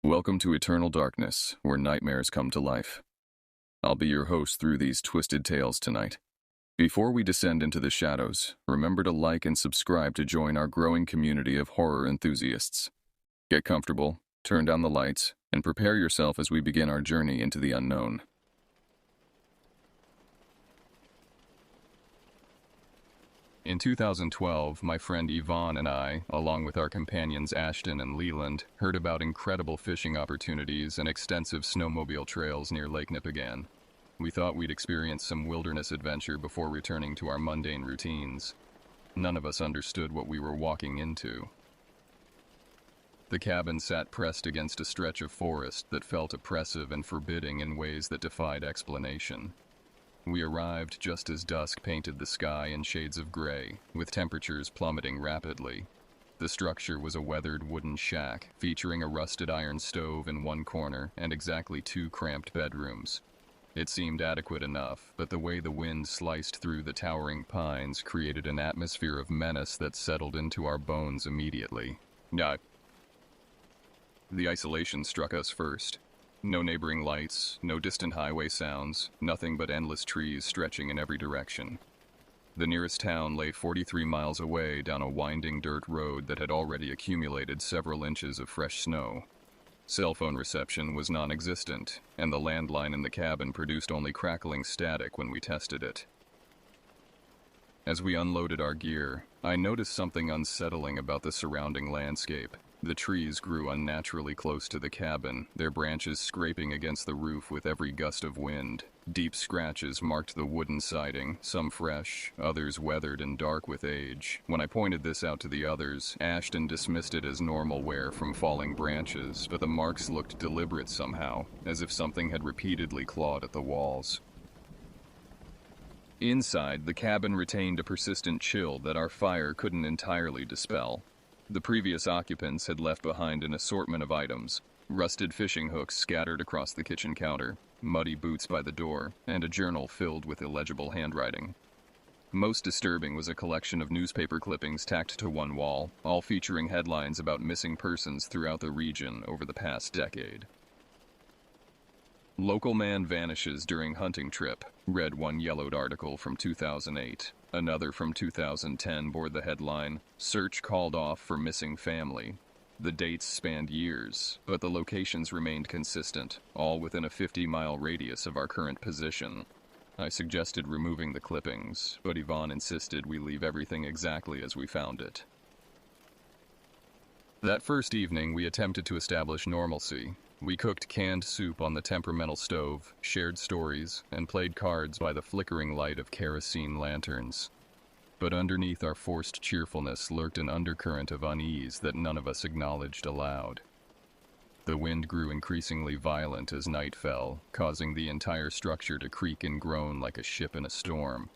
Welcome to Eternal Darkness, where nightmares come to life. I'll be your host through these twisted tales tonight. Before we descend into the shadows, remember to like and subscribe to join our growing community of horror enthusiasts. Get comfortable, turn down the lights, and prepare yourself as we begin our journey into the unknown. In 2012, my friend Yvonne and I, along with our companions Ashton and Leland, heard about incredible fishing opportunities and extensive snowmobile trails near Lake Nipigon. We thought we'd experience some wilderness adventure before returning to our mundane routines. None of us understood what we were walking into. The cabin sat pressed against a stretch of forest that felt oppressive and forbidding in ways that defied explanation. We arrived just as dusk painted the sky in shades of gray, with temperatures plummeting rapidly. The structure was a weathered wooden shack, featuring a rusted iron stove in one corner and exactly 2 cramped bedrooms. It seemed adequate enough, but the way the wind sliced through the towering pines created an atmosphere of menace that settled into our bones immediately. The isolation struck us first. No neighboring lights, no distant highway sounds, nothing but endless trees stretching in every direction. The nearest town lay 43 miles away down a winding dirt road that had already accumulated several inches of fresh snow. Cell phone reception was non-existent, and the landline in the cabin produced only crackling static when we tested it. As we unloaded our gear, I noticed something unsettling about the surrounding landscape. The trees grew unnaturally close to the cabin, their branches scraping against the roof with every gust of wind. Deep scratches marked the wooden siding, some fresh, others weathered and dark with age. When I pointed this out to the others, Ashton dismissed it as normal wear from falling branches, but the marks looked deliberate somehow, as if something had repeatedly clawed at the walls. Inside, the cabin retained a persistent chill that our fire couldn't entirely dispel. The previous occupants had left behind an assortment of items: rusted fishing hooks scattered across the kitchen counter, muddy boots by the door, and a journal filled with illegible handwriting. Most disturbing was a collection of newspaper clippings tacked to one wall, all featuring headlines about missing persons throughout the region over the past decade. "Local man vanishes during hunting trip," read one yellowed article from 2008. Another from 2010 bore the headline, "Search called off for missing family." The dates spanned years, but the locations remained consistent, all within a 50-mile radius of our current position. I suggested removing the clippings, but Yvonne insisted we leave everything exactly as we found it. That first evening, we attempted to establish normalcy. We cooked canned soup on the temperamental stove, shared stories, and played cards by the flickering light of kerosene lanterns. But underneath our forced cheerfulness lurked an undercurrent of unease that none of us acknowledged aloud. The wind grew increasingly violent as night fell, causing the entire structure to creak and groan like a ship in a storm.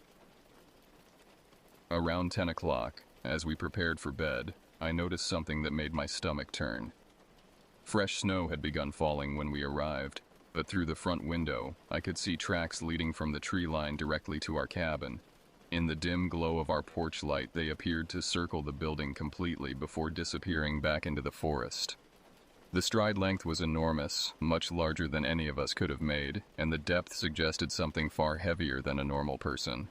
Around 10 o'clock, as we prepared for bed, I noticed something that made my stomach turn. Fresh snow had begun falling when we arrived, but through the front window, I could see tracks leading from the tree line directly to our cabin. In the dim glow of our porch light, they appeared to circle the building completely before disappearing back into the forest. The stride length was enormous, much larger than any of us could have made, and the depth suggested something far heavier than a normal person.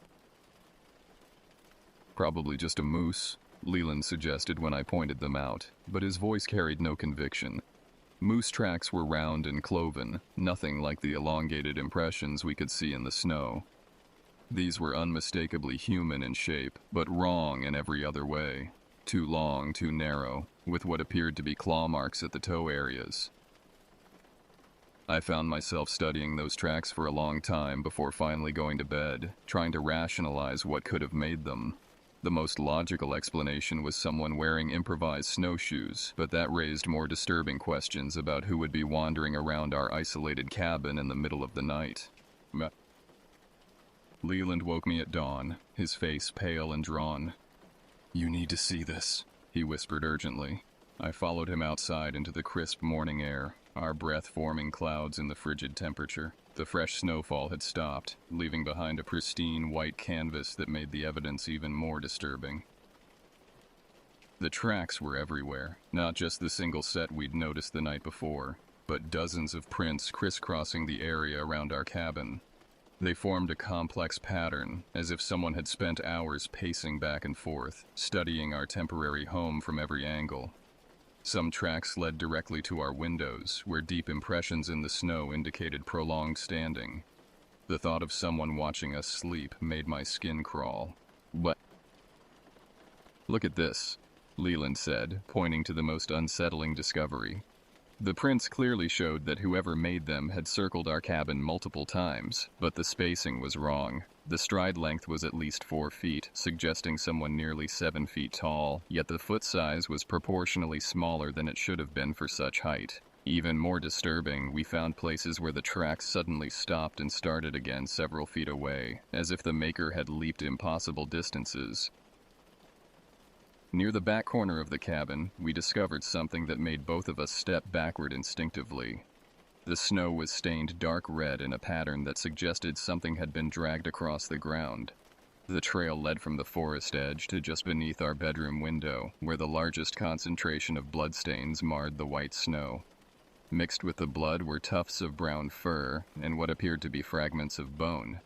"Probably just a moose," Leland suggested when I pointed them out, but his voice carried no conviction. Moose tracks were round and cloven, nothing like the elongated impressions we could see in the snow. These were unmistakably human in shape, but wrong in every other way. Too long, too narrow, with what appeared to be claw marks at the toe areas. I found myself studying those tracks for a long time before finally going to bed, trying to rationalize what could have made them. The most logical explanation was someone wearing improvised snowshoes, but that raised more disturbing questions about who would be wandering around our isolated cabin in the middle of the night. Leland woke me at dawn, his face pale and drawn. "You need to see this," he whispered urgently. I followed him outside into the crisp morning air, our breath forming clouds in the frigid temperature. The fresh snowfall had stopped, leaving behind a pristine white canvas that made the evidence even more disturbing. The tracks were everywhere, not just the single set we'd noticed the night before, but dozens of prints crisscrossing the area around our cabin. They formed a complex pattern, as if someone had spent hours pacing back and forth, studying our temporary home from every angle. Some tracks led directly to our windows, where deep impressions in the snow indicated prolonged standing. The thought of someone watching us sleep made my skin crawl. What? Look at this, Leland said, pointing to the most unsettling discovery. The prints clearly showed that whoever made them had circled our cabin multiple times, but the spacing was wrong. The stride length was at least 4 feet, suggesting someone nearly 7 feet tall, yet the foot size was proportionally smaller than it should have been for such height. Even more disturbing, we found places where the tracks suddenly stopped and started again several feet away, as if the maker had leaped impossible distances. Near the back corner of the cabin, we discovered something that made both of us step backward instinctively. The snow was stained dark red in a pattern that suggested something had been dragged across the ground. The trail led from the forest edge to just beneath our bedroom window, where the largest concentration of bloodstains marred the white snow. Mixed with the blood were tufts of brown fur and what appeared to be fragments of bone.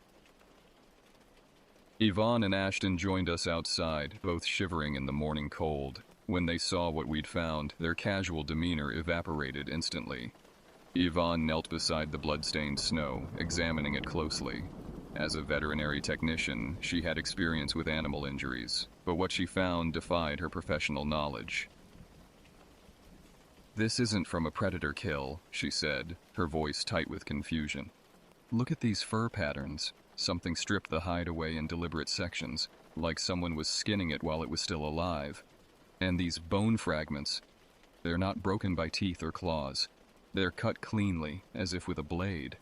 Yvonne and Ashton joined us outside, both shivering in the morning cold. When they saw what we'd found, their casual demeanor evaporated instantly. Yvonne knelt beside the blood-stained snow, examining it closely. As a veterinary technician, she had experience with animal injuries, but what she found defied her professional knowledge. "This isn't from a predator kill," she said, her voice tight with confusion. "Look at these fur patterns. Something stripped the hide away in deliberate sections, like someone was skinning it while it was still alive. And these bone fragments, they're not broken by teeth or claws. They're cut cleanly, as if with a blade."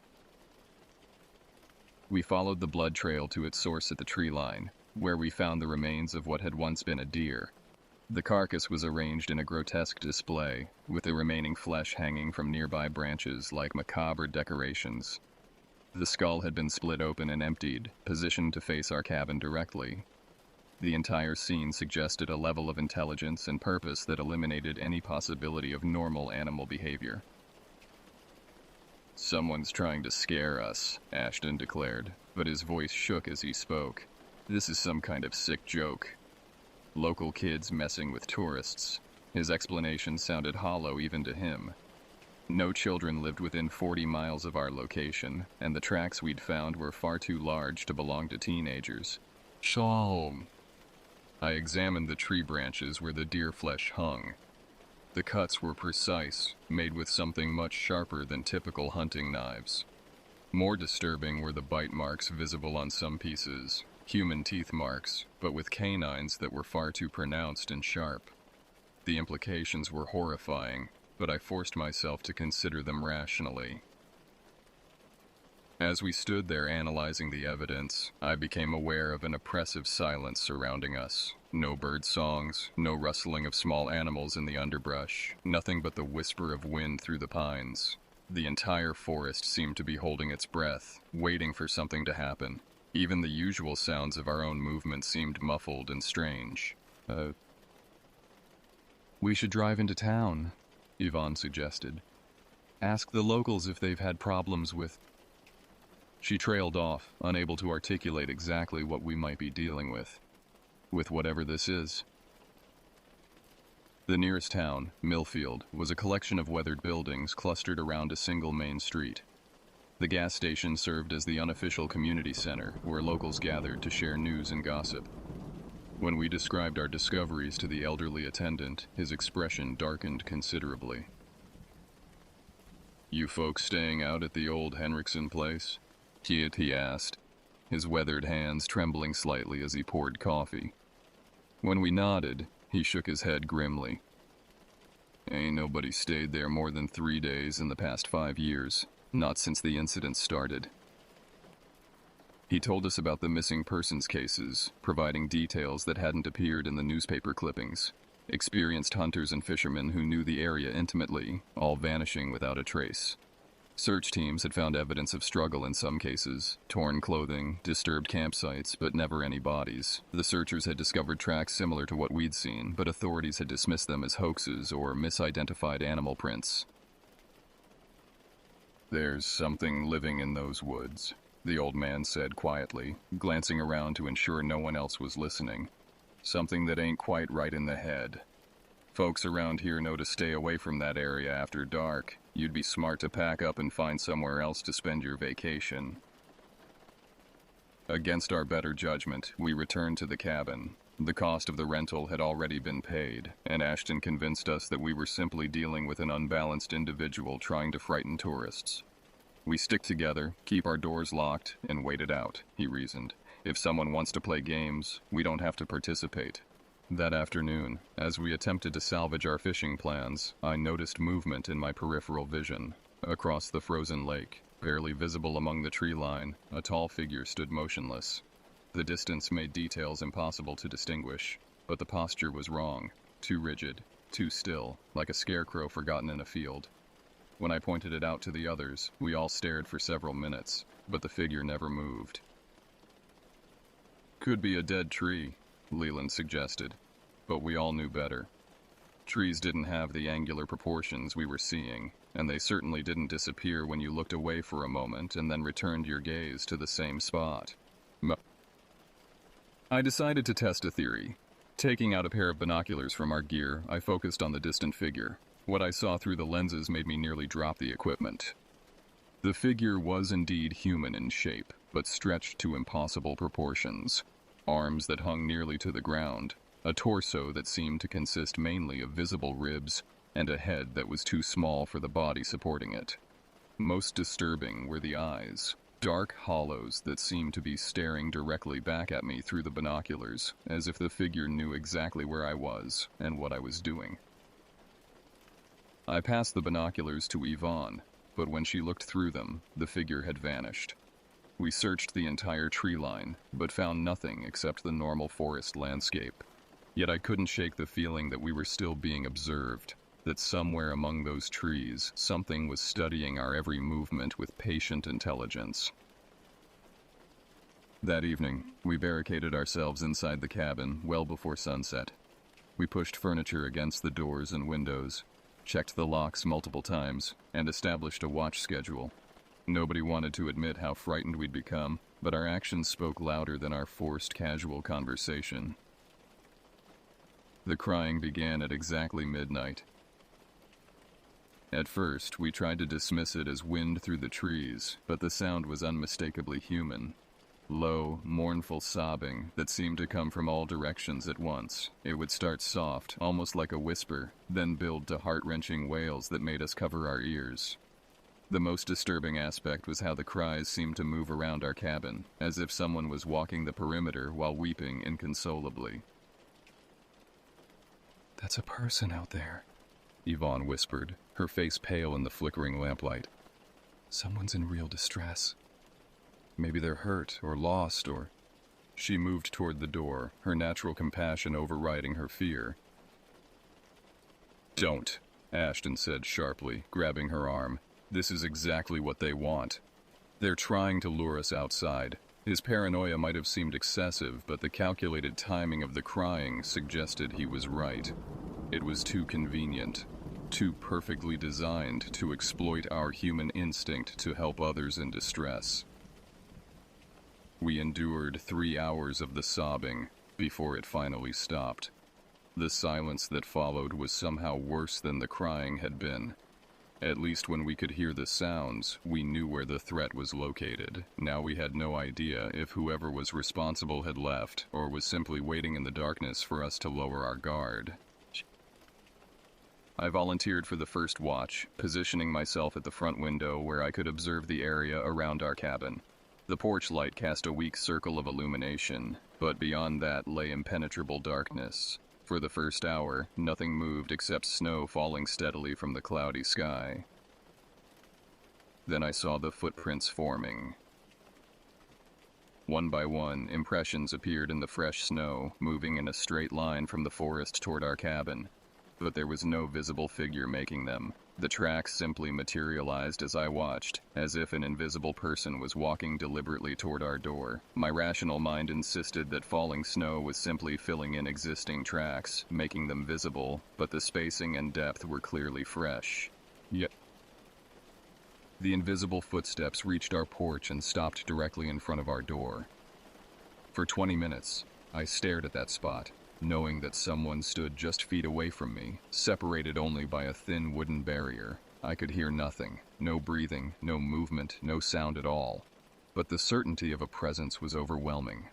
We followed the blood trail to its source at the tree line, where we found the remains of what had once been a deer. The carcass was arranged in a grotesque display, with the remaining flesh hanging from nearby branches like macabre decorations. The skull had been split open and emptied, positioned to face our cabin directly. The entire scene suggested a level of intelligence and purpose that eliminated any possibility of normal animal behavior. "Someone's trying to scare us," Ashton declared, but his voice shook as he spoke. "This is some kind of sick joke. Local kids messing with tourists." His explanation sounded hollow even to him. No children lived within 40 miles of our location, and the tracks we'd found were far too large to belong to teenagers. "Shalom." I examined the tree branches where the deer flesh hung. The cuts were precise, made with something much sharper than typical hunting knives. More disturbing were the bite marks visible on some pieces, human teeth marks, but with canines that were far too pronounced and sharp. The implications were horrifying, but I forced myself to consider them rationally. As we stood there analyzing the evidence, I became aware of an oppressive silence surrounding us. No bird songs, no rustling of small animals in the underbrush, nothing but the whisper of wind through the pines. The entire forest seemed to be holding its breath, waiting for something to happen. Even the usual sounds of our own movement seemed muffled and strange. "We should drive into town," Yvonne suggested. "Ask the locals if they've had problems with—" She trailed off, unable to articulate exactly what we might be dealing with whatever this is. The nearest town, Millfield, was a collection of weathered buildings clustered around a single main street. The gas station served as the unofficial community center, where locals gathered to share news and gossip. When we described our discoveries to the elderly attendant, his expression darkened considerably. "You folks staying out at the old Henriksen place?" he asked, his weathered hands trembling slightly as he poured coffee. When we nodded, he shook his head grimly. "Ain't nobody stayed there more than 3 days in the past 5 years, not since the incident started." He told us about the missing persons cases, providing details that hadn't appeared in the newspaper clippings. Experienced hunters and fishermen who knew the area intimately, all vanishing without a trace. Search teams had found evidence of struggle in some cases, torn clothing, disturbed campsites, but never any bodies. The searchers had discovered tracks similar to what we'd seen, but authorities had dismissed them as hoaxes or misidentified animal prints. "There's something living in those woods," the old man said quietly, glancing around to ensure no one else was listening. "Something that ain't quite right in the head. Folks around here know to stay away from that area after dark. You'd be smart to pack up and find somewhere else to spend your vacation." Against our better judgment, we returned to the cabin. The cost of the rental had already been paid, and Ashton convinced us that we were simply dealing with an unbalanced individual trying to frighten tourists. "We stick together, keep our doors locked, and wait it out," he reasoned. "If someone wants to play games, we don't have to participate." That afternoon, as we attempted to salvage our fishing plans, I noticed movement in my peripheral vision. Across the frozen lake, barely visible among the tree line, a tall figure stood motionless. The distance made details impossible to distinguish, but the posture was wrong, too rigid, too still, like a scarecrow forgotten in a field. When I pointed it out to the others, we all stared for several minutes, but the figure never moved. "Could be a dead tree," Leland suggested, but we all knew better. Trees didn't have the angular proportions we were seeing, and they certainly didn't disappear when you looked away for a moment and then returned your gaze to the same spot. I decided to test a theory. Taking out a pair of binoculars from our gear, I focused on the distant figure. What I saw through the lenses made me nearly drop the equipment. The figure was indeed human in shape, but stretched to impossible proportions. Arms that hung nearly to the ground, a torso that seemed to consist mainly of visible ribs, and a head that was too small for the body supporting it. Most disturbing were the eyes, dark hollows that seemed to be staring directly back at me through the binoculars, as if the figure knew exactly where I was and what I was doing. I passed the binoculars to Yvonne, but when she looked through them, the figure had vanished. We searched the entire tree line, but found nothing except the normal forest landscape. Yet I couldn't shake the feeling that we were still being observed, that somewhere among those trees, something was studying our every movement with patient intelligence. That evening, we barricaded ourselves inside the cabin well before sunset. We pushed furniture against the doors and windows, checked the locks multiple times, and established a watch schedule. Nobody wanted to admit how frightened we'd become, but our actions spoke louder than our forced casual conversation. The crying began at exactly midnight. At first, we tried to dismiss it as wind through the trees, but the sound was unmistakably human. Low, mournful sobbing that seemed to come from all directions at once. It would start soft, almost like a whisper, then build to heart-wrenching wails that made us cover our ears. The most disturbing aspect was how the cries seemed to move around our cabin, as if someone was walking the perimeter while weeping inconsolably. "That's a person out there," Yvonne whispered, her face pale in the flickering lamplight. "Someone's in real distress. Maybe they're hurt or lost or..." She moved toward the door, her natural compassion overriding her fear. "Don't," Ashton said sharply, grabbing her arm. "This is exactly what they want. They're trying to lure us outside." His paranoia might have seemed excessive, but the calculated timing of the crying suggested he was right. It was too convenient, too perfectly designed to exploit our human instinct to help others in distress. We endured 3 hours of the sobbing before it finally stopped. The silence that followed was somehow worse than the crying had been. At least when we could hear the sounds, we knew where the threat was located. Now we had no idea if whoever was responsible had left, or was simply waiting in the darkness for us to lower our guard. I volunteered for the first watch, positioning myself at the front window where I could observe the area around our cabin. The porch light cast a weak circle of illumination, but beyond that lay impenetrable darkness. For the first hour, nothing moved except snow falling steadily from the cloudy sky. Then I saw the footprints forming. One by one, impressions appeared in the fresh snow, moving in a straight line from the forest toward our cabin. but there was no visible figure making them. The tracks simply materialized as I watched, as if an invisible person was walking deliberately toward our door. My rational mind insisted that falling snow was simply filling in existing tracks, making them visible, but the spacing and depth were clearly fresh. Yet the invisible footsteps reached our porch and stopped directly in front of our door. For 20 minutes, I stared at that spot, knowing that someone stood just feet away from me, separated only by a thin wooden barrier. I could hear nothing, no breathing, no movement, no sound at all. But the certainty of a presence was overwhelming.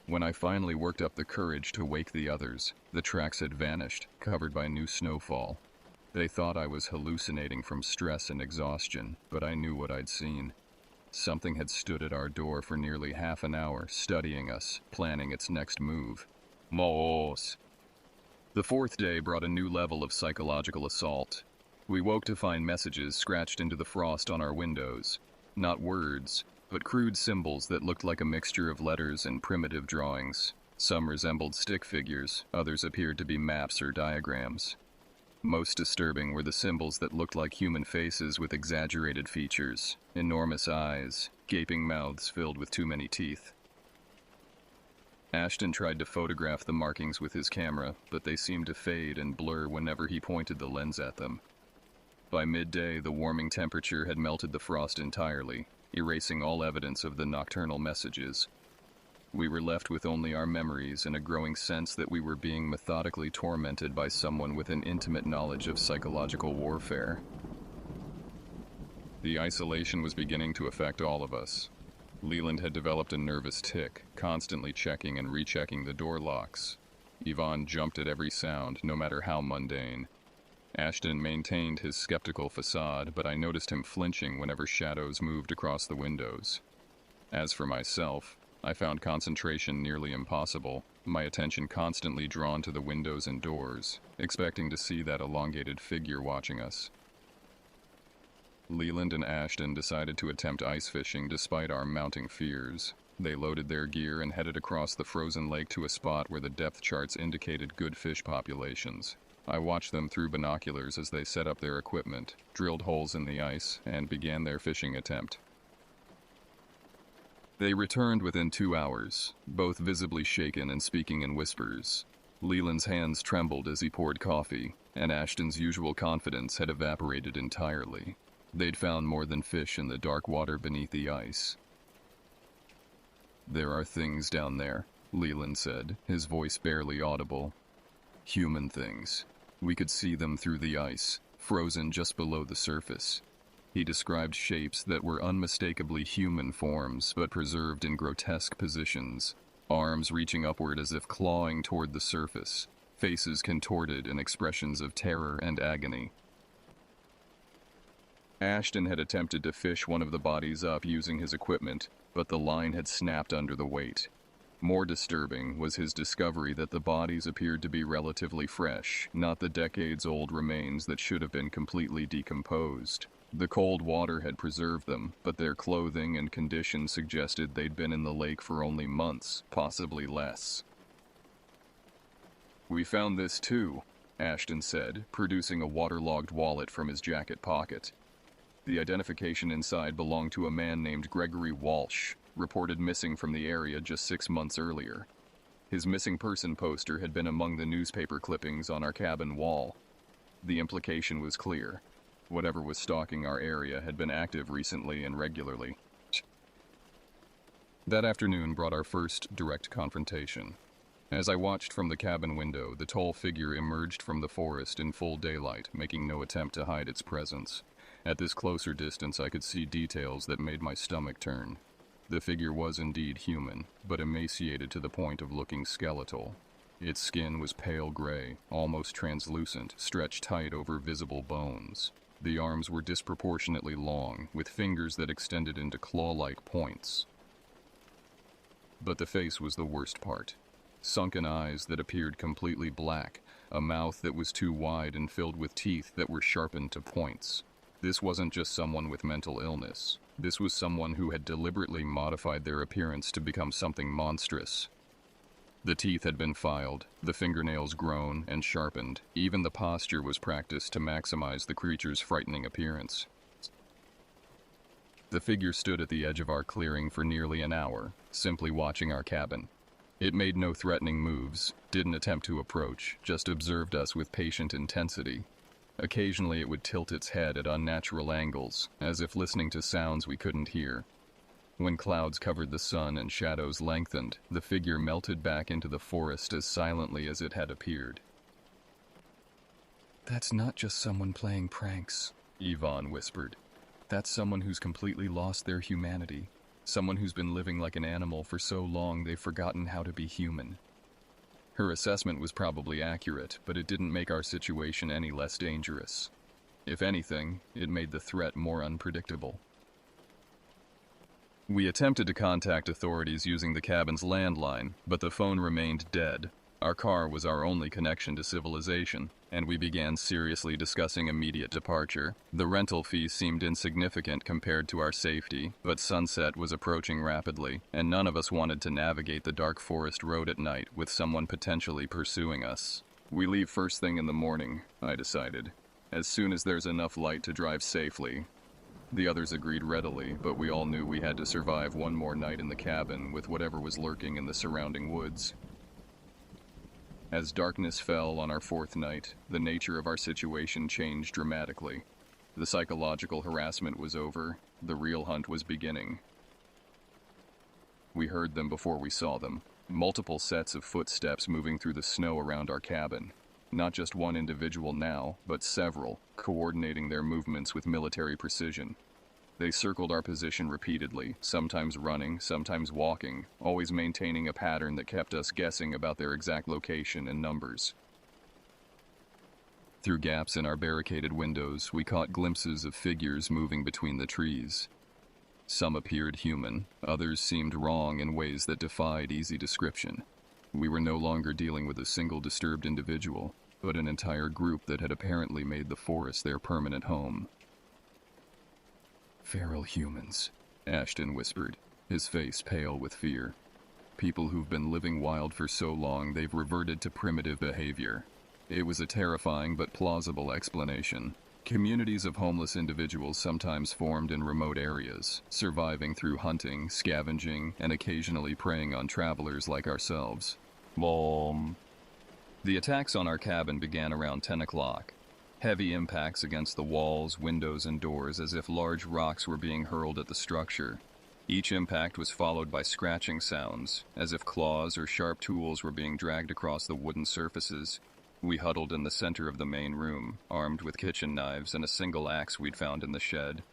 When I finally worked up the courage to wake the others, the tracks had vanished, covered by new snowfall. They thought I was hallucinating from stress and exhaustion, but I knew what I'd seen. Something had stood at our door for nearly half an hour, studying us, planning its next move. Moos. The fourth day brought a new level of psychological assault. We woke to find messages scratched into the frost on our windows. Not words, but crude symbols that looked like a mixture of letters and primitive drawings. Some resembled stick figures, others appeared to be maps or diagrams. Most disturbing were the symbols that looked like human faces with exaggerated features, enormous eyes, gaping mouths filled with too many teeth. Ashton tried to photograph the markings with his camera, but they seemed to fade and blur whenever he pointed the lens at them. By midday, the warming temperature had melted the frost entirely, erasing all evidence of the nocturnal messages. We were left with only our memories and a growing sense that we were being methodically tormented by someone with an intimate knowledge of psychological warfare. The isolation was beginning to affect all of us. Leland had developed a nervous tic, constantly checking and rechecking the door locks. Yvonne jumped at every sound, no matter how mundane. Ashton maintained his skeptical facade, but I noticed him flinching whenever shadows moved across the windows. As for myself, I found concentration nearly impossible, my attention constantly drawn to the windows and doors, expecting to see that elongated figure watching us. Leland and Ashton decided to attempt ice fishing despite our mounting fears. They loaded their gear and headed across the frozen lake to a spot where the depth charts indicated good fish populations. I watched them through binoculars as they set up their equipment, drilled holes in the ice, and began their fishing attempt. They returned within 2 hours, both visibly shaken and speaking in whispers. Leland's hands trembled as he poured coffee, and Ashton's usual confidence had evaporated entirely. They'd found more than fish in the dark water beneath the ice. "There are things down there," Leland said, his voice barely audible. "Human things. We could see them through the ice, frozen just below the surface." He described shapes that were unmistakably human forms, but preserved in grotesque positions. Arms reaching upward as if clawing toward the surface, faces contorted in expressions of terror and agony. Ashton had attempted to fish one of the bodies up using his equipment, but the line had snapped under the weight. More disturbing was his discovery that the bodies appeared to be relatively fresh, not the decades-old remains that should have been completely decomposed. The cold water had preserved them, but their clothing and condition suggested they'd been in the lake for only months, possibly less. "We found this too," Ashton said, producing a waterlogged wallet from his jacket pocket. The identification inside belonged to a man named Gregory Walsh, reported missing from the area just 6 months earlier. His missing person poster had been among the newspaper clippings on our cabin wall. The implication was clear. Whatever was stalking our area had been active recently and regularly. That afternoon brought our first direct confrontation. As I watched from the cabin window, the tall figure emerged from the forest in full daylight, making no attempt to hide its presence. At this closer distance, I could see details that made my stomach turn. The figure was indeed human, but emaciated to the point of looking skeletal. Its skin was pale gray, almost translucent, stretched tight over visible bones. The arms were disproportionately long, with fingers that extended into claw-like points. But the face was the worst part. Sunken eyes that appeared completely black, a mouth that was too wide and filled with teeth that were sharpened to points. This wasn't just someone with mental illness. This was someone who had deliberately modified their appearance to become something monstrous. The teeth had been filed, the fingernails grown and sharpened. Even the posture was practiced to maximize the creature's frightening appearance. The figure stood at the edge of our clearing for nearly an hour, simply watching our cabin. It made no threatening moves, didn't attempt to approach, just observed us with patient intensity. Occasionally it would tilt its head at unnatural angles, as if listening to sounds we couldn't hear. When clouds covered the sun and shadows lengthened, the figure melted back into the forest as silently as it had appeared. "That's not just someone playing pranks," Yvonne whispered. "That's someone who's completely lost their humanity. Someone who's been living like an animal for so long they've forgotten how to be human." Her assessment was probably accurate, but it didn't make our situation any less dangerous. If anything, it made the threat more unpredictable. We attempted to contact authorities using the cabin's landline, but the phone remained dead. Our car was our only connection to civilization, and we began seriously discussing immediate departure. The rental fee seemed insignificant compared to our safety, but sunset was approaching rapidly, and none of us wanted to navigate the dark forest road at night with someone potentially pursuing us. "We leave first thing in the morning," I decided, "as soon as there's enough light to drive safely." The others agreed readily, but we all knew we had to survive one more night in the cabin with whatever was lurking in the surrounding woods. As darkness fell on our fourth night, the nature of our situation changed dramatically. The psychological harassment was over, the real hunt was beginning. We heard them before we saw them, multiple sets of footsteps moving through the snow around our cabin. Not just one individual now, but several, coordinating their movements with military precision. They circled our position repeatedly, sometimes running, sometimes walking, always maintaining a pattern that kept us guessing about their exact location and numbers. Through gaps in our barricaded windows, we caught glimpses of figures moving between the trees. Some appeared human, others seemed wrong in ways that defied easy description. We were no longer dealing with a single disturbed individual, but an entire group that had apparently made the forest their permanent home. "Feral humans," Ashton whispered, his face pale with fear. "People who've been living wild for so long they've reverted to primitive behavior." It was a terrifying but plausible explanation. Communities of homeless individuals sometimes formed in remote areas, surviving through hunting, scavenging, and occasionally preying on travelers like ourselves. Mom. The attacks on our cabin began around 10 o'clock. Heavy impacts against the walls, windows, and doors as if large rocks were being hurled at the structure. Each impact was followed by scratching sounds, as if claws or sharp tools were being dragged across the wooden surfaces. We huddled in the center of the main room, armed with kitchen knives and a single axe we'd found in the shed.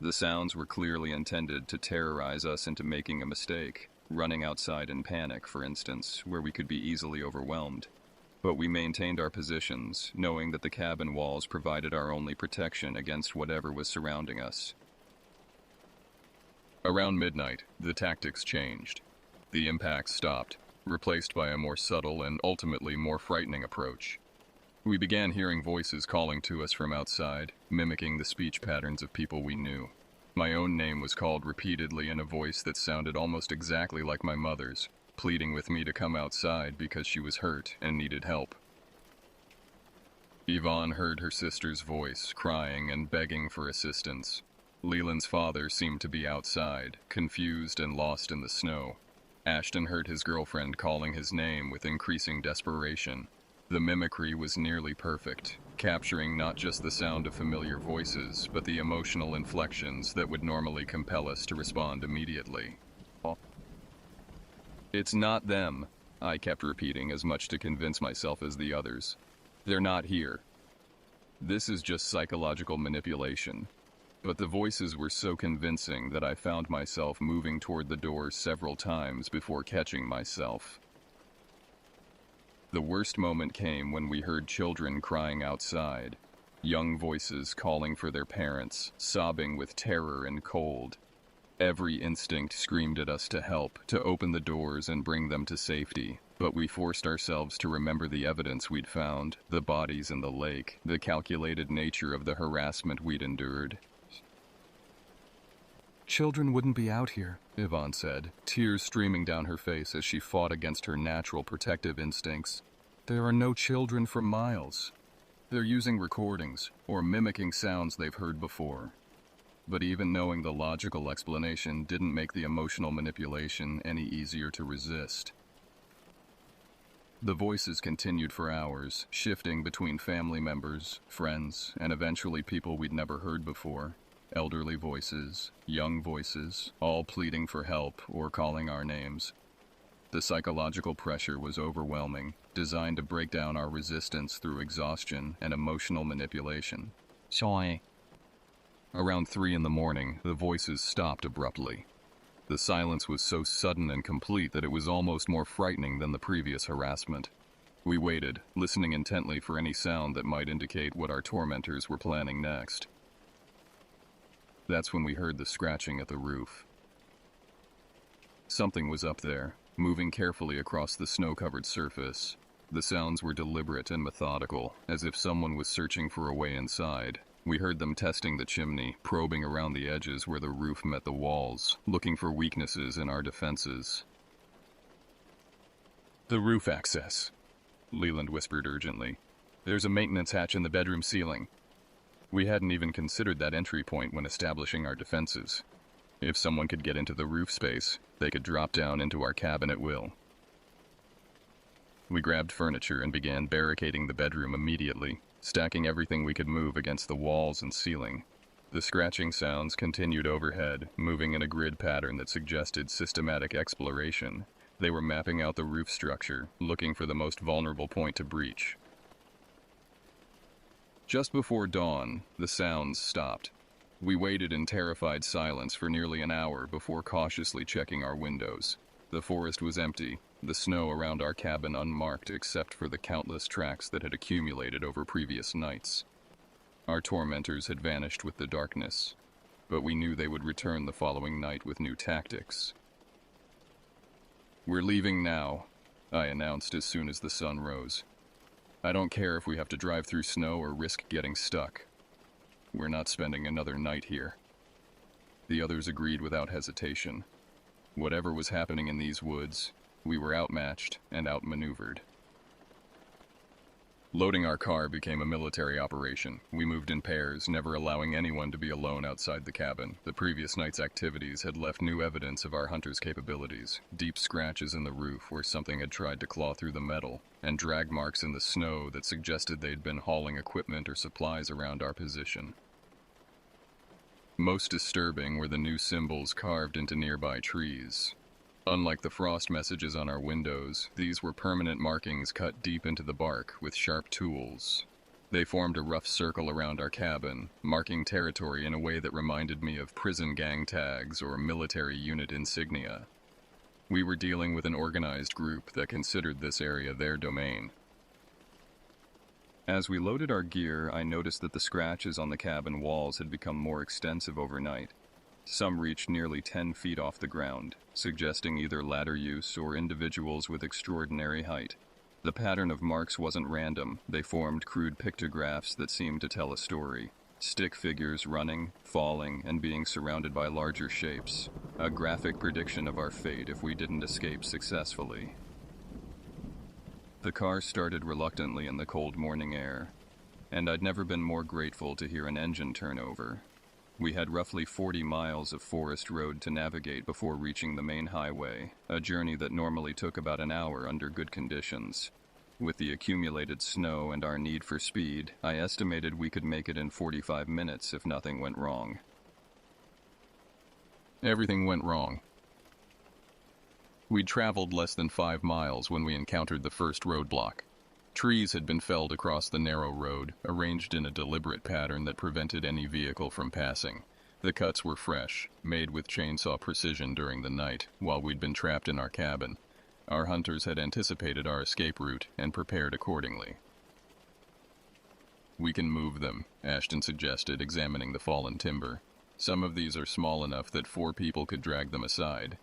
The sounds were clearly intended to terrorize us into making a mistake, running outside in panic, for instance, where we could be easily overwhelmed. But we maintained our positions, knowing that the cabin walls provided our only protection against whatever was surrounding us. Around midnight, the tactics changed. The impacts stopped, replaced by a more subtle and ultimately more frightening approach. We began hearing voices calling to us from outside, mimicking the speech patterns of people we knew. My own name was called repeatedly in a voice that sounded almost exactly like my mother's, pleading with me to come outside because she was hurt and needed help. Yvonne heard her sister's voice, crying and begging for assistance. Leland's father seemed to be outside, confused and lost in the snow. Ashton heard his girlfriend calling his name with increasing desperation. The mimicry was nearly perfect, capturing not just the sound of familiar voices, but the emotional inflections that would normally compel us to respond immediately. "It's not them," I kept repeating, as much to convince myself as the others. "They're not here. This is just psychological manipulation." But the voices were so convincing that I found myself moving toward the door several times before catching myself. The worst moment came when we heard children crying outside, young voices calling for their parents, sobbing with terror and cold. Every instinct screamed at us to help, to open the doors and bring them to safety. But we forced ourselves to remember the evidence we'd found, the bodies in the lake, the calculated nature of the harassment we'd endured. Children wouldn't be out here, Yvonne said, tears streaming down her face as she fought against her natural protective instincts. There are no children for miles. They're using recordings or mimicking sounds they've heard before. But even knowing the logical explanation didn't make the emotional manipulation any easier to resist. The voices continued for hours, shifting between family members, friends, and eventually people we'd never heard before. Elderly voices, young voices, all pleading for help or calling our names. The psychological pressure was overwhelming, designed to break down our resistance through exhaustion and emotional manipulation. Sorry. Around 3 in the morning, the voices stopped abruptly. The silence was so sudden and complete that it was almost more frightening than the previous harassment. We waited, listening intently for any sound that might indicate what our tormentors were planning next. That's when we heard the scratching at the roof. Something was up there, moving carefully across the snow-covered surface. The sounds were deliberate and methodical, as if someone was searching for a way inside. We heard them testing the chimney, probing around the edges where the roof met the walls, looking for weaknesses in our defenses. The roof access, Leland whispered urgently. There's a maintenance hatch in the bedroom ceiling. We hadn't even considered that entry point when establishing our defenses. If someone could get into the roof space, they could drop down into our cabin at will. We grabbed furniture and began barricading the bedroom immediately, stacking everything we could move against the walls and ceiling. The scratching sounds continued overhead, moving in a grid pattern that suggested systematic exploration. They were mapping out the roof structure, looking for the most vulnerable point to breach. Just before dawn, the sounds stopped. We waited in terrified silence for nearly an hour before cautiously checking our windows. The forest was empty, the snow around our cabin unmarked except for the countless tracks that had accumulated over previous nights. Our tormentors had vanished with the darkness, but we knew they would return the following night with new tactics. "We're leaving now," I announced as soon as the sun rose. "I don't care if we have to drive through snow or risk getting stuck. We're not spending another night here." The others agreed without hesitation. Whatever was happening in these woods, we were outmatched and outmaneuvered. Loading our car became a military operation. We moved in pairs, never allowing anyone to be alone outside the cabin. The previous night's activities had left new evidence of our hunters' capabilities. Deep scratches in the roof where something had tried to claw through the metal, and drag marks in the snow that suggested they'd been hauling equipment or supplies around our position. Most disturbing were the new symbols carved into nearby trees. Unlike the frost messages on our windows, these were permanent markings cut deep into the bark with sharp tools. They formed a rough circle around our cabin, marking territory in a way that reminded me of prison gang tags or military unit insignia. We were dealing with an organized group that considered this area their domain. As we loaded our gear, I noticed that the scratches on the cabin walls had become more extensive overnight. Some reached nearly 10 feet off the ground, suggesting either ladder use or individuals with extraordinary height. The pattern of marks wasn't random. They formed crude pictographs that seemed to tell a story. Stick figures running, falling, and being surrounded by larger shapes. A graphic prediction of our fate if we didn't escape successfully. The car started reluctantly in the cold morning air, and I'd never been more grateful to hear an engine turn over. We had roughly 40 miles of forest road to navigate before reaching the main highway, a journey that normally took about an hour under good conditions. With the accumulated snow and our need for speed, I estimated we could make it in 45 minutes if nothing went wrong. Everything went wrong. We'd traveled less than 5 miles when we encountered the first roadblock. Trees had been felled across the narrow road, arranged in a deliberate pattern that prevented any vehicle from passing. The cuts were fresh, made with chainsaw precision during the night, while we'd been trapped in our cabin. Our hunters had anticipated our escape route and prepared accordingly. "We can move them," Ashton suggested, examining the fallen timber. "Some of these are small enough that 4 people could drag them aside."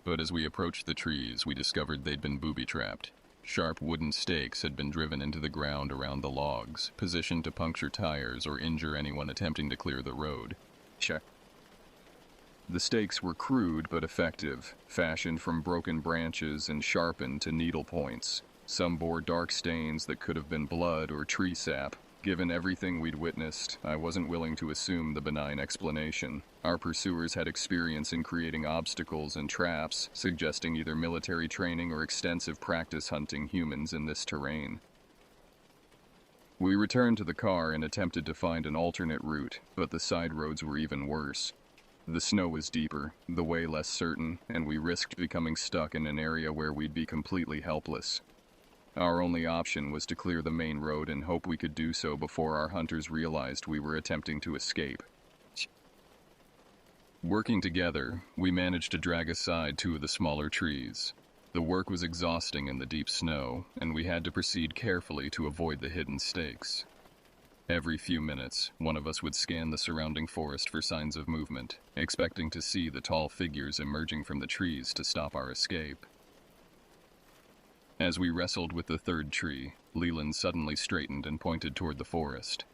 But as we approached the trees, we discovered they'd been booby-trapped. Sharp wooden stakes had been driven into the ground around the logs, positioned to puncture tires or injure anyone attempting to clear the road. The stakes were crude but effective, fashioned from broken branches and sharpened to needle points. Some bore dark stains that could have been blood or tree sap. Given everything we'd witnessed, I wasn't willing to assume the benign explanation. Our pursuers had experience in creating obstacles and traps, suggesting either military training or extensive practice hunting humans in this terrain. We returned to the car and attempted to find an alternate route, but the side roads were even worse. The snow was deeper, the way less certain, and we risked becoming stuck in an area where we'd be completely helpless. Our only option was to clear the main road and hope we could do so before our hunters realized we were attempting to escape. Working together, we managed to drag aside two of the smaller trees. The work was exhausting in the deep snow, and we had to proceed carefully to avoid the hidden stakes. Every few minutes, one of us would scan the surrounding forest for signs of movement, expecting to see the tall figures emerging from the trees to stop our escape. As we wrestled with the third tree, Leland suddenly straightened and pointed toward the forest.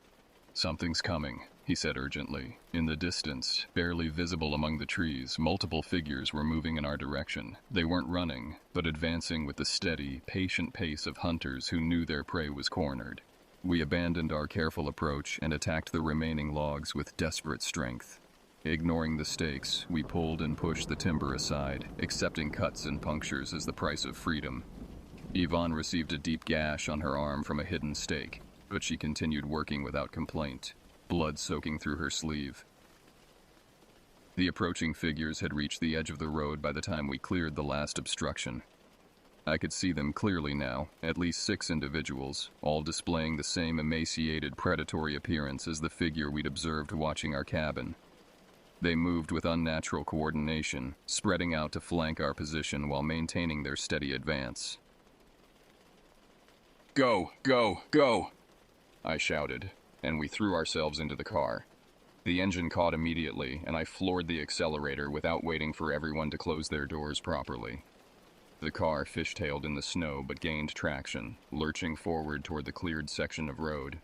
"Something's coming," he said urgently. In the distance, barely visible among the trees, multiple figures were moving in our direction. They weren't running, but advancing with the steady, patient pace of hunters who knew their prey was cornered. We abandoned our careful approach and attacked the remaining logs with desperate strength. Ignoring the stakes, we pulled and pushed the timber aside, accepting cuts and punctures as the price of freedom. Yvonne received a deep gash on her arm from a hidden stake, but she continued working without complaint, blood soaking through her sleeve. The approaching figures had reached the edge of the road by the time we cleared the last obstruction. I could see them clearly now, at least 6 individuals, all displaying the same emaciated, predatory appearance as the figure we'd observed watching our cabin. They moved with unnatural coordination, spreading out to flank our position while maintaining their steady advance. "Go, go, go!" I shouted, and we threw ourselves into the car. The engine caught immediately, and I floored the accelerator without waiting for everyone to close their doors properly. The car fishtailed in the snow but gained traction, lurching forward toward the cleared section of road.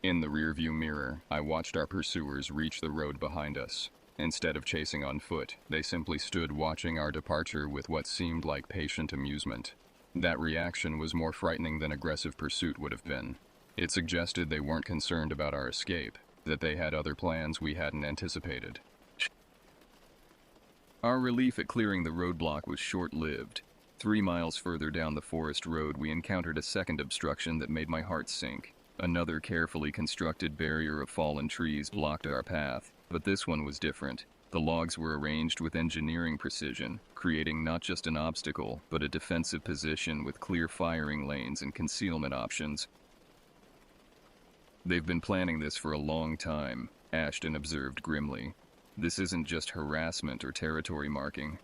In the rearview mirror, I watched our pursuers reach the road behind us. Instead of chasing on foot, they simply stood watching our departure with what seemed like patient amusement. That reaction was more frightening than aggressive pursuit would have been. It suggested they weren't concerned about our escape, that they had other plans we hadn't anticipated. Our relief at clearing the roadblock was short-lived. 3 miles further down the forest road, we encountered a second obstruction that made my heart sink. Another carefully constructed barrier of fallen trees blocked our path, but this one was different. The logs were arranged with engineering precision, creating not just an obstacle, but a defensive position with clear firing lanes and concealment options. "They've been planning this for a long time," Ashton observed grimly. "This isn't just harassment or territory marking.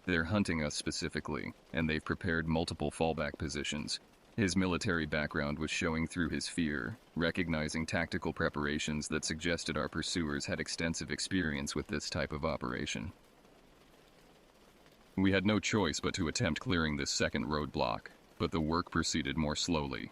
They're hunting us specifically, and they've prepared multiple fallback positions." His military background was showing through his fear, recognizing tactical preparations that suggested our pursuers had extensive experience with this type of operation. We had no choice but to attempt clearing this second roadblock, but the work proceeded more slowly.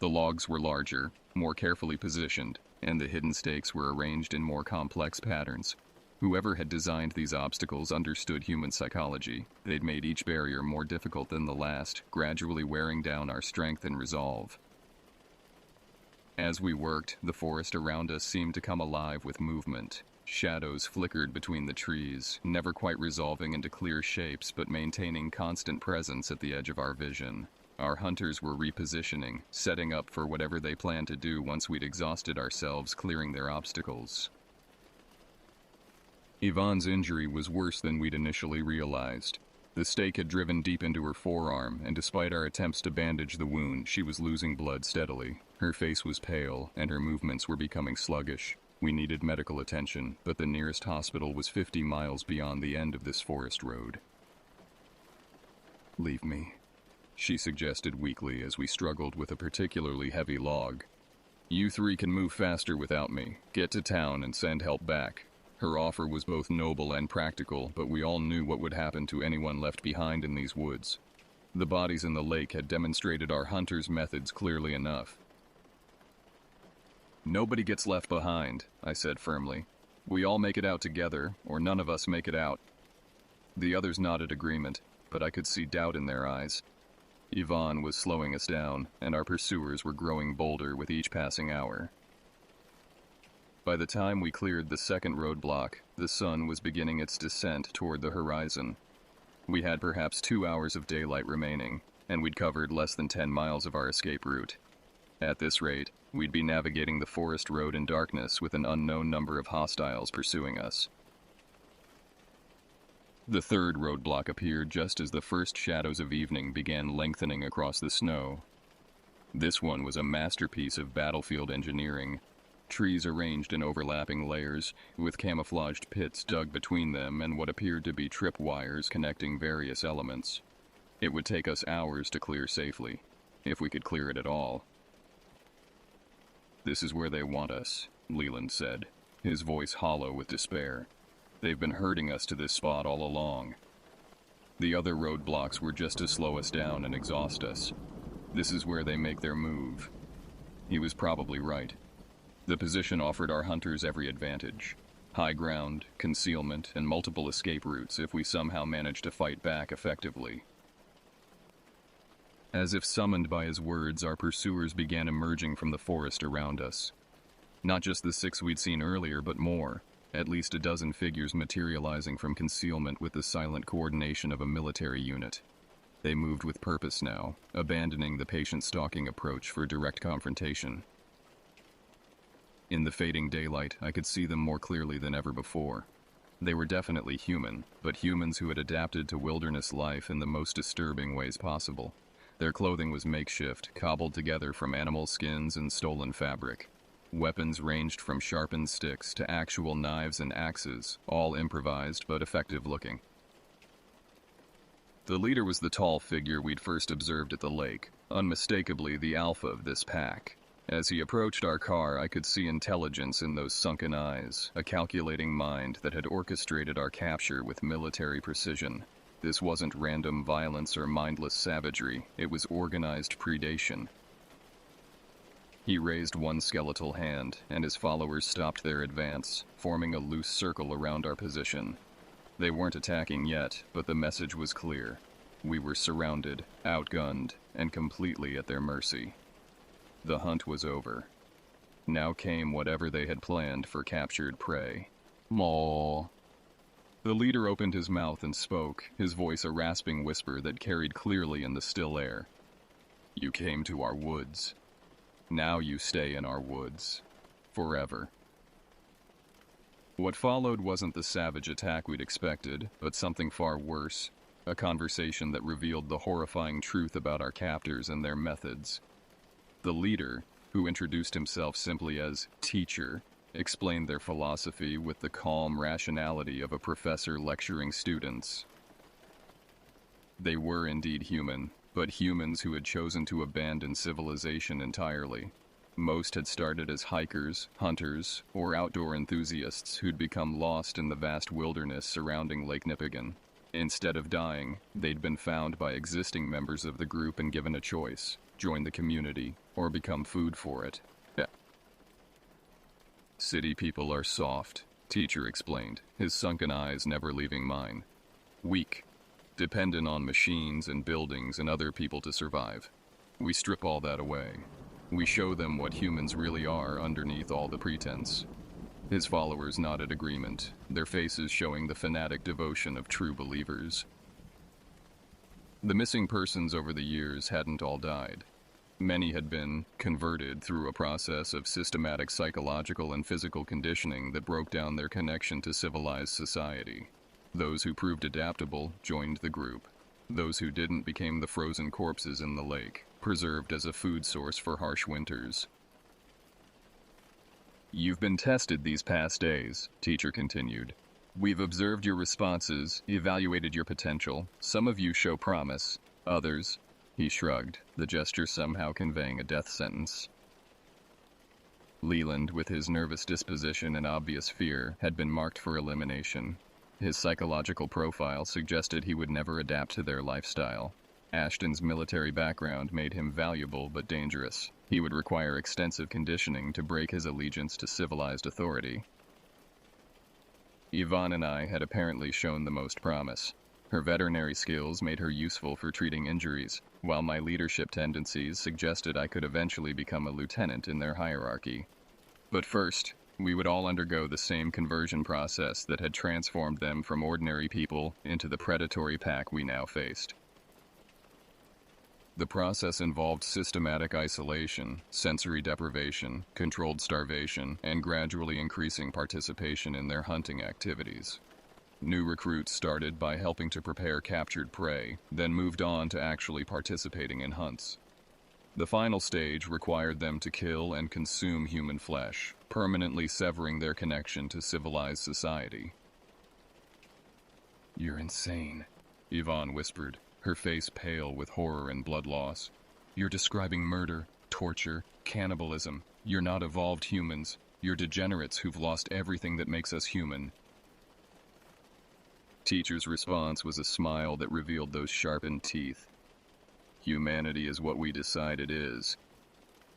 The logs were larger, more carefully positioned, and the hidden stakes were arranged in more complex patterns. Whoever had designed these obstacles understood human psychology. They'd made each barrier more difficult than the last, gradually wearing down our strength and resolve. As we worked, the forest around us seemed to come alive with movement. Shadows flickered between the trees, never quite resolving into clear shapes but maintaining constant presence at the edge of our vision. Our hunters were repositioning, setting up for whatever they planned to do once we'd exhausted ourselves clearing their obstacles. Yvonne's injury was worse than we'd initially realized. The stake had driven deep into her forearm, and despite our attempts to bandage the wound, she was losing blood steadily. Her face was pale, and her movements were becoming sluggish. We needed medical attention, but the nearest hospital was 50 miles beyond the end of this forest road. "Leave me," she suggested weakly as we struggled with a particularly heavy log. "You 3 can move faster without me. Get to town and send help back." Her offer was both noble and practical, but we all knew what would happen to anyone left behind in these woods. The bodies in the lake had demonstrated our hunters' methods clearly enough. "Nobody gets left behind," I said firmly. We all make it out together, or none of us make it out. The others nodded agreement, but I could see doubt in their eyes. Yvonne was slowing us down, and our pursuers were growing bolder with each passing hour. By the time we cleared the second roadblock, the sun was beginning its descent toward the horizon. We had perhaps 2 hours of daylight remaining, and we'd covered less than 10 miles of our escape route. At this rate, we'd be navigating the forest road in darkness with an unknown number of hostiles pursuing us. The third roadblock appeared just as the first shadows of evening began lengthening across the snow. This one was a masterpiece of battlefield engineering. Trees arranged in overlapping layers, with camouflaged pits dug between them and what appeared to be tripwires connecting various elements. It would take us hours to clear safely, if we could clear it at all. "This is where they want us," Leland said, his voice hollow with despair. "They've been herding us to this spot all along." The other roadblocks were just to slow us down and exhaust us. This is where they make their move. He was probably right. The position offered our hunters every advantage. High ground, concealment, and multiple escape routes if we somehow managed to fight back effectively. As if summoned by his words, our pursuers began emerging from the forest around us. Not just the 6 we'd seen earlier, but more. At least a dozen figures materializing from concealment with the silent coordination of a military unit. They moved with purpose now, abandoning the patient-stalking approach for direct confrontation. In the fading daylight, I could see them more clearly than ever before. They were definitely human, but humans who had adapted to wilderness life in the most disturbing ways possible. Their clothing was makeshift, cobbled together from animal skins and stolen fabric. Weapons ranged from sharpened sticks to actual knives and axes, all improvised but effective looking. The leader was the tall figure we'd first observed at the lake, unmistakably the alpha of this pack. As he approached our car, I could see intelligence in those sunken eyes, a calculating mind that had orchestrated our capture with military precision. This wasn't random violence or mindless savagery, it was organized predation. He raised one skeletal hand, and his followers stopped their advance, forming a loose circle around our position. They weren't attacking yet, but the message was clear. We were surrounded, outgunned, and completely at their mercy. The hunt was over. Now came whatever they had planned for captured prey. Maw. The leader opened his mouth and spoke, his voice a rasping whisper that carried clearly in the still air. "You came to our woods. Now you stay in our woods. Forever." What followed wasn't the savage attack we'd expected, but something far worse. A conversation that revealed the horrifying truth about our captors and their methods. The leader, who introduced himself simply as teacher, explained their philosophy with the calm rationality of a professor lecturing students. They were indeed human, but humans who had chosen to abandon civilization entirely. Most had started as hikers, hunters, or outdoor enthusiasts who'd become lost in the vast wilderness surrounding Lake Nipigon. Instead of dying, they'd been found by existing members of the group and given a choice: join the community, or become food for it. "City people are soft," teacher explained, his sunken eyes never leaving mine. "Weak, dependent on machines and buildings and other people to survive. We strip all that away. We show them what humans really are underneath all the pretense." His followers nodded agreement, their faces showing the fanatic devotion of true believers. The missing persons over the years hadn't all died. Many had been converted through a process of systematic psychological and physical conditioning that broke down their connection to civilized society. Those who proved adaptable joined the group. Those who didn't became the frozen corpses in the lake, preserved as a food source for harsh winters. "You've been tested these past days," teacher continued. "We've observed your responses, evaluated your potential. Some of you show promise. Others..." He shrugged, the gesture somehow conveying a death sentence. Leland, with his nervous disposition and obvious fear, had been marked for elimination. His psychological profile suggested he would never adapt to their lifestyle. Ashton's military background made him valuable but dangerous. He would require extensive conditioning to break his allegiance to civilized authority. Yvonne and I had apparently shown the most promise. Her veterinary skills made her useful for treating injuries, while my leadership tendencies suggested I could eventually become a lieutenant in their hierarchy. But first, we would all undergo the same conversion process that had transformed them from ordinary people into the predatory pack we now faced. The process involved systematic isolation, sensory deprivation, controlled starvation, and gradually increasing participation in their hunting activities. New recruits started by helping to prepare captured prey, then moved on to actually participating in hunts. The final stage required them to kill and consume human flesh, permanently severing their connection to civilized society. "You're insane," Yvonne whispered, her face pale with horror and blood loss. "You're describing murder, torture, cannibalism. You're not evolved humans. You're degenerates who've lost everything that makes us human." Teacher's response was a smile that revealed those sharpened teeth. "Humanity is what we decide it is.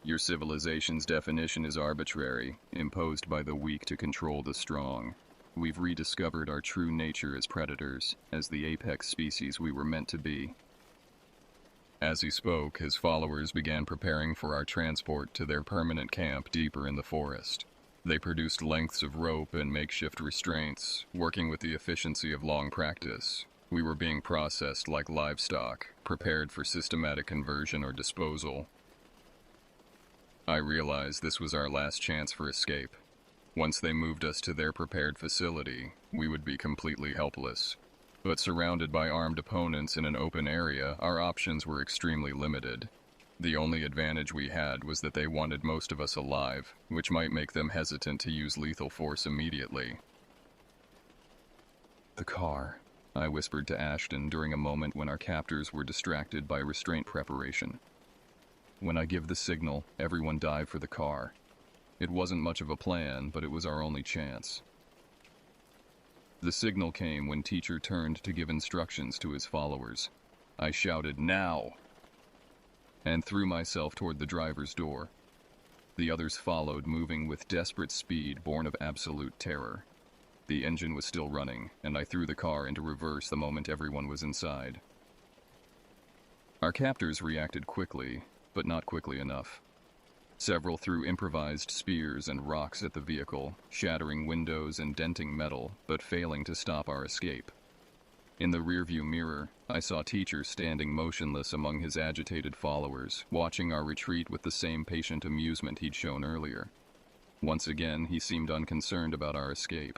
Your civilization's definition is arbitrary, imposed by the weak to control the strong. We've rediscovered our true nature as predators, as the apex species we were meant to be." As he spoke, his followers began preparing for our transport to their permanent camp deeper in the forest. They produced lengths of rope and makeshift restraints, working with the efficiency of long practice. We were being processed like livestock, prepared for systematic conversion or disposal. I realized this was our last chance for escape. Once they moved us to their prepared facility, we would be completely helpless. But surrounded by armed opponents in an open area, our options were extremely limited. The only advantage we had was that they wanted most of us alive, which might make them hesitant to use lethal force immediately. "The car," I whispered to Ashton during a moment when our captors were distracted by restraint preparation. "When I give the signal, everyone dive for the car." It wasn't much of a plan, but it was our only chance. The signal came when Teacher turned to give instructions to his followers. I shouted, "Now!" and threw myself toward the driver's door. The others followed, moving with desperate speed born of absolute terror. The engine was still running, and I threw the car into reverse the moment everyone was inside. Our captors reacted quickly, but not quickly enough. Several threw improvised spears and rocks at the vehicle, shattering windows and denting metal, but failing to stop our escape. In the rearview mirror, I saw Teacher standing motionless among his agitated followers, watching our retreat with the same patient amusement he'd shown earlier. Once again, he seemed unconcerned about our escape.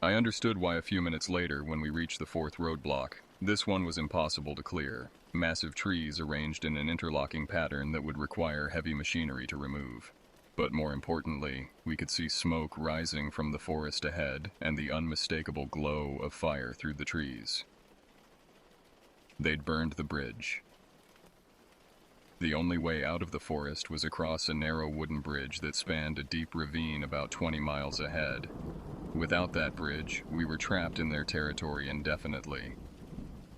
I understood why a few minutes later, when we reached the fourth roadblock. This one was impossible to clear. Massive trees arranged in an interlocking pattern that would require heavy machinery to remove. But more importantly, we could see smoke rising from the forest ahead and the unmistakable glow of fire through the trees. They'd burned the bridge. The only way out of the forest was across a narrow wooden bridge that spanned a deep ravine about 20 miles ahead. Without that bridge, we were trapped in their territory indefinitely.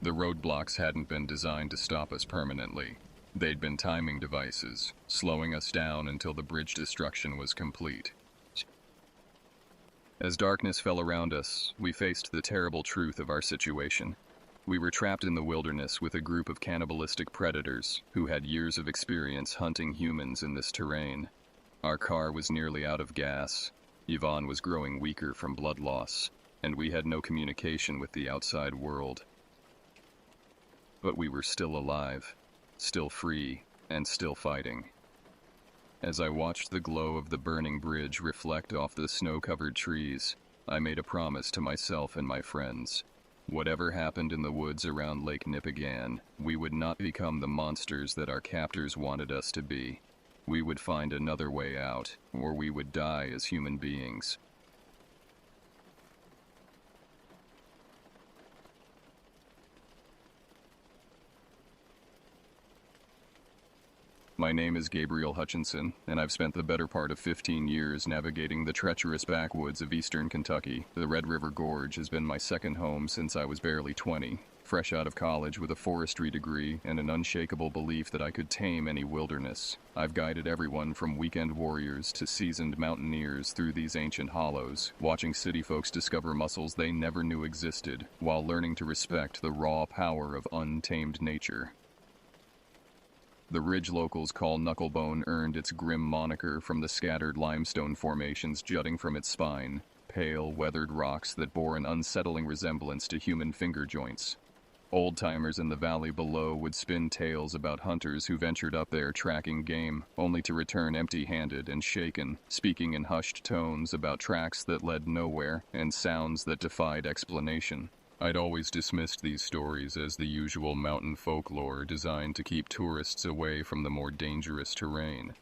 The roadblocks hadn't been designed to stop us permanently. They'd been timing devices, slowing us down until the bridge destruction was complete. As darkness fell around us, we faced the terrible truth of our situation. We were trapped in the wilderness with a group of cannibalistic predators who had years of experience hunting humans in this terrain. Our car was nearly out of gas. Yvonne was growing weaker from blood loss, and we had no communication with the outside world. But we were still alive, still free, and still fighting. As I watched the glow of the burning bridge reflect off the snow-covered trees, I made a promise to myself and my friends. Whatever happened in the woods around Lake Nipigon, we would not become the monsters that our captors wanted us to be. We would find another way out, or we would die as human beings. My name is Gabriel Hutchinson, and I've spent the better part of 15 years navigating the treacherous backwoods of eastern Kentucky. The Red River Gorge has been my second home since I was barely 20. fresh out of college with a forestry degree and an unshakable belief that I could tame any wilderness. I've guided everyone from weekend warriors to seasoned mountaineers through these ancient hollows, watching city folks discover muscles they never knew existed, while learning to respect the raw power of untamed nature. The ridge locals call Knucklebone earned its grim moniker from the scattered limestone formations jutting from its spine, pale, weathered rocks that bore an unsettling resemblance to human finger joints. Old-timers in the valley below would spin tales about hunters who ventured up there tracking game, only to return empty-handed and shaken, speaking in hushed tones about tracks that led nowhere and sounds that defied explanation. I'd always dismissed these stories as the usual mountain folklore designed to keep tourists away from the more dangerous terrain.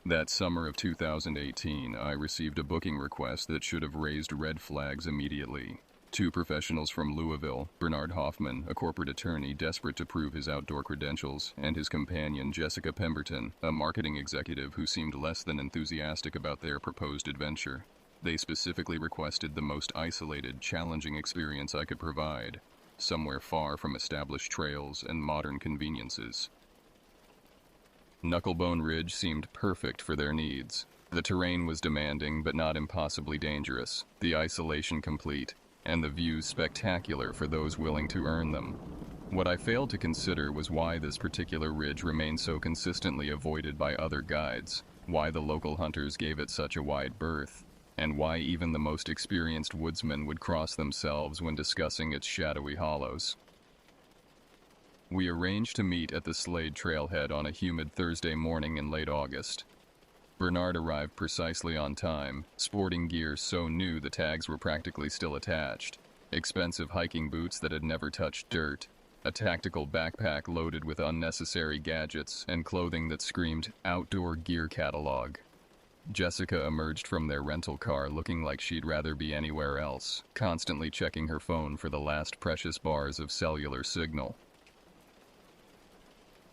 That summer of 2018, I received a booking request that should have raised red flags immediately. Two professionals from Louisville, Bernard Hoffman, a corporate attorney desperate to prove his outdoor credentials, and his companion Jessica Pemberton, a marketing executive who seemed less than enthusiastic about their proposed adventure. They specifically requested the most isolated, challenging experience I could provide, somewhere far from established trails and modern conveniences. Knucklebone Ridge seemed perfect for their needs. The terrain was demanding but not impossibly dangerous, the isolation complete, and the views spectacular for those willing to earn them. What I failed to consider was why this particular ridge remained so consistently avoided by other guides, why the local hunters gave it such a wide berth, and why even the most experienced woodsmen would cross themselves when discussing its shadowy hollows. We arranged to meet at the Slade trailhead on a humid Thursday morning in late August. Bernard arrived precisely on time, sporting gear so new the tags were practically still attached, expensive hiking boots that had never touched dirt, a tactical backpack loaded with unnecessary gadgets, and clothing that screamed outdoor gear catalog. Jessica emerged from their rental car looking like she'd rather be anywhere else, constantly checking her phone for the last precious bars of cellular signal.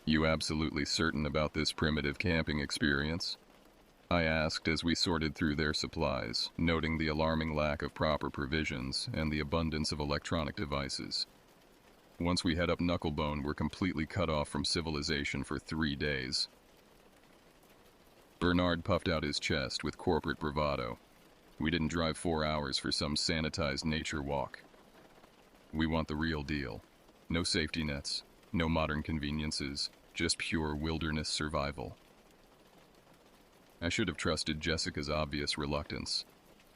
"You absolutely certain about this primitive camping experience?" I asked as we sorted through their supplies, noting the alarming lack of proper provisions and the abundance of electronic devices. Once we head up Knucklebone, we're completely cut off from civilization for 3 days. Bernard puffed out his chest with corporate bravado. We didn't drive 4 hours for some sanitized nature walk. We want the real deal. No safety nets, no modern conveniences, just pure wilderness survival. I should have trusted Jessica's obvious reluctance.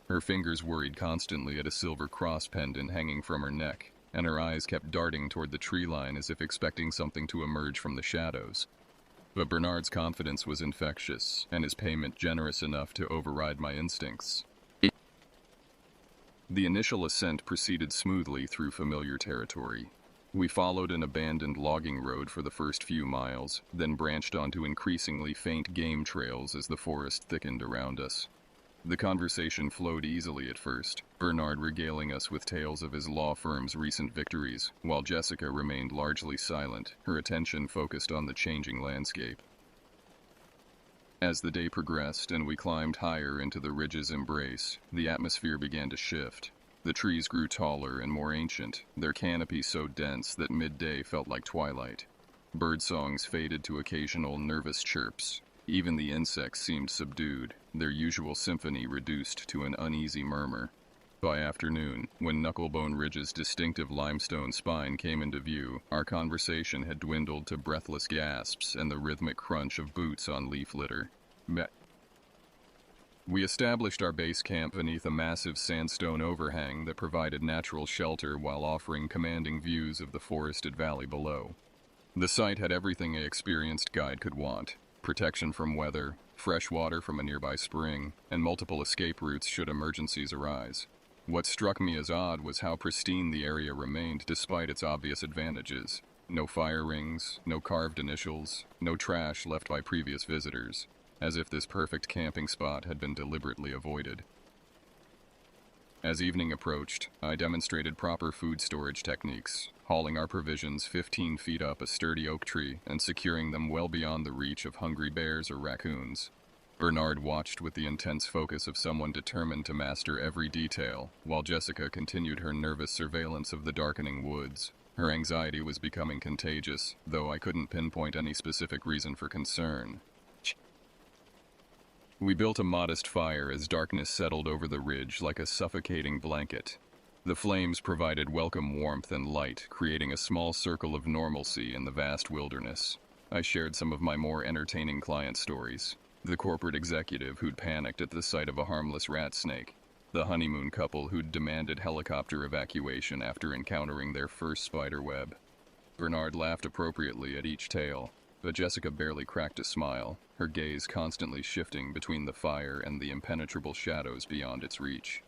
Her fingers worried constantly at a silver cross pendant hanging from her neck, and her eyes kept darting toward the tree line as if expecting something to emerge from the shadows. But Bernard's confidence was infectious, and his payment generous enough to override my instincts. The initial ascent proceeded smoothly through familiar territory. We followed an abandoned logging road for the first few miles, then branched onto increasingly faint game trails as the forest thickened around us. The conversation flowed easily at first, Bernard regaling us with tales of his law firm's recent victories, while Jessica remained largely silent, her attention focused on the changing landscape. As the day progressed and we climbed higher into the ridge's embrace, the atmosphere began to shift. The trees grew taller and more ancient, their canopy so dense that midday felt like twilight. Birdsongs faded to occasional nervous chirps. Even the insects seemed subdued, their usual symphony reduced to an uneasy murmur. By afternoon, when Knucklebone Ridge's distinctive limestone spine came into view, our conversation had dwindled to breathless gasps and the rhythmic crunch of boots on leaf litter. We established our base camp beneath a massive sandstone overhang that provided natural shelter while offering commanding views of the forested valley below. The site had everything an experienced guide could want: protection from weather, fresh water from a nearby spring, and multiple escape routes should emergencies arise. What struck me as odd was how pristine the area remained despite its obvious advantages. No fire rings, no carved initials, no trash left by previous visitors, as if this perfect camping spot had been deliberately avoided. As evening approached, I demonstrated proper food storage techniques, hauling our provisions 15 feet up a sturdy oak tree and securing them well beyond the reach of hungry bears or raccoons. Bernard watched with the intense focus of someone determined to master every detail, while Jessica continued her nervous surveillance of the darkening woods. Her anxiety was becoming contagious, though I couldn't pinpoint any specific reason for concern. We built a modest fire as darkness settled over the ridge like a suffocating blanket. The flames provided welcome warmth and light, creating a small circle of normalcy in the vast wilderness. I shared some of my more entertaining client stories. The corporate executive who'd panicked at the sight of a harmless rat snake. The honeymoon couple who'd demanded helicopter evacuation after encountering their first spider web. Bernard laughed appropriately at each tale, but Jessica barely cracked a smile, her gaze constantly shifting between the fire and the impenetrable shadows beyond its reach.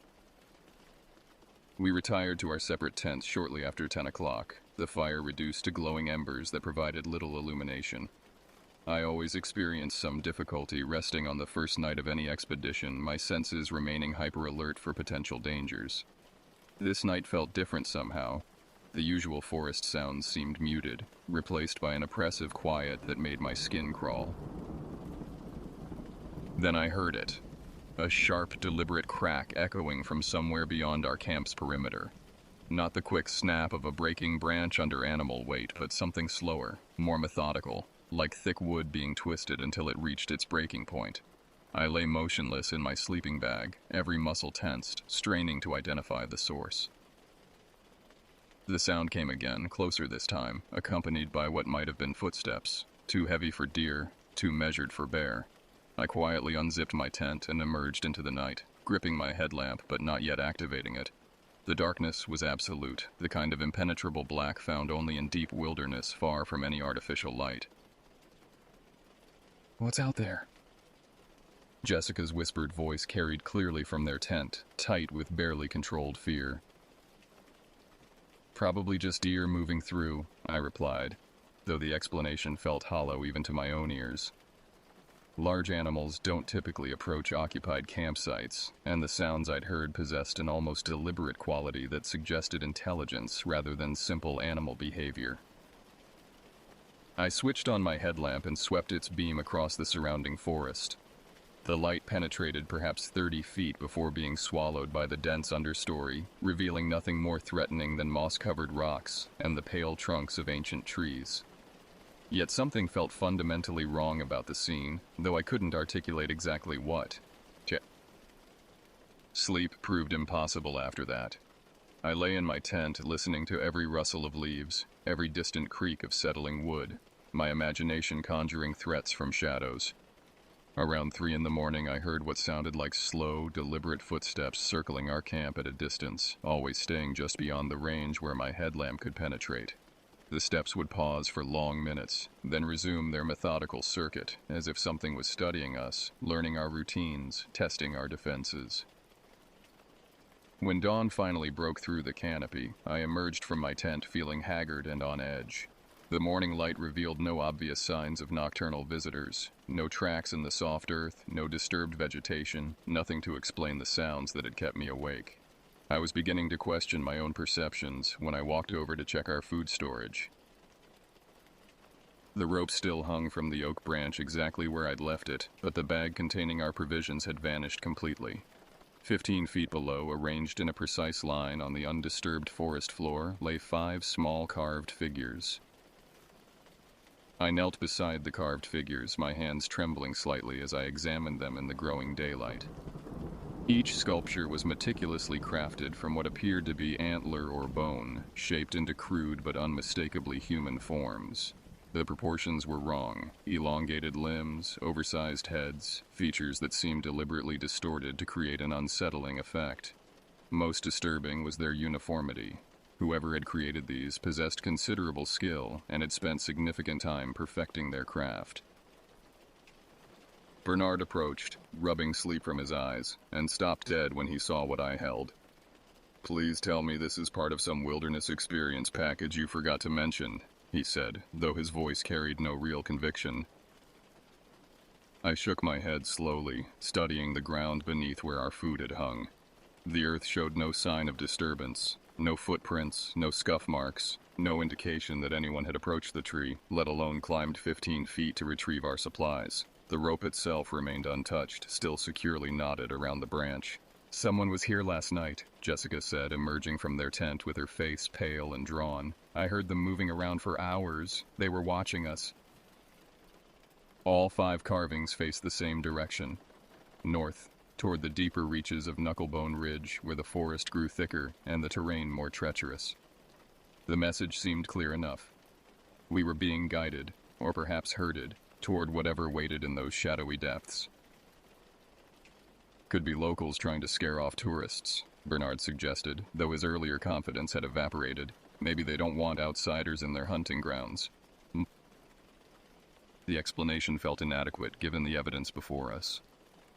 We retired to our separate tents shortly after 10 o'clock, the fire reduced to glowing embers that provided little illumination. I always experienced some difficulty resting on the first night of any expedition, my senses remaining hyper-alert for potential dangers. This night felt different somehow. The usual forest sounds seemed muted, replaced by an oppressive quiet that made my skin crawl. Then I heard it. A sharp, deliberate crack echoing from somewhere beyond our camp's perimeter. Not the quick snap of a breaking branch under animal weight, but something slower, more methodical, like thick wood being twisted until it reached its breaking point. I lay motionless in my sleeping bag, every muscle tensed, straining to identify the source. The sound came again, closer this time, accompanied by what might have been footsteps, too heavy for deer, too measured for bear. I quietly unzipped my tent and emerged into the night, gripping my headlamp but not yet activating it. The darkness was absolute, the kind of impenetrable black found only in deep wilderness far from any artificial light. "What's out there?" Jessica's whispered voice carried clearly from their tent, tight with barely controlled fear. "Probably just deer moving through," I replied, though the explanation felt hollow even to my own ears. Large animals don't typically approach occupied campsites, and the sounds I'd heard possessed an almost deliberate quality that suggested intelligence rather than simple animal behavior. I switched on my headlamp and swept its beam across the surrounding forest. The light penetrated perhaps 30 feet before being swallowed by the dense understory, revealing nothing more threatening than moss-covered rocks and the pale trunks of ancient trees. Yet something felt fundamentally wrong about the scene, though I couldn't articulate exactly what. Sleep proved impossible after that. I lay in my tent, listening to every rustle of leaves, every distant creak of settling wood, my imagination conjuring threats from shadows. Around 3 in the morning, I heard what sounded like slow, deliberate footsteps circling our camp at a distance, always staying just beyond the range where my headlamp could penetrate. The steps would pause for long minutes, then resume their methodical circuit, as if something was studying us, learning our routines, testing our defenses. When dawn finally broke through the canopy, I emerged from my tent feeling haggard and on edge. The morning light revealed no obvious signs of nocturnal visitors, no tracks in the soft earth, no disturbed vegetation, nothing to explain the sounds that had kept me awake. I was beginning to question my own perceptions when I walked over to check our food storage. The rope still hung from the oak branch exactly where I'd left it, but the bag containing our provisions had vanished completely. 15 feet below, arranged in a precise line on the undisturbed forest floor, lay 5 small carved figures. I knelt beside the carved figures, my hands trembling slightly as I examined them in the growing daylight. Each sculpture was meticulously crafted from what appeared to be antler or bone, shaped into crude but unmistakably human forms. The proportions were wrong: elongated limbs, oversized heads, features that seemed deliberately distorted to create an unsettling effect. Most disturbing was their uniformity. Whoever had created these possessed considerable skill and had spent significant time perfecting their craft. Bernard approached, rubbing sleep from his eyes, and stopped dead when he saw what I held. "Please tell me this is part of some wilderness experience package you forgot to mention," he said, though his voice carried no real conviction. I shook my head slowly, studying the ground beneath where our food had hung. The earth showed no sign of disturbance, no footprints, no scuff marks, no indication that anyone had approached the tree, let alone climbed 15 feet to retrieve our supplies. The rope itself remained untouched, still securely knotted around the branch. "Someone was here last night," Jessica said, emerging from their tent with her face pale and drawn. "I heard them moving around for hours. They were watching us." All 5 carvings faced the same direction, north, toward the deeper reaches of Knucklebone Ridge, where the forest grew thicker and the terrain more treacherous. The message seemed clear enough. We were being guided, or perhaps herded, toward whatever waited in those shadowy depths. "Could be locals trying to scare off tourists," Bernard suggested, though his earlier confidence had evaporated. "Maybe they don't want outsiders in their hunting grounds." The explanation felt inadequate given the evidence before us.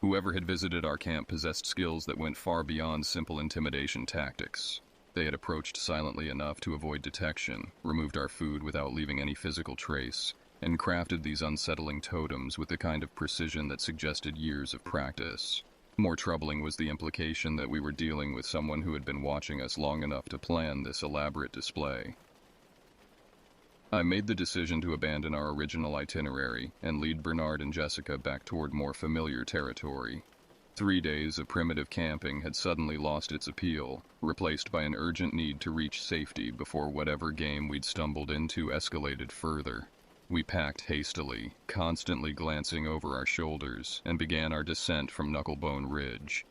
Whoever had visited our camp possessed skills that went far beyond simple intimidation tactics. They had approached silently enough to avoid detection, removed our food without leaving any physical trace, and crafted these unsettling totems with the kind of precision that suggested years of practice. More troubling was the implication that we were dealing with someone who had been watching us long enough to plan this elaborate display. I made the decision to abandon our original itinerary and lead Bernard and Jessica back toward more familiar territory. 3 days of primitive camping had suddenly lost its appeal, replaced by an urgent need to reach safety before whatever game we'd stumbled into escalated further. We packed hastily, constantly glancing over our shoulders, and began our descent from Knucklebone Ridge.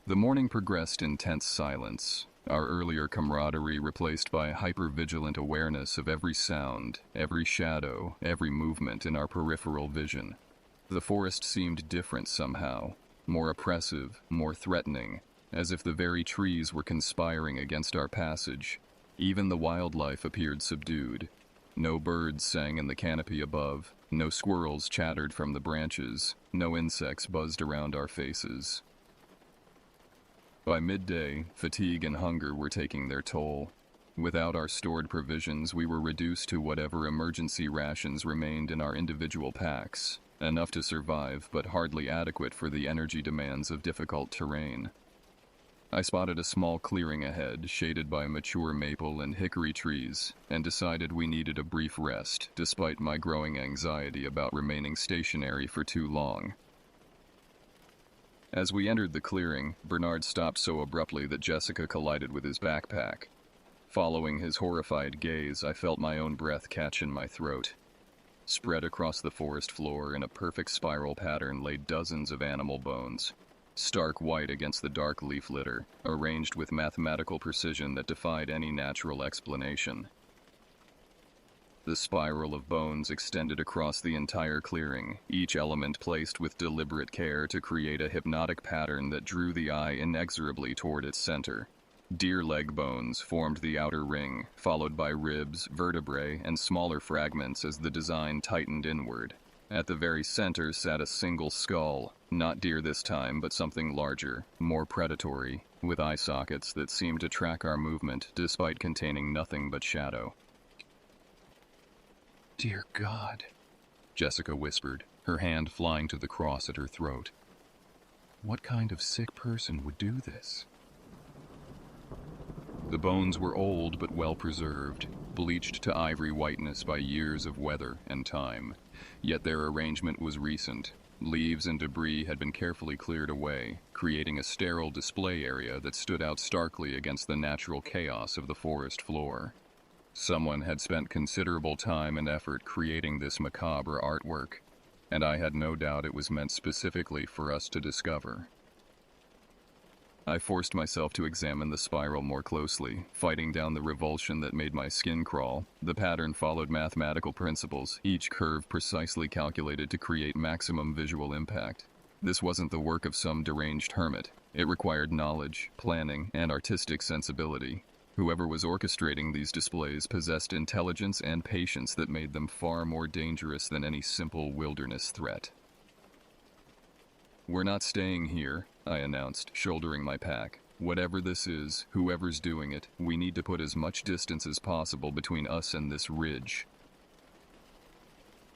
The morning progressed in tense silence, our earlier camaraderie replaced by hyper-vigilant awareness of every sound, every shadow, every movement in our peripheral vision. The forest seemed different somehow, more oppressive, more threatening, as if the very trees were conspiring against our passage. Even the wildlife appeared subdued. No birds sang in the canopy above, no squirrels chattered from the branches, no insects buzzed around our faces. By midday, fatigue and hunger were taking their toll. Without our stored provisions, we were reduced to whatever emergency rations remained in our individual packs, enough to survive but hardly adequate for the energy demands of difficult terrain. I spotted a small clearing ahead, shaded by mature maple and hickory trees, and decided we needed a brief rest, despite my growing anxiety about remaining stationary for too long. As we entered the clearing, Bernard stopped so abruptly that Jessica collided with his backpack. Following his horrified gaze, I felt my own breath catch in my throat. Spread across the forest floor in a perfect spiral pattern lay dozens of animal bones, stark white against the dark leaf litter, arranged with mathematical precision that defied any natural explanation. The spiral of bones extended across the entire clearing, each element placed with deliberate care to create a hypnotic pattern that drew the eye inexorably toward its center. Deer leg bones formed the outer ring, followed by ribs, vertebrae, and smaller fragments as the design tightened inward. At the very center sat a single skull, not deer this time, but something larger, more predatory, with eye sockets that seemed to track our movement despite containing nothing but shadow. "Dear God," Jessica whispered, her hand flying to the cross at her throat. "What kind of sick person would do this?" The bones were old but well preserved, bleached to ivory whiteness by years of weather and time, yet their arrangement was recent. Leaves and debris had been carefully cleared away, creating a sterile display area that stood out starkly against the natural chaos of the forest floor. Someone had spent considerable time and effort creating this macabre artwork, and I had no doubt it was meant specifically for us to discover. I forced myself to examine the spiral more closely, fighting down the revulsion that made my skin crawl. The pattern followed mathematical principles, each curve precisely calculated to create maximum visual impact. This wasn't the work of some deranged hermit. It required knowledge, planning, and artistic sensibility. Whoever was orchestrating these displays possessed intelligence and patience that made them far more dangerous than any simple wilderness threat. "We're not staying here," I announced, shouldering my pack. "Whatever this is, whoever's doing it, we need to put as much distance as possible between us and this ridge."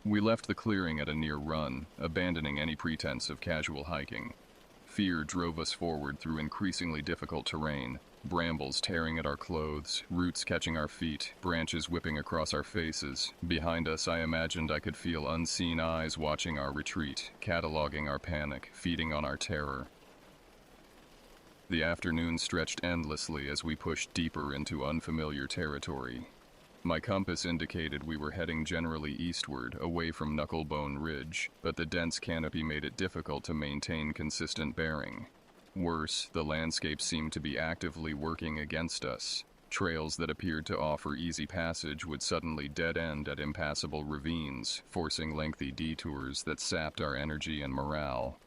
We left the clearing at a near run, abandoning any pretense of casual hiking. Fear drove us forward through increasingly difficult terrain, Brambles tearing at our clothes, roots catching our feet, branches whipping across our faces. Behind us, I imagined I could feel unseen eyes watching our retreat, cataloging our panic, feeding on our terror. The afternoon stretched endlessly as we pushed deeper into unfamiliar territory. My compass indicated we were heading generally eastward, away from Knucklebone Ridge, but the dense canopy made it difficult to maintain consistent bearing. Worse, the landscape seemed to be actively working against us. Trails that appeared to offer easy passage would suddenly dead-end at impassable ravines, forcing lengthy detours that sapped our energy and morale.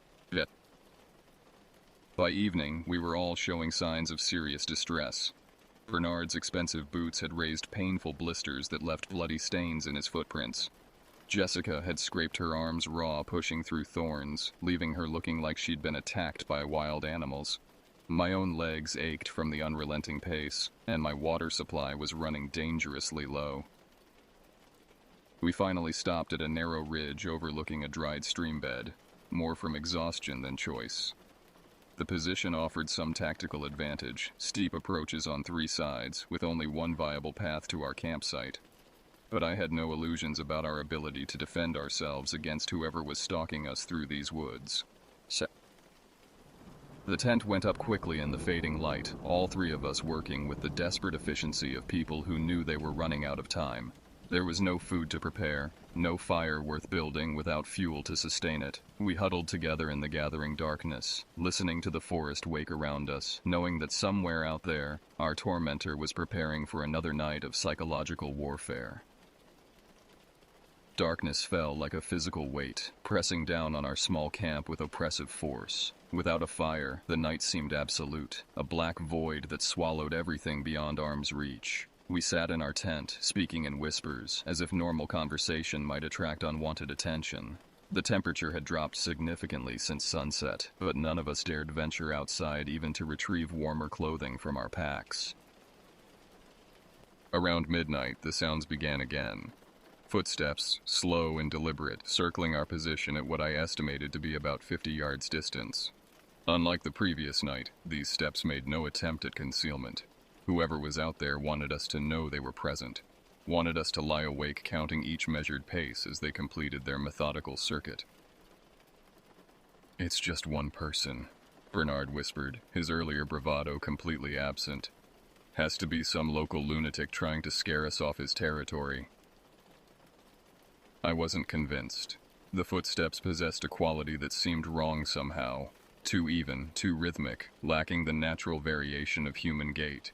By evening, we were all showing signs of serious distress. Bernard's expensive boots had raised painful blisters that left bloody stains in his footprints. Jessica had scraped her arms raw pushing through thorns, leaving her looking like she'd been attacked by wild animals. My own legs ached from the unrelenting pace, and my water supply was running dangerously low. We finally stopped at a narrow ridge overlooking a dried stream bed, more from exhaustion than choice. The position offered some tactical advantage, steep approaches on 3 sides, with only one viable path to our campsite. But I had no illusions about our ability to defend ourselves against whoever was stalking us through these woods. The tent went up quickly in the fading light, all 3 of us working with the desperate efficiency of people who knew they were running out of time. There was no food to prepare, no fire worth building without fuel to sustain it. We huddled together in the gathering darkness, listening to the forest wake around us, knowing that somewhere out there, our tormentor was preparing for another night of psychological warfare. Darkness fell like a physical weight, pressing down on our small camp with oppressive force. Without a fire, the night seemed absolute, a black void that swallowed everything beyond arm's reach. We sat in our tent, speaking in whispers, as if normal conversation might attract unwanted attention. The temperature had dropped significantly since sunset, but none of us dared venture outside even to retrieve warmer clothing from our packs. Around midnight, the sounds began again. Footsteps, slow and deliberate, circling our position at what I estimated to be about 50 yards distance. Unlike the previous night, these steps made no attempt at concealment. Whoever was out there wanted us to know they were present, wanted us to lie awake counting each measured pace as they completed their methodical circuit. "It's just one person," Bernard whispered, his earlier bravado completely absent. "Has to be some local lunatic trying to scare us off his territory." I wasn't convinced. The footsteps possessed a quality that seemed wrong somehow. Too even, too rhythmic, lacking the natural variation of human gait.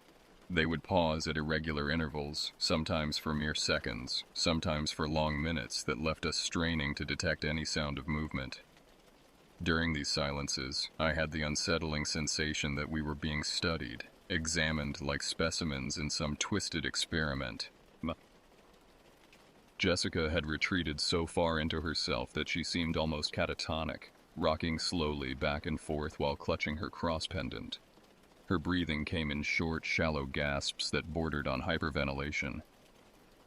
They would pause at irregular intervals, sometimes for mere seconds, sometimes for long minutes that left us straining to detect any sound of movement. During these silences, I had the unsettling sensation that we were being studied, examined like specimens in some twisted experiment. Jessica had retreated so far into herself that she seemed almost catatonic, rocking slowly back and forth while clutching her cross pendant. Her breathing came in short, shallow gasps that bordered on hyperventilation.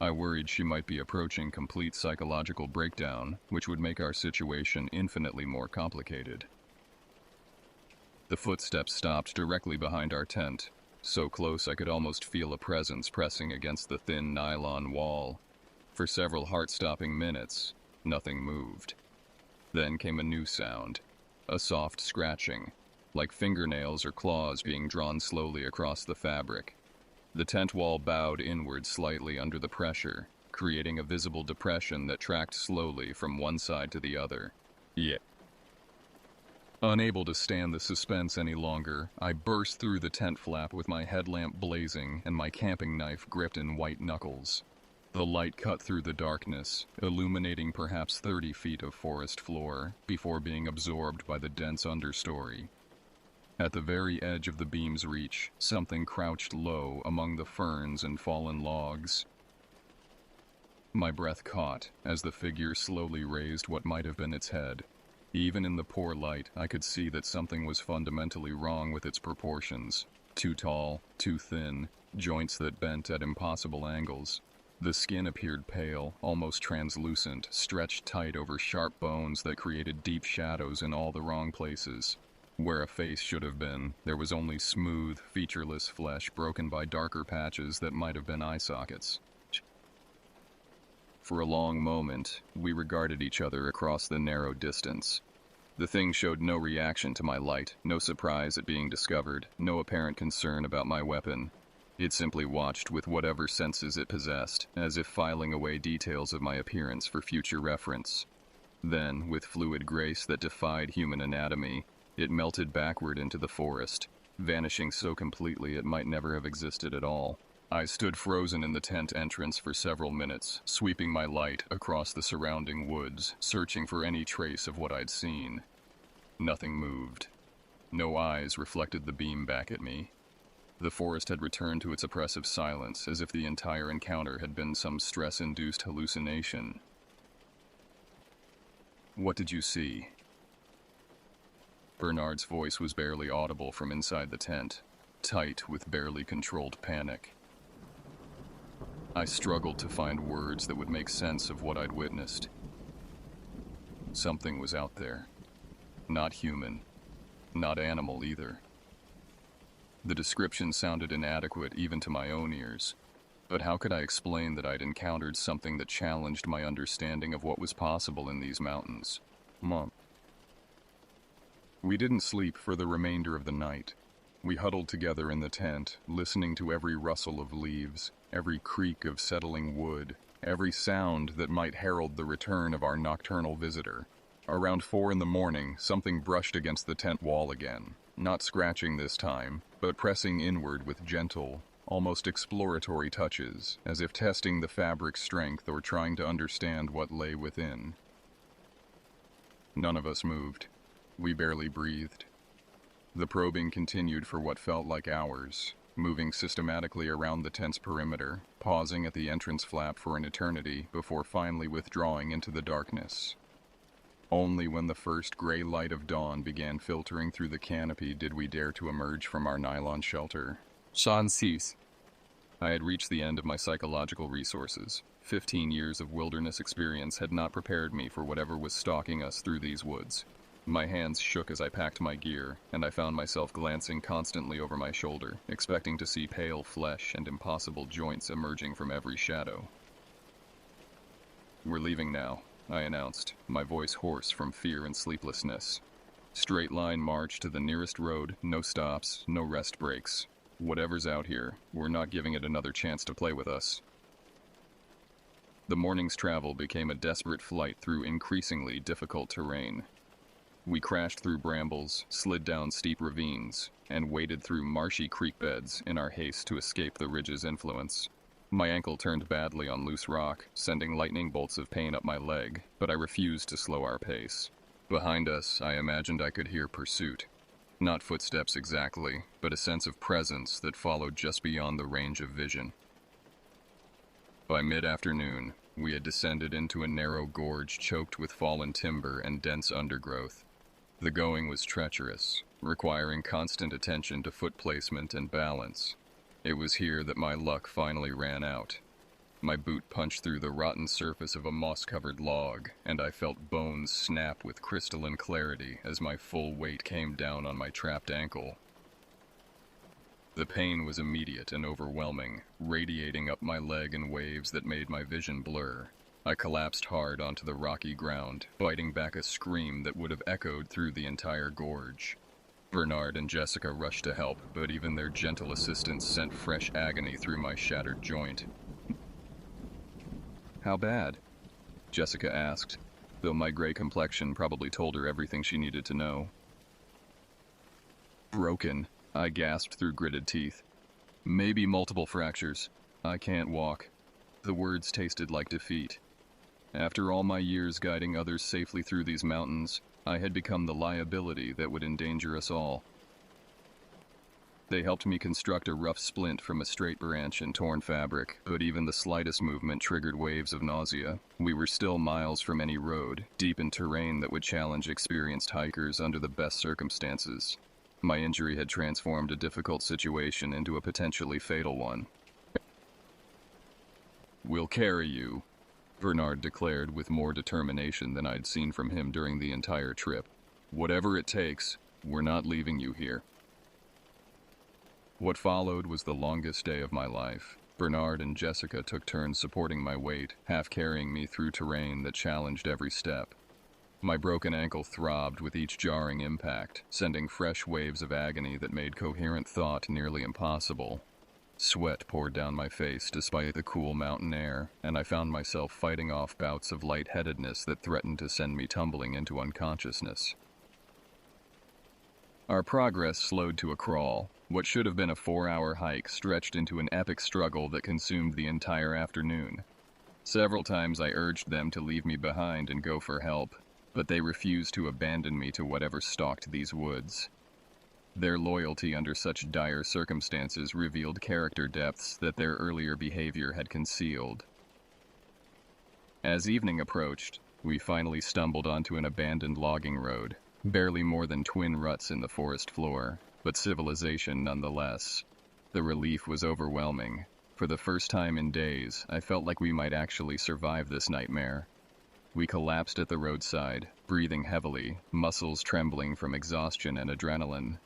I worried she might be approaching complete psychological breakdown, which would make our situation infinitely more complicated. The footsteps stopped directly behind our tent, so close I could almost feel a presence pressing against the thin nylon wall. For several heart-stopping minutes, nothing moved. Then came a new sound, a soft scratching, like fingernails or claws being drawn slowly across the fabric. The tent wall bowed inward slightly under the pressure, creating a visible depression that tracked slowly from one side to the other. Unable to stand the suspense any longer, I burst through the tent flap with my headlamp blazing and my camping knife gripped in white knuckles. The light cut through the darkness, illuminating perhaps 30 feet of forest floor, before being absorbed by the dense understory. At the very edge of the beam's reach, something crouched low among the ferns and fallen logs. My breath caught as the figure slowly raised what might have been its head. Even in the poor light, I could see that something was fundamentally wrong with its proportions. Too tall, too thin, joints that bent at impossible angles. The skin appeared pale, almost translucent, stretched tight over sharp bones that created deep shadows in all the wrong places. Where a face should have been, there was only smooth, featureless flesh broken by darker patches that might have been eye sockets. For a long moment, we regarded each other across the narrow distance. The thing showed no reaction to my light, no surprise at being discovered, no apparent concern about my weapon. It simply watched with whatever senses it possessed, as if filing away details of my appearance for future reference. Then, with fluid grace that defied human anatomy, it melted backward into the forest, vanishing so completely it might never have existed at all. I stood frozen in the tent entrance for several minutes, sweeping my light across the surrounding woods, searching for any trace of what I'd seen. Nothing moved. No eyes reflected the beam back at me. The forest had returned to its oppressive silence, as if the entire encounter had been some stress-induced hallucination. "What did you see?" Bernard's voice was barely audible from inside the tent, tight with barely controlled panic. I struggled to find words that would make sense of what I'd witnessed. Something was out there. Not human. Not animal either. The description sounded inadequate even to my own ears, but how could I explain that I'd encountered something that challenged my understanding of what was possible in these mountains? Mom. We didn't sleep for the remainder of the night. We huddled together in the tent, listening to every rustle of leaves, every creak of settling wood, every sound that might herald the return of our nocturnal visitor. Around 4 a.m, something brushed against the tent wall again, not scratching this time, but pressing inward with gentle, almost exploratory touches, as if testing the fabric's strength or trying to understand what lay within. None of us moved. We barely breathed. The probing continued for what felt like hours, moving systematically around the tent's perimeter, pausing at the entrance flap for an eternity before finally withdrawing into the darkness. Only when the first gray light of dawn began filtering through the canopy did we dare to emerge from our nylon shelter. Sean cease. I had reached the end of my psychological resources. 15 years of wilderness experience had not prepared me for whatever was stalking us through these woods. My hands shook as I packed my gear, and I found myself glancing constantly over my shoulder, expecting to see pale flesh and impossible joints emerging from every shadow. "We're leaving now," I announced, my voice hoarse from fear and sleeplessness. "Straight line march to the nearest road, no stops, no rest breaks. Whatever's out here, we're not giving it another chance to play with us." The morning's travel became a desperate flight through increasingly difficult terrain. We crashed through brambles, slid down steep ravines, and waded through marshy creek beds in our haste to escape the ridge's influence. My ankle turned badly on loose rock, sending lightning bolts of pain up my leg, but I refused to slow our pace. Behind us, I imagined I could hear pursuit. Not footsteps exactly, but a sense of presence that followed just beyond the range of vision. By mid-afternoon, we had descended into a narrow gorge choked with fallen timber and dense undergrowth. The going was treacherous, requiring constant attention to foot placement and balance. It was here that my luck finally ran out. My boot punched through the rotten surface of a moss-covered log, and I felt bones snap with crystalline clarity as my full weight came down on my trapped ankle. The pain was immediate and overwhelming, radiating up my leg in waves that made my vision blur. I collapsed hard onto the rocky ground, fighting back a scream that would have echoed through the entire gorge. Bernard and Jessica rushed to help, but even their gentle assistance sent fresh agony through my shattered joint. "How bad?" Jessica asked, though my gray complexion probably told her everything she needed to know. "Broken," I gasped through gritted teeth. "Maybe multiple fractures. I can't walk." The words tasted like defeat. After all my years guiding others safely through these mountains, I had become the liability that would endanger us all. They helped me construct a rough splint from a straight branch and torn fabric, but even the slightest movement triggered waves of nausea. We were still miles from any road, deep in terrain that would challenge experienced hikers under the best circumstances. My injury had transformed a difficult situation into a potentially fatal one. "We'll carry you," Bernard declared with more determination than I'd seen from him during the entire trip. "Whatever it takes, We're not leaving you here." What followed was the longest day of my life. Bernard and Jessica took turns supporting my weight, half carrying me through terrain that challenged every step. My broken ankle throbbed with each jarring impact, sending fresh waves of agony that made coherent thought nearly impossible. Sweat poured down my face despite the cool mountain air, and I found myself fighting off bouts of lightheadedness that threatened to send me tumbling into unconsciousness. Our progress slowed to a crawl. What should have been a 4-hour hike stretched into an epic struggle that consumed the entire afternoon. Several times I urged them to leave me behind and go for help, but they refused to abandon me to whatever stalked these woods. Their loyalty under such dire circumstances revealed character depths that their earlier behavior had concealed. As evening approached, we finally stumbled onto an abandoned logging road, barely more than twin ruts in the forest floor, but civilization nonetheless. The relief was overwhelming. For the first time in days, I felt like we might actually survive this nightmare. We collapsed at the roadside, breathing heavily, muscles trembling from exhaustion and adrenaline.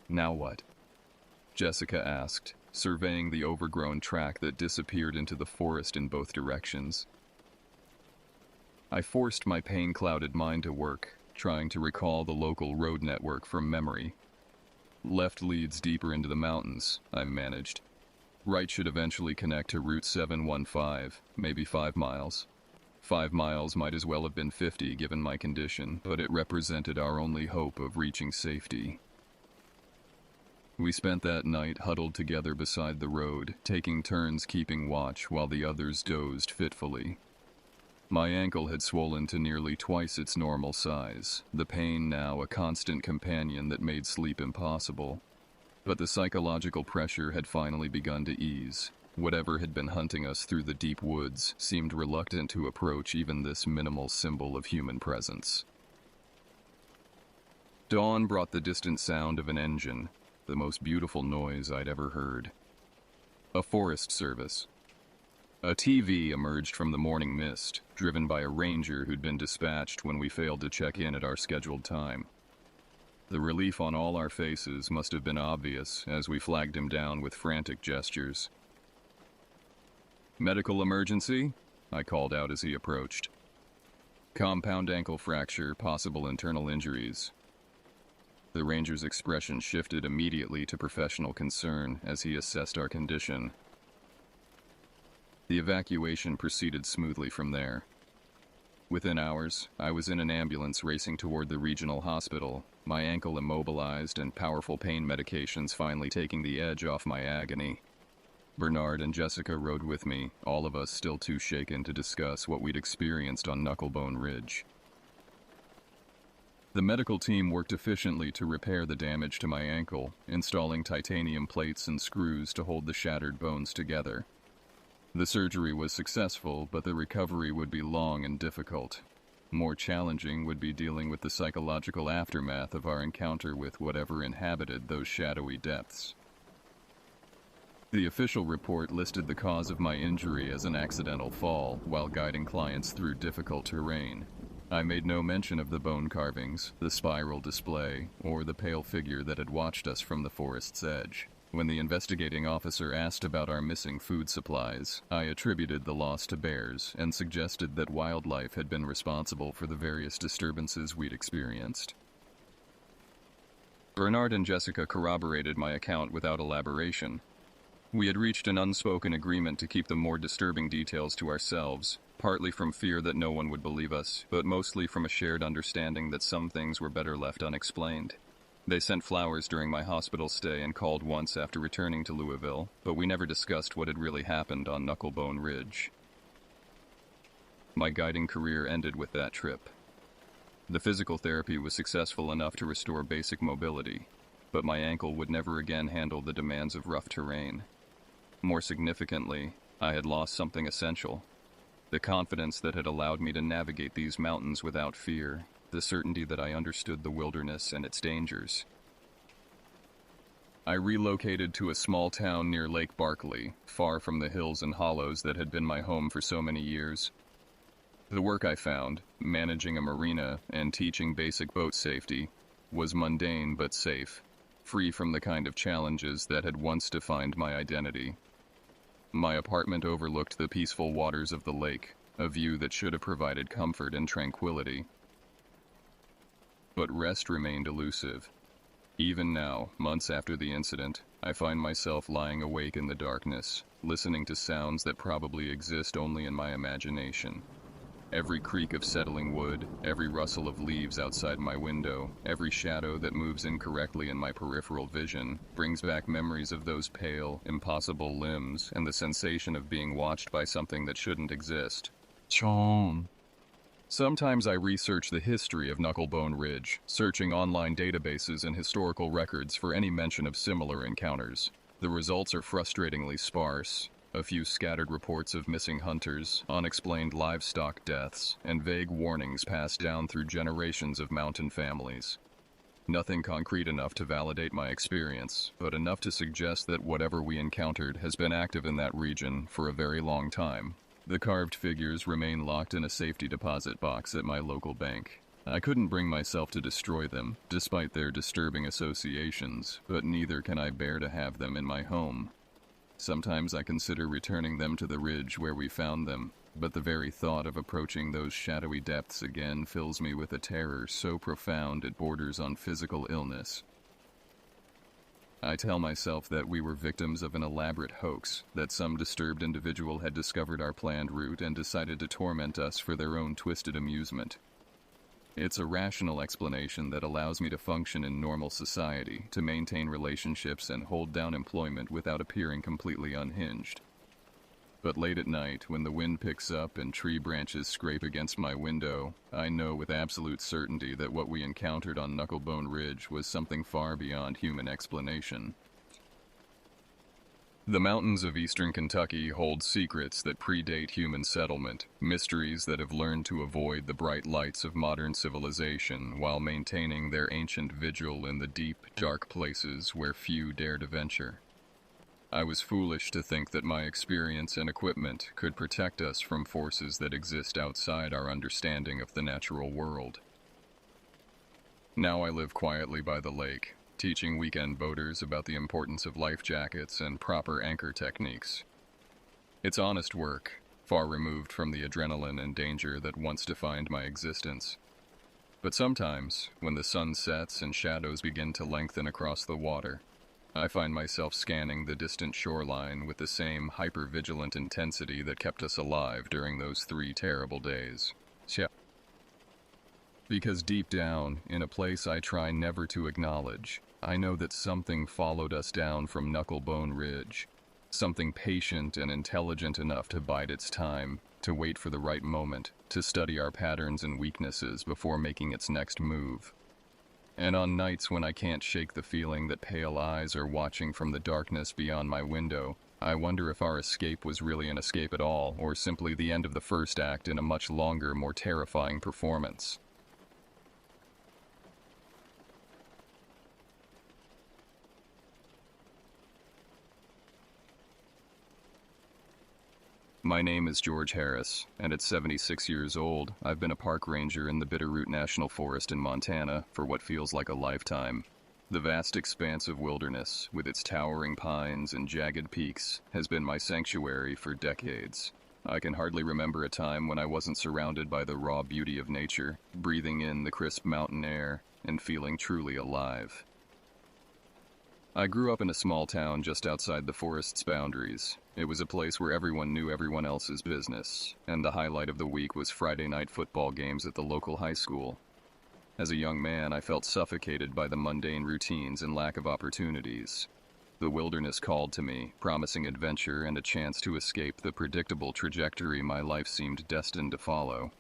"Now what?" Jessica asked, surveying the overgrown track that disappeared into the forest in both directions. I forced my pain-clouded mind to work, trying to recall the local road network from memory. "Left leads deeper into the mountains," I managed. "Right should eventually connect to Route 715, maybe 5 miles. 5 miles might as well have been 50 given my condition, but it represented our only hope of reaching safety." We spent that night huddled together beside the road, taking turns keeping watch while the others dozed fitfully. My ankle had swollen to nearly twice its normal size, the pain now a constant companion that made sleep impossible. But the psychological pressure had finally begun to ease. Whatever had been hunting us through the deep woods seemed reluctant to approach even this minimal symbol of human presence. Dawn brought the distant sound of an engine, the most beautiful noise I'd ever heard. A forest service. A TV emerged from the morning mist, driven by a ranger who'd been dispatched when we failed to check in at our scheduled time. The relief on all our faces must have been obvious as we flagged him down with frantic gestures. "Medical emergency?" I called out as he approached. "Compound ankle fracture, possible internal injuries." The ranger's expression shifted immediately to professional concern as he assessed our condition. The evacuation proceeded smoothly from there. Within hours, I was in an ambulance racing toward the regional hospital, my ankle immobilized and powerful pain medications finally taking the edge off my agony. Bernard and Jessica rode with me, all of us still too shaken to discuss what we'd experienced on Knucklebone Ridge. The medical team worked efficiently to repair the damage to my ankle, installing titanium plates and screws to hold the shattered bones together. The surgery was successful, but the recovery would be long and difficult. More challenging would be dealing with the psychological aftermath of our encounter with whatever inhabited those shadowy depths. The official report listed the cause of my injury as an accidental fall while guiding clients through difficult terrain. I made no mention of the bone carvings, the spiral display, or the pale figure that had watched us from the forest's edge. When the investigating officer asked about our missing food supplies, I attributed the loss to bears and suggested that wildlife had been responsible for the various disturbances we'd experienced. Bernard and Jessica corroborated my account without elaboration. We had reached an unspoken agreement to keep the more disturbing details to ourselves, partly from fear that no one would believe us, but mostly from a shared understanding that some things were better left unexplained. They sent flowers during my hospital stay and called once after returning to Louisville, but we never discussed what had really happened on Knucklebone Ridge. My guiding career ended with that trip. The physical therapy was successful enough to restore basic mobility, but my ankle would never again handle the demands of rough terrain. More significantly, I had lost something essential. The confidence that had allowed me to navigate these mountains without fear, the certainty that I understood the wilderness and its dangers. I relocated to a small town near Lake Barkley, far from the hills and hollows that had been my home for so many years. The work I found, managing a marina and teaching basic boat safety, was mundane but safe, free from the kind of challenges that had once defined my identity. My apartment overlooked the peaceful waters of the lake, a view that should have provided comfort and tranquility. But rest remained elusive. Even now, months after the incident, I find myself lying awake in the darkness, listening to sounds that probably exist only in my imagination. Every creak of settling wood, every rustle of leaves outside my window, every shadow that moves incorrectly in my peripheral vision, brings back memories of those pale, impossible limbs and the sensation of being watched by something that shouldn't exist. Chong. Sometimes I research the history of Knucklebone Ridge, searching online databases and historical records for any mention of similar encounters. The results are frustratingly sparse. A few scattered reports of missing hunters, unexplained livestock deaths, and vague warnings passed down through generations of mountain families. Nothing concrete enough to validate my experience, but enough to suggest that whatever we encountered has been active in that region for a very long time. The carved figures remain locked in a safety deposit box at my local bank. I couldn't bring myself to destroy them, despite their disturbing associations, but neither can I bear to have them in my home. Sometimes I consider returning them to the ridge where we found them, but the very thought of approaching those shadowy depths again fills me with a terror so profound it borders on physical illness. I tell myself that we were victims of an elaborate hoax, that some disturbed individual had discovered our planned route and decided to torment us for their own twisted amusement. It's a rational explanation that allows me to function in normal society, to maintain relationships and hold down employment without appearing completely unhinged. But late at night, when the wind picks up and tree branches scrape against my window, I know with absolute certainty that what we encountered on Knucklebone Ridge was something far beyond human explanation. The mountains of eastern Kentucky hold secrets that predate human settlement, mysteries that have learned to avoid the bright lights of modern civilization while maintaining their ancient vigil in the deep, dark places where few dare to venture. I was foolish to think that my experience and equipment could protect us from forces that exist outside our understanding of the natural world. Now I live quietly by the lake, teaching weekend boaters about the importance of life jackets and proper anchor techniques. It's honest work, far removed from the adrenaline and danger that once defined my existence. But sometimes, when the sun sets and shadows begin to lengthen across the water, I find myself scanning the distant shoreline with the same hyper-vigilant intensity that kept us alive during those 3 terrible days. Because deep down, in a place I try never to acknowledge, I know that something followed us down from Knucklebone Ridge. Something patient and intelligent enough to bide its time, to wait for the right moment, to study our patterns and weaknesses before making its next move. And on nights when I can't shake the feeling that pale eyes are watching from the darkness beyond my window, I wonder if our escape was really an escape at all, or simply the end of the first act in a much longer, more terrifying performance. My name is George Harris, and at 76 years old, I've been a park ranger in the Bitterroot National Forest in Montana for what feels like a lifetime. The vast expanse of wilderness, with its towering pines and jagged peaks, has been my sanctuary for decades. I can hardly remember a time when I wasn't surrounded by the raw beauty of nature, breathing in the crisp mountain air, and feeling truly alive. I grew up in a small town just outside the forest's boundaries. It was a place where everyone knew everyone else's business, and the highlight of the week was Friday night football games at the local high school. As a young man, I felt suffocated by the mundane routines and lack of opportunities. The wilderness called to me, promising adventure and a chance to escape the predictable trajectory my life seemed destined to follow.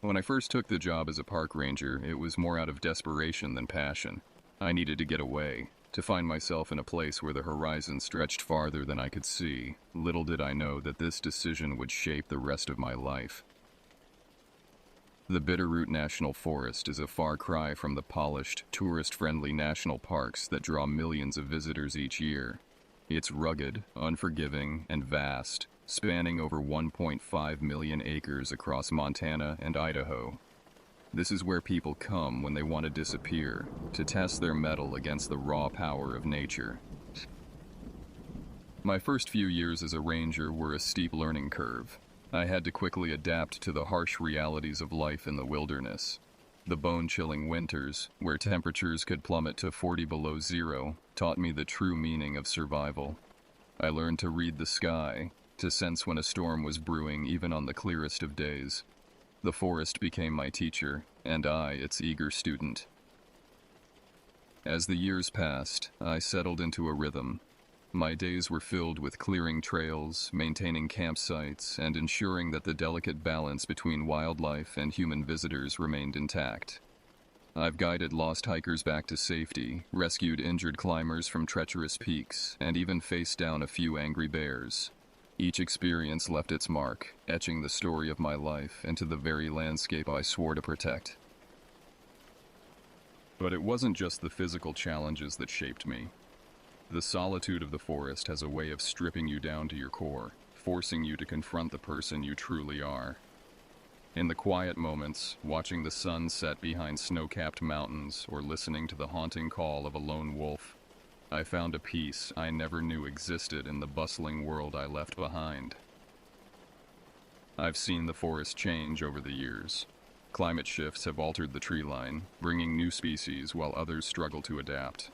When I first took the job as a park ranger, it was more out of desperation than passion. I needed to get away, to find myself in a place where the horizon stretched farther than I could see. Little did I know that this decision would shape the rest of my life. The Bitterroot National Forest is a far cry from the polished, tourist-friendly national parks that draw millions of visitors each year. It's rugged, unforgiving, and vast, spanning over 1.5 million acres across Montana and Idaho. This is where people come when they want to disappear, to test their mettle against the raw power of nature. My first few years as a ranger were a steep learning curve. I had to quickly adapt to the harsh realities of life in the wilderness. The bone-chilling winters, where temperatures could plummet to 40 below zero, taught me the true meaning of survival. I learned to read the sky, to sense when a storm was brewing even on the clearest of days. The forest became my teacher, and I its eager student. As the years passed, I settled into a rhythm. My days were filled with clearing trails, maintaining campsites, and ensuring that the delicate balance between wildlife and human visitors remained intact. I've guided lost hikers back to safety, rescued injured climbers from treacherous peaks, and even faced down a few angry bears. Each experience left its mark, etching the story of my life into the very landscape I swore to protect. But it wasn't just the physical challenges that shaped me. The solitude of the forest has a way of stripping you down to your core, forcing you to confront the person you truly are. In the quiet moments, watching the sun set behind snow-capped mountains or listening to the haunting call of a lone wolf, I found a peace I never knew existed in the bustling world I left behind. I've seen the forest change over the years. Climate shifts have altered the tree line, bringing new species while others struggle to adapt.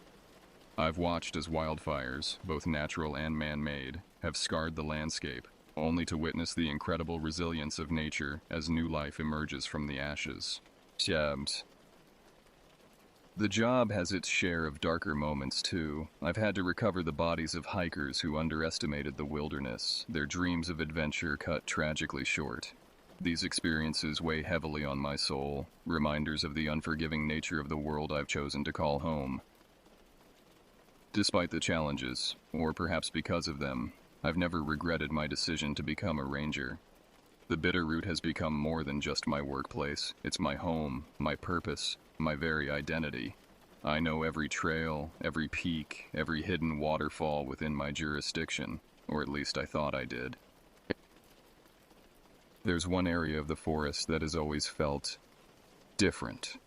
I've watched as wildfires, both natural and man-made, have scarred the landscape, only to witness the incredible resilience of nature as new life emerges from the ashes. The job has its share of darker moments, too. I've had to recover the bodies of hikers who underestimated the wilderness, their dreams of adventure cut tragically short. These experiences weigh heavily on my soul, reminders of the unforgiving nature of the world I've chosen to call home. Despite the challenges, or perhaps because of them, I've never regretted my decision to become a ranger. The Bitterroot has become more than just my workplace. It's my home, my purpose, my very identity. I know every trail, every peak, every hidden waterfall within my jurisdiction, or at least I thought I did. There's one area of the forest that has always felt different.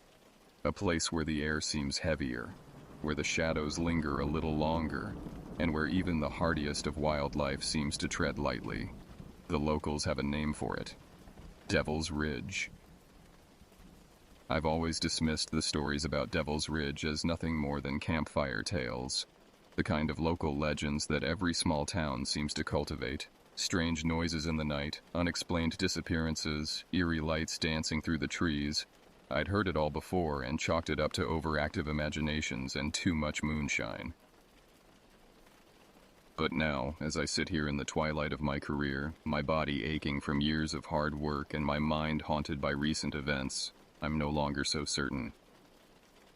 A place where the air seems heavier, where the shadows linger a little longer, and where even the hardiest of wildlife seems to tread lightly. The locals have a name for it: Devil's Ridge. I've always dismissed the stories about Devil's Ridge as nothing more than campfire tales, the kind of local legends that every small town seems to cultivate. Strange noises in the night, unexplained disappearances, eerie lights dancing through the trees. I'd heard it all before and chalked it up to overactive imaginations and too much moonshine. But now, as I sit here in the twilight of my career, my body aching from years of hard work and my mind haunted by recent events, I'm no longer so certain.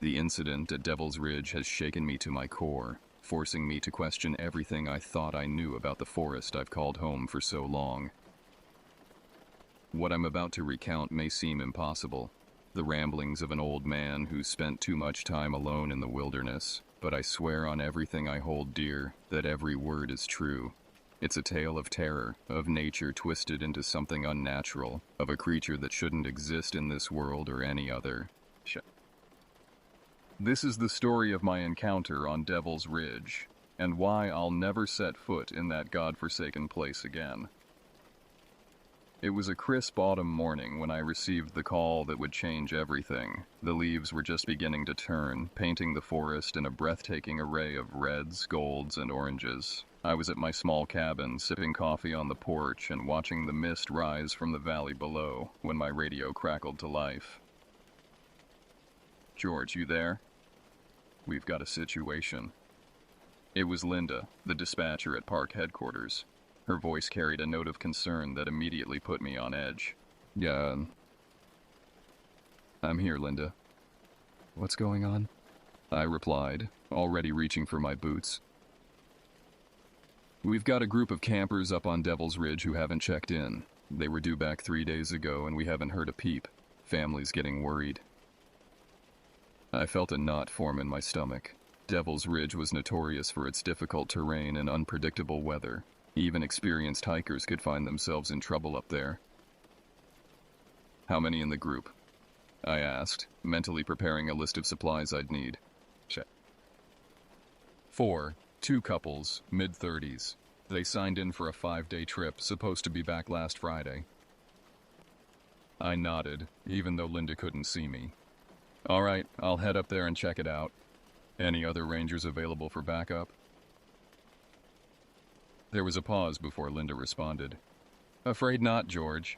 The incident at Devil's Ridge has shaken me to my core, forcing me to question everything I thought I knew about the forest I've called home for so long. What I'm about to recount may seem impossible, the ramblings of an old man who spent too much time alone in the wilderness, but I swear on everything I hold dear that every word is true. It's a tale of terror, of nature twisted into something unnatural, of a creature that shouldn't exist in this world or any other. This is the story of my encounter on Devil's Ridge, and why I'll never set foot in that godforsaken place again. It was a crisp autumn morning when I received the call that would change everything. The leaves were just beginning to turn, painting the forest in a breathtaking array of reds, golds, and oranges. I was at my small cabin, sipping coffee on the porch and watching the mist rise from the valley below, when my radio crackled to life. "George, you there? We've got a situation." It was Linda, the dispatcher at park headquarters. Her voice carried a note of concern that immediately put me on edge. "Yeah, I'm here, Linda." "What's going on?" I replied, already reaching for my boots. "We've got a group of campers up on Devil's Ridge who haven't checked in. They were due back 3 days ago and we haven't heard a peep. Family's getting worried." I felt a knot form in my stomach. Devil's Ridge was notorious for its difficult terrain and unpredictable weather. Even experienced hikers could find themselves in trouble up there. How many in the group? I asked, mentally preparing a list of supplies I'd need. Check. 4, 2 couples, mid-30s. They signed in for a 5-day trip, supposed to be back last Friday. I nodded, even though Linda couldn't see me. All right, I'll head up there and check it out. Any other rangers available for backup? There was a pause before Linda responded. Afraid not, George.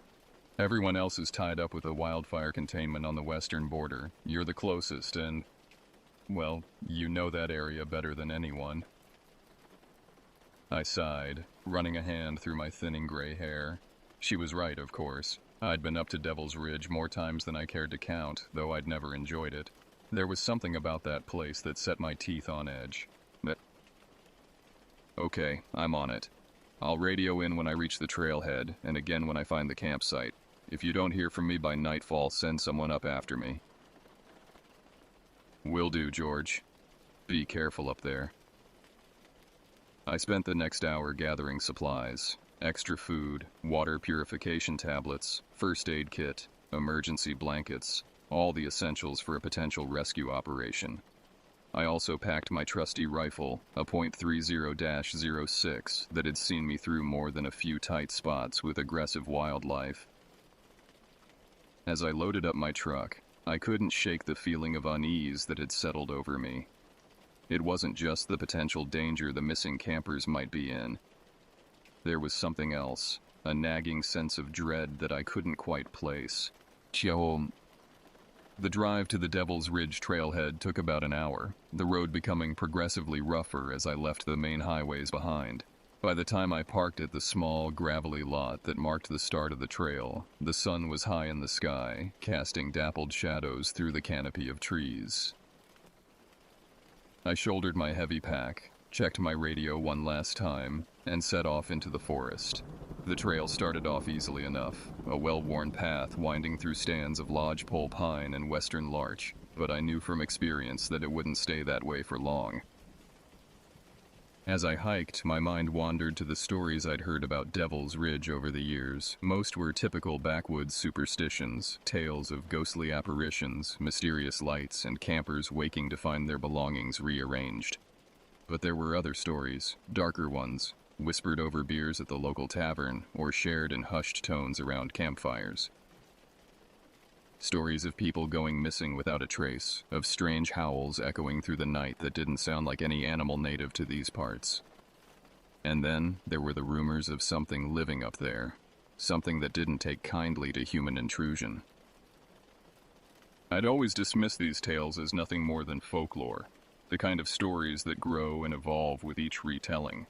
Everyone else is tied up with a wildfire containment on the western border. You're the closest, and, well, you know that area better than anyone. I sighed, running a hand through my thinning gray hair. She was right, of course. I'd been up to Devil's Ridge more times than I cared to count, though I'd never enjoyed it. There was something about that place that set my teeth on edge. Okay, I'm on it. I'll radio in when I reach the trailhead, and again when I find the campsite. If you don't hear from me by nightfall, send someone up after me. Will do, George. Be careful up there. I spent the next hour gathering supplies. Extra food, water purification tablets, first aid kit, emergency blankets, all the essentials for a potential rescue operation. I also packed my trusty rifle, a .30-06 that had seen me through more than a few tight spots with aggressive wildlife. As I loaded up my truck, I couldn't shake the feeling of unease that had settled over me. It wasn't just the potential danger the missing campers might be in. There was something else, a nagging sense of dread that I couldn't quite place. The drive to the Devil's Ridge trailhead took about an hour, the road becoming progressively rougher as I left the main highways behind. By the time I parked at the small, gravelly lot that marked the start of the trail, the sun was high in the sky, casting dappled shadows through the canopy of trees. I shouldered my heavy pack, checked my radio one last time, and set off into the forest. The trail started off easily enough, a well-worn path winding through stands of lodgepole pine and western larch, but I knew from experience that it wouldn't stay that way for long. As I hiked, my mind wandered to the stories I'd heard about Devil's Ridge over the years. Most were typical backwoods superstitions, tales of ghostly apparitions, mysterious lights, and campers waking to find their belongings rearranged. But there were other stories, darker ones, whispered over beers at the local tavern, or shared in hushed tones around campfires. Stories of people going missing without a trace, of strange howls echoing through the night that didn't sound like any animal native to these parts. And then there were the rumors of something living up there, something that didn't take kindly to human intrusion. I'd always dismissed these tales as nothing more than folklore, the kind of stories that grow and evolve with each retelling.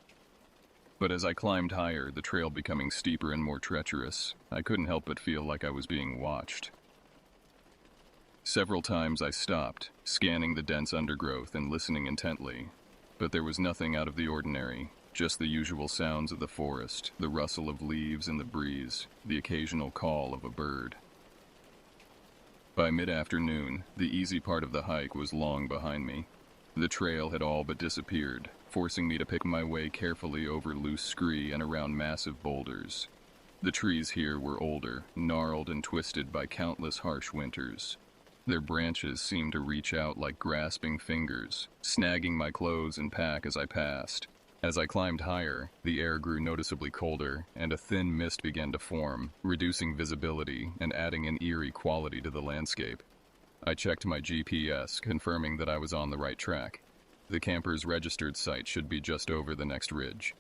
But as I climbed higher, the trail becoming steeper and more treacherous, I couldn't help but feel like I was being watched. Several times I stopped, scanning the dense undergrowth and listening intently, but there was nothing out of the ordinary, just the usual sounds of the forest, the rustle of leaves in the breeze, the occasional call of a bird. By mid-afternoon, the easy part of the hike was long behind me. The trail had all but disappeared, forcing me to pick my way carefully over loose scree and around massive boulders. The trees here were older, gnarled and twisted by countless harsh winters. Their branches seemed to reach out like grasping fingers, snagging my clothes and pack as I passed. As I climbed higher, the air grew noticeably colder, and a thin mist began to form, reducing visibility and adding an eerie quality to the landscape. I checked my GPS, confirming that I was on the right track. The camper's registered site should be just over the next ridge.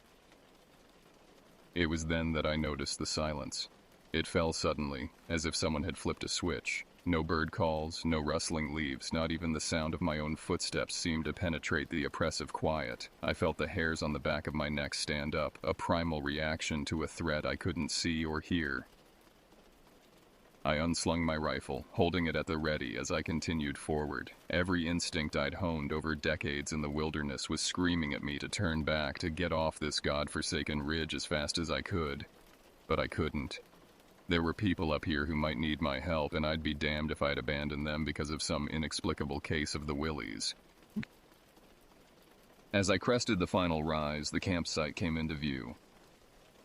It was then that I noticed the silence. It fell suddenly, as if someone had flipped a switch. No bird calls, no rustling leaves, not even the sound of my own footsteps seemed to penetrate the oppressive quiet. I felt the hairs on the back of my neck stand up, a primal reaction to a threat I couldn't see or hear. I unslung my rifle, holding it at the ready as I continued forward. Every instinct I'd honed over decades in the wilderness was screaming at me to turn back, to get off this god-forsaken ridge as fast as I could. But I couldn't. There were people up here who might need my help, and I'd be damned if I'd abandon them because of some inexplicable case of the willies. As I crested the final rise, the campsite came into view.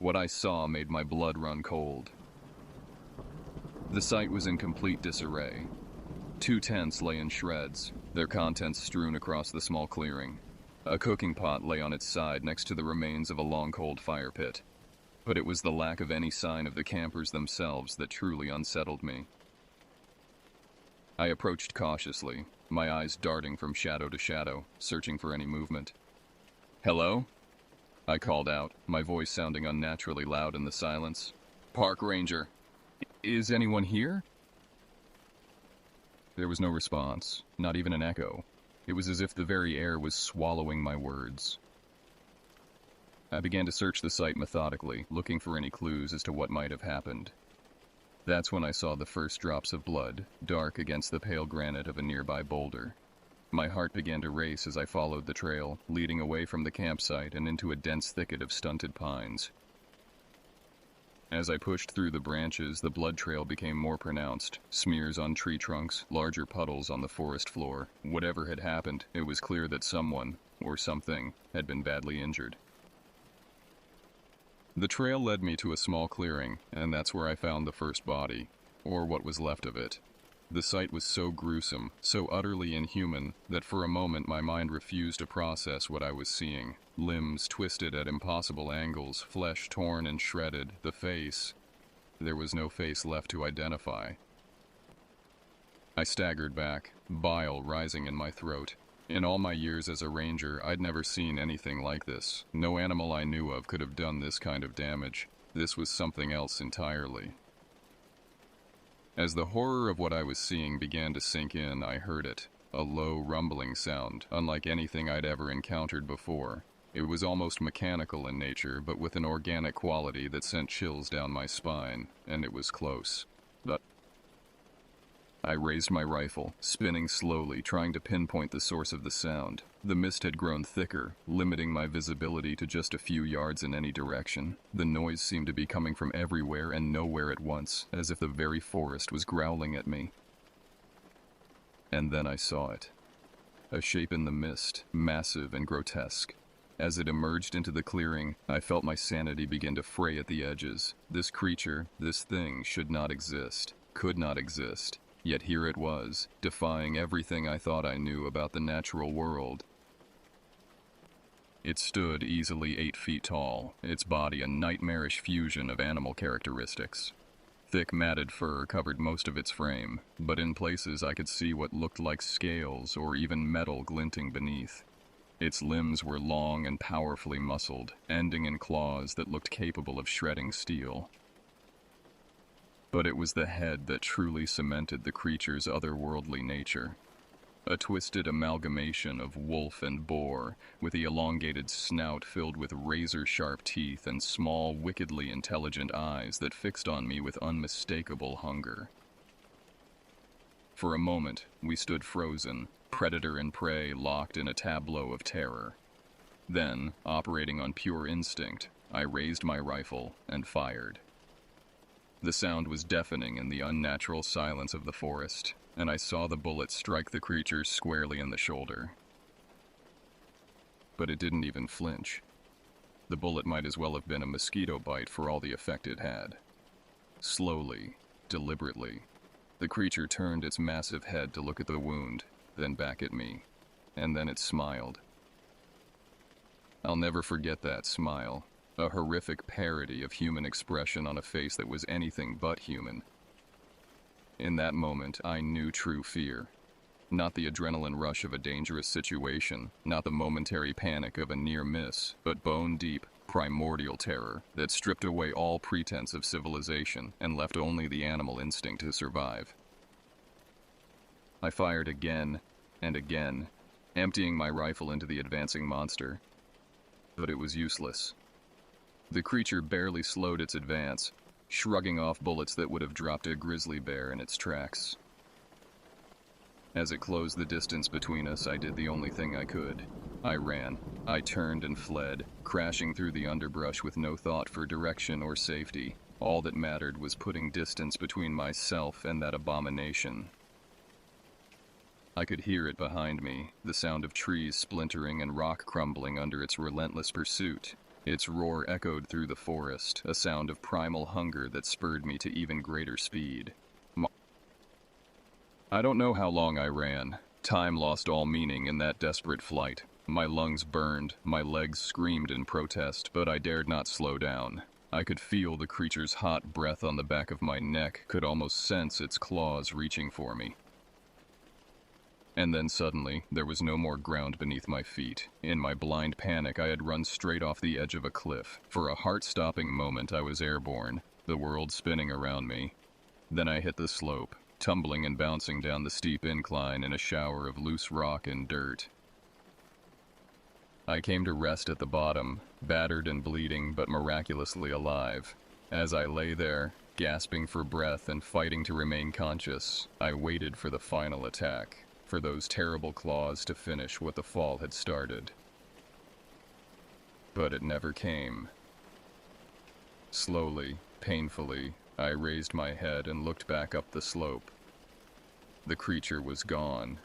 What I saw made my blood run cold. The site was in complete disarray. 2 tents lay in shreds, their contents strewn across the small clearing. A cooking pot lay on its side next to the remains of a long cold fire pit. But it was the lack of any sign of the campers themselves that truly unsettled me. I approached cautiously, my eyes darting from shadow to shadow, searching for any movement. "Hello?" I called out, my voice sounding unnaturally loud in the silence. "Park Ranger. Is anyone here?" There was no response, not even an echo. It was as if the very air was swallowing my words. I began to search the site methodically, looking for any clues as to what might have happened. That's when I saw the first drops of blood, dark against the pale granite of a nearby boulder. My heart began to race as I followed the trail, leading away from the campsite and into a dense thicket of stunted pines. As I pushed through the branches, the blood trail became more pronounced. Smears on tree trunks, larger puddles on the forest floor. Whatever had happened, it was clear that someone, or something, had been badly injured. The trail led me to a small clearing, and that's where I found the first body, or what was left of it. The sight was so gruesome, so utterly inhuman, that for a moment my mind refused to process what I was seeing. Limbs twisted at impossible angles, flesh torn and shredded, the face. There was no face left to identify. I staggered back, bile rising in my throat. In all my years as a ranger, I'd never seen anything like this. No animal I knew of could have done this kind of damage. This was something else entirely. As the horror of what I was seeing began to sink in, I heard it. A low, rumbling sound, unlike anything I'd ever encountered before. It was almost mechanical in nature, but with an organic quality that sent chills down my spine, and it was close. But I raised my rifle, spinning slowly, trying to pinpoint the source of the sound. The mist had grown thicker, limiting my visibility to just a few yards in any direction. The noise seemed to be coming from everywhere and nowhere at once, as if the very forest was growling at me. And then I saw it. A shape in the mist, massive and grotesque. As it emerged into the clearing, I felt my sanity begin to fray at the edges. This creature, this thing, should not exist, could not exist. Yet here it was, defying everything I thought I knew about the natural world. It stood easily 8 feet tall, its body a nightmarish fusion of animal characteristics. Thick matted fur covered most of its frame, but in places I could see what looked like scales or even metal glinting beneath. Its limbs were long and powerfully muscled, ending in claws that looked capable of shredding steel. But it was the head that truly cemented the creature's otherworldly nature. A twisted amalgamation of wolf and boar, with the elongated snout filled with razor-sharp teeth and small, wickedly intelligent eyes that fixed on me with unmistakable hunger. For a moment, we stood frozen, predator and prey locked in a tableau of terror. Then, operating on pure instinct, I raised my rifle and fired. The sound was deafening in the unnatural silence of the forest, and I saw the bullet strike the creature squarely in the shoulder. But it didn't even flinch. The bullet might as well have been a mosquito bite for all the effect it had. Slowly, deliberately, the creature turned its massive head to look at the wound, then back at me, and then it smiled. I'll never forget that smile. A horrific parody of human expression on a face that was anything but human. In that moment, I knew true fear. Not the adrenaline rush of a dangerous situation, not the momentary panic of a near miss, but bone-deep, primordial terror that stripped away all pretense of civilization and left only the animal instinct to survive. I fired again and again, emptying my rifle into the advancing monster. But it was useless. The creature barely slowed its advance, shrugging off bullets that would have dropped a grizzly bear in its tracks. As it closed the distance between us, I did the only thing I could. I ran. I turned and fled, crashing through the underbrush with no thought for direction or safety. All that mattered was putting distance between myself and that abomination. I could hear it behind me, the sound of trees splintering and rock crumbling under its relentless pursuit. Its roar echoed through the forest, a sound of primal hunger that spurred me to even greater speed. I don't know how long I ran. Time lost all meaning in that desperate flight. My lungs burned, my legs screamed in protest, but I dared not slow down. I could feel the creature's hot breath on the back of my neck, could almost sense its claws reaching for me. And then suddenly, there was no more ground beneath my feet. In my blind panic, I had run straight off the edge of a cliff. For a heart-stopping moment, I was airborne, the world spinning around me. Then I hit the slope, tumbling and bouncing down the steep incline in a shower of loose rock and dirt. I came to rest at the bottom, battered and bleeding but miraculously alive. As I lay there, gasping for breath and fighting to remain conscious, I waited for the final attack, for those terrible claws to finish what the fall had started. But it never came. Slowly, painfully, I raised my head and looked back up the slope. The creature was gone.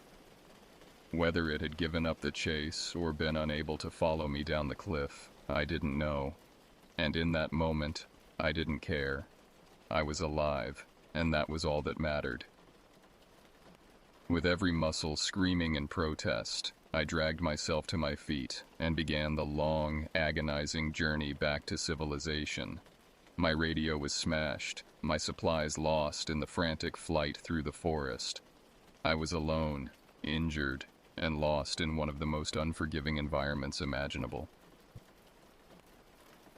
Whether it had given up the chase or been unable to follow me down the cliff, I didn't know. And in that moment, I didn't care. I was alive, and that was all that mattered. With every muscle screaming in protest, I dragged myself to my feet and began the long, agonizing journey back to civilization. My radio was smashed, my supplies lost in the frantic flight through the forest. I was alone, injured, and lost in one of the most unforgiving environments imaginable.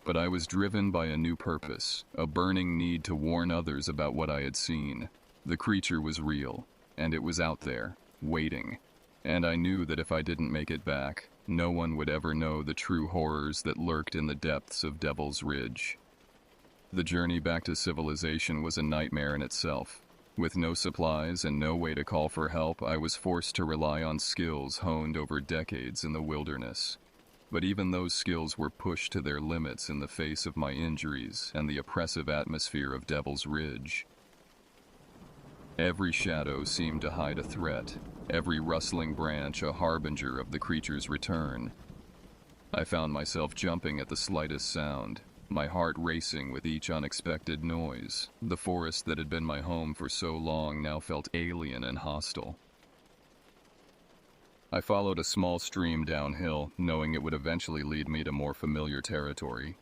But I was driven by a new purpose, a burning need to warn others about what I had seen. The creature was real, and it was out there, waiting. And I knew that if I didn't make it back, no one would ever know the true horrors that lurked in the depths of Devil's Ridge. The journey back to civilization was a nightmare in itself. With no supplies and no way to call for help, I was forced to rely on skills honed over decades in the wilderness. But even those skills were pushed to their limits in the face of my injuries and the oppressive atmosphere of Devil's Ridge. Every shadow seemed to hide a threat, every rustling branch a harbinger of the creature's return. I found myself jumping at the slightest sound, my heart racing with each unexpected noise. The forest that had been my home for so long now felt alien and hostile. I followed a small stream downhill, knowing it would eventually lead me to more familiar territory.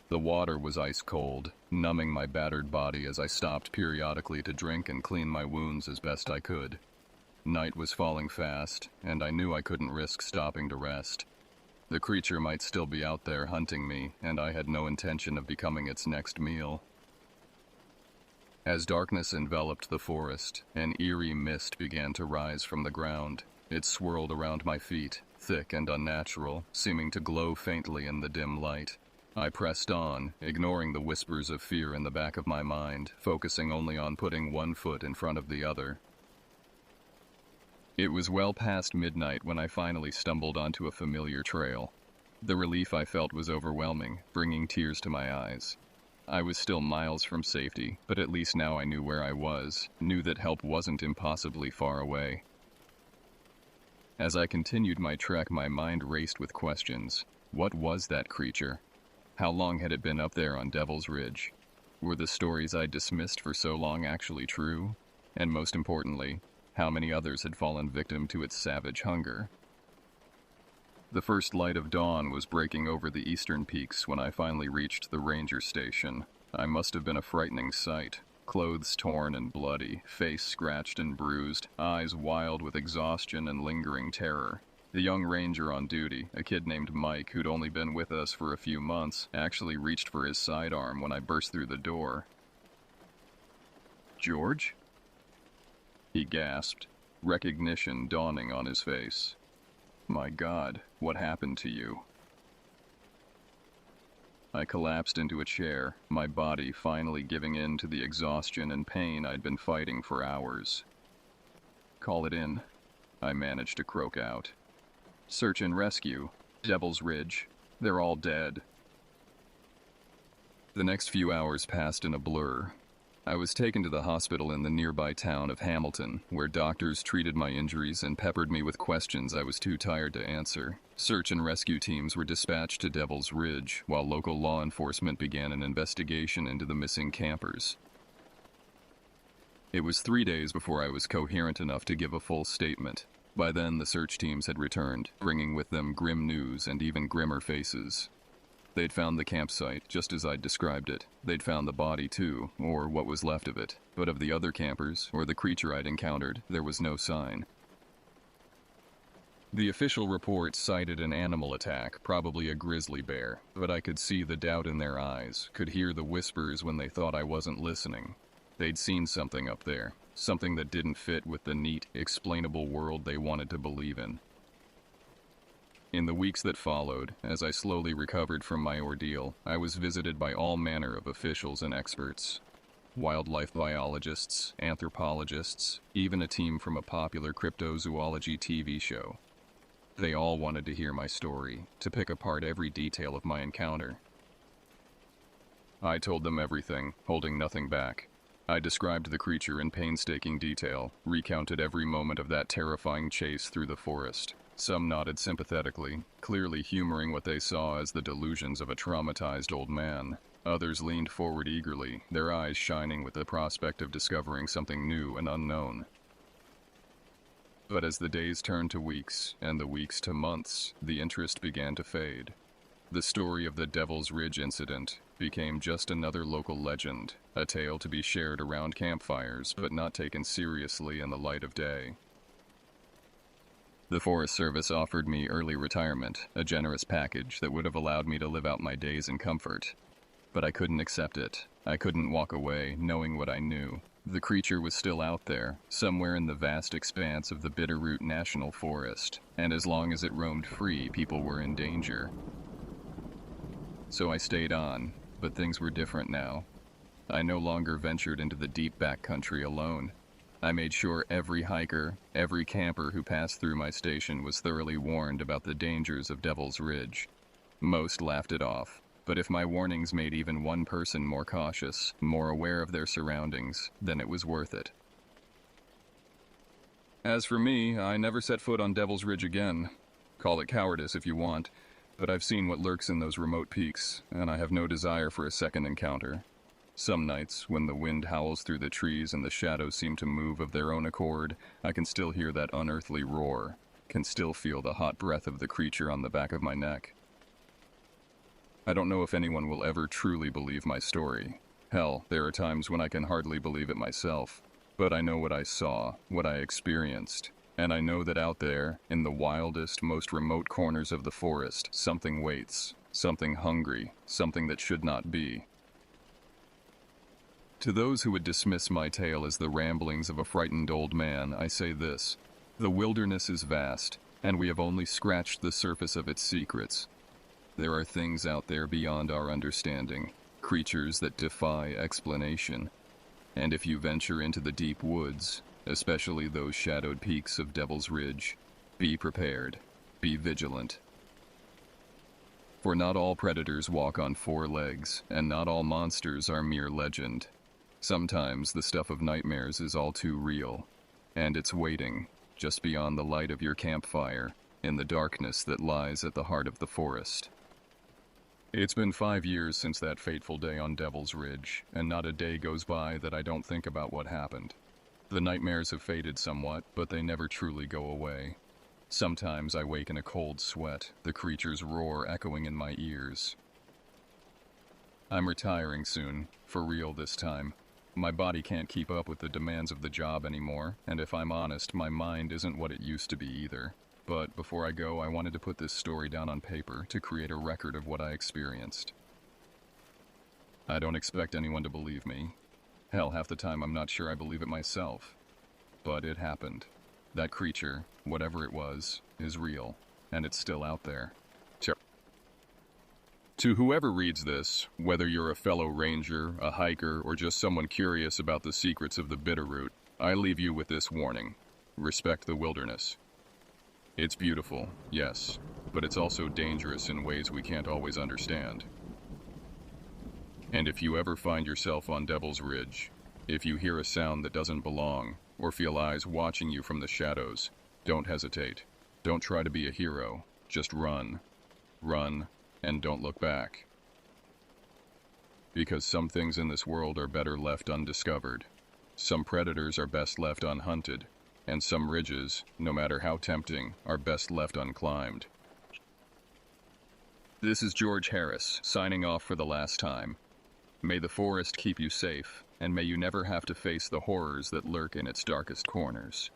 The water was ice cold, numbing my battered body as I stopped periodically to drink and clean my wounds as best I could. Night was falling fast, and I knew I couldn't risk stopping to rest. The creature might still be out there hunting me, and I had no intention of becoming its next meal. As darkness enveloped the forest, an eerie mist began to rise from the ground. It swirled around my feet, thick and unnatural, seeming to glow faintly in the dim light. I pressed on, ignoring the whispers of fear in the back of my mind, focusing only on putting one foot in front of the other. It was well past midnight when I finally stumbled onto a familiar trail. The relief I felt was overwhelming, bringing tears to my eyes. I was still miles from safety, but at least now I knew where I was, knew that help wasn't impossibly far away. As I continued my trek, my mind raced with questions. What was that creature? How long had it been up there on Devil's Ridge? Were the stories I'd dismissed for so long actually true? And most importantly, how many others had fallen victim to its savage hunger? The first light of dawn was breaking over the eastern peaks when I finally reached the ranger station. I must have been a frightening sight. Clothes torn and bloody, face scratched and bruised, eyes wild with exhaustion and lingering terror. The young ranger on duty, a kid named Mike who'd only been with us for a few months, actually reached for his sidearm when I burst through the door. "George?" he gasped, recognition dawning on his face. "My God, what happened to you?" I collapsed into a chair, my body finally giving in to the exhaustion and pain I'd been fighting for hours. "Call it in," I managed to croak out. "Search and rescue. Devil's Ridge. They're all dead." The next few hours passed in a blur. I was taken to the hospital in the nearby town of Hamilton, where doctors treated my injuries and peppered me with questions I was too tired to answer. Search and rescue teams were dispatched to Devil's Ridge, while local law enforcement began an investigation into the missing campers. It was 3 days before I was coherent enough to give a full statement. By then, the search teams had returned, bringing with them grim news and even grimmer faces. They'd found the campsite, just as I'd described it. They'd found the body, too, or what was left of it. But of the other campers, or the creature I'd encountered, there was no sign. The official report cited an animal attack, probably a grizzly bear, but I could see the doubt in their eyes, could hear the whispers when they thought I wasn't listening. They'd seen something up there, something that didn't fit with the neat, explainable world they wanted to believe in. In the weeks that followed, as I slowly recovered from my ordeal, I was visited by all manner of officials and experts. Wildlife biologists, anthropologists, even a team from a popular cryptozoology TV show. They all wanted to hear my story, to pick apart every detail of my encounter. I told them everything, holding nothing back. I described the creature in painstaking detail, recounted every moment of that terrifying chase through the forest. Some nodded sympathetically, clearly humoring what they saw as the delusions of a traumatized old man. Others leaned forward eagerly, their eyes shining with the prospect of discovering something new and unknown. But as the days turned to weeks, and the weeks to months, the interest began to fade. The story of the Devil's Ridge incident became just another local legend, a tale to be shared around campfires but not taken seriously in the light of day. The Forest Service offered me early retirement, a generous package that would have allowed me to live out my days in comfort. But I couldn't accept it. I couldn't walk away, knowing what I knew. The creature was still out there, somewhere in the vast expanse of the Bitterroot National Forest, and as long as it roamed free, people were in danger. So I stayed on, but things were different now. I no longer ventured into the deep backcountry alone. I made sure every hiker, every camper who passed through my station was thoroughly warned about the dangers of Devil's Ridge. Most laughed it off, but if my warnings made even one person more cautious, more aware of their surroundings, then it was worth it. As for me, I never set foot on Devil's Ridge again. Call it cowardice if you want, but I've seen what lurks in those remote peaks, and I have no desire for a second encounter. Some nights, when the wind howls through the trees and the shadows seem to move of their own accord, I can still hear that unearthly roar, can still feel the hot breath of the creature on the back of my neck. I don't know if anyone will ever truly believe my story. Hell, there are times when I can hardly believe it myself. But I know what I saw, what I experienced, and I know that out there, in the wildest, most remote corners of the forest, something waits, something hungry, something that should not be. To those who would dismiss my tale as the ramblings of a frightened old man, I say this: the wilderness is vast, and we have only scratched the surface of its secrets. There are things out there beyond our understanding, creatures that defy explanation. And if you venture into the deep woods, especially those shadowed peaks of Devil's Ridge, be prepared, be vigilant. For not all predators walk on four legs, and not all monsters are mere legend. Sometimes the stuff of nightmares is all too real, and it's waiting, just beyond the light of your campfire, in the darkness that lies at the heart of the forest. It's been 5 years since that fateful day on Devil's Ridge, and not a day goes by that I don't think about what happened. The nightmares have faded somewhat, but they never truly go away. Sometimes I wake in a cold sweat, the creature's roar echoing in my ears. I'm retiring soon, for real this time. My body can't keep up with the demands of the job anymore, and if I'm honest, my mind isn't what it used to be either. But before I go, I wanted to put this story down on paper to create a record of what I experienced. I don't expect anyone to believe me. Hell, half the time I'm not sure I believe it myself. But it happened. That creature, whatever it was, is real, and it's still out there. To whoever reads this, whether you're a fellow ranger, a hiker, or just someone curious about the secrets of the Bitterroot, I leave you with this warning: respect the wilderness. It's beautiful, yes, but it's also dangerous in ways we can't always understand. And if you ever find yourself on Devil's Ridge, If you hear a sound that doesn't belong, or feel eyes watching you from the shadows, don't hesitate. Don't try to be a hero. Just run. Run, and don't look back. Because some things in this world are better left undiscovered. Some predators are best left unhunted, and some ridges, no matter how tempting, are best left unclimbed. This is George Harris, signing off for the last time. May the forest keep you safe, and may you never have to face the horrors that lurk in its darkest corners.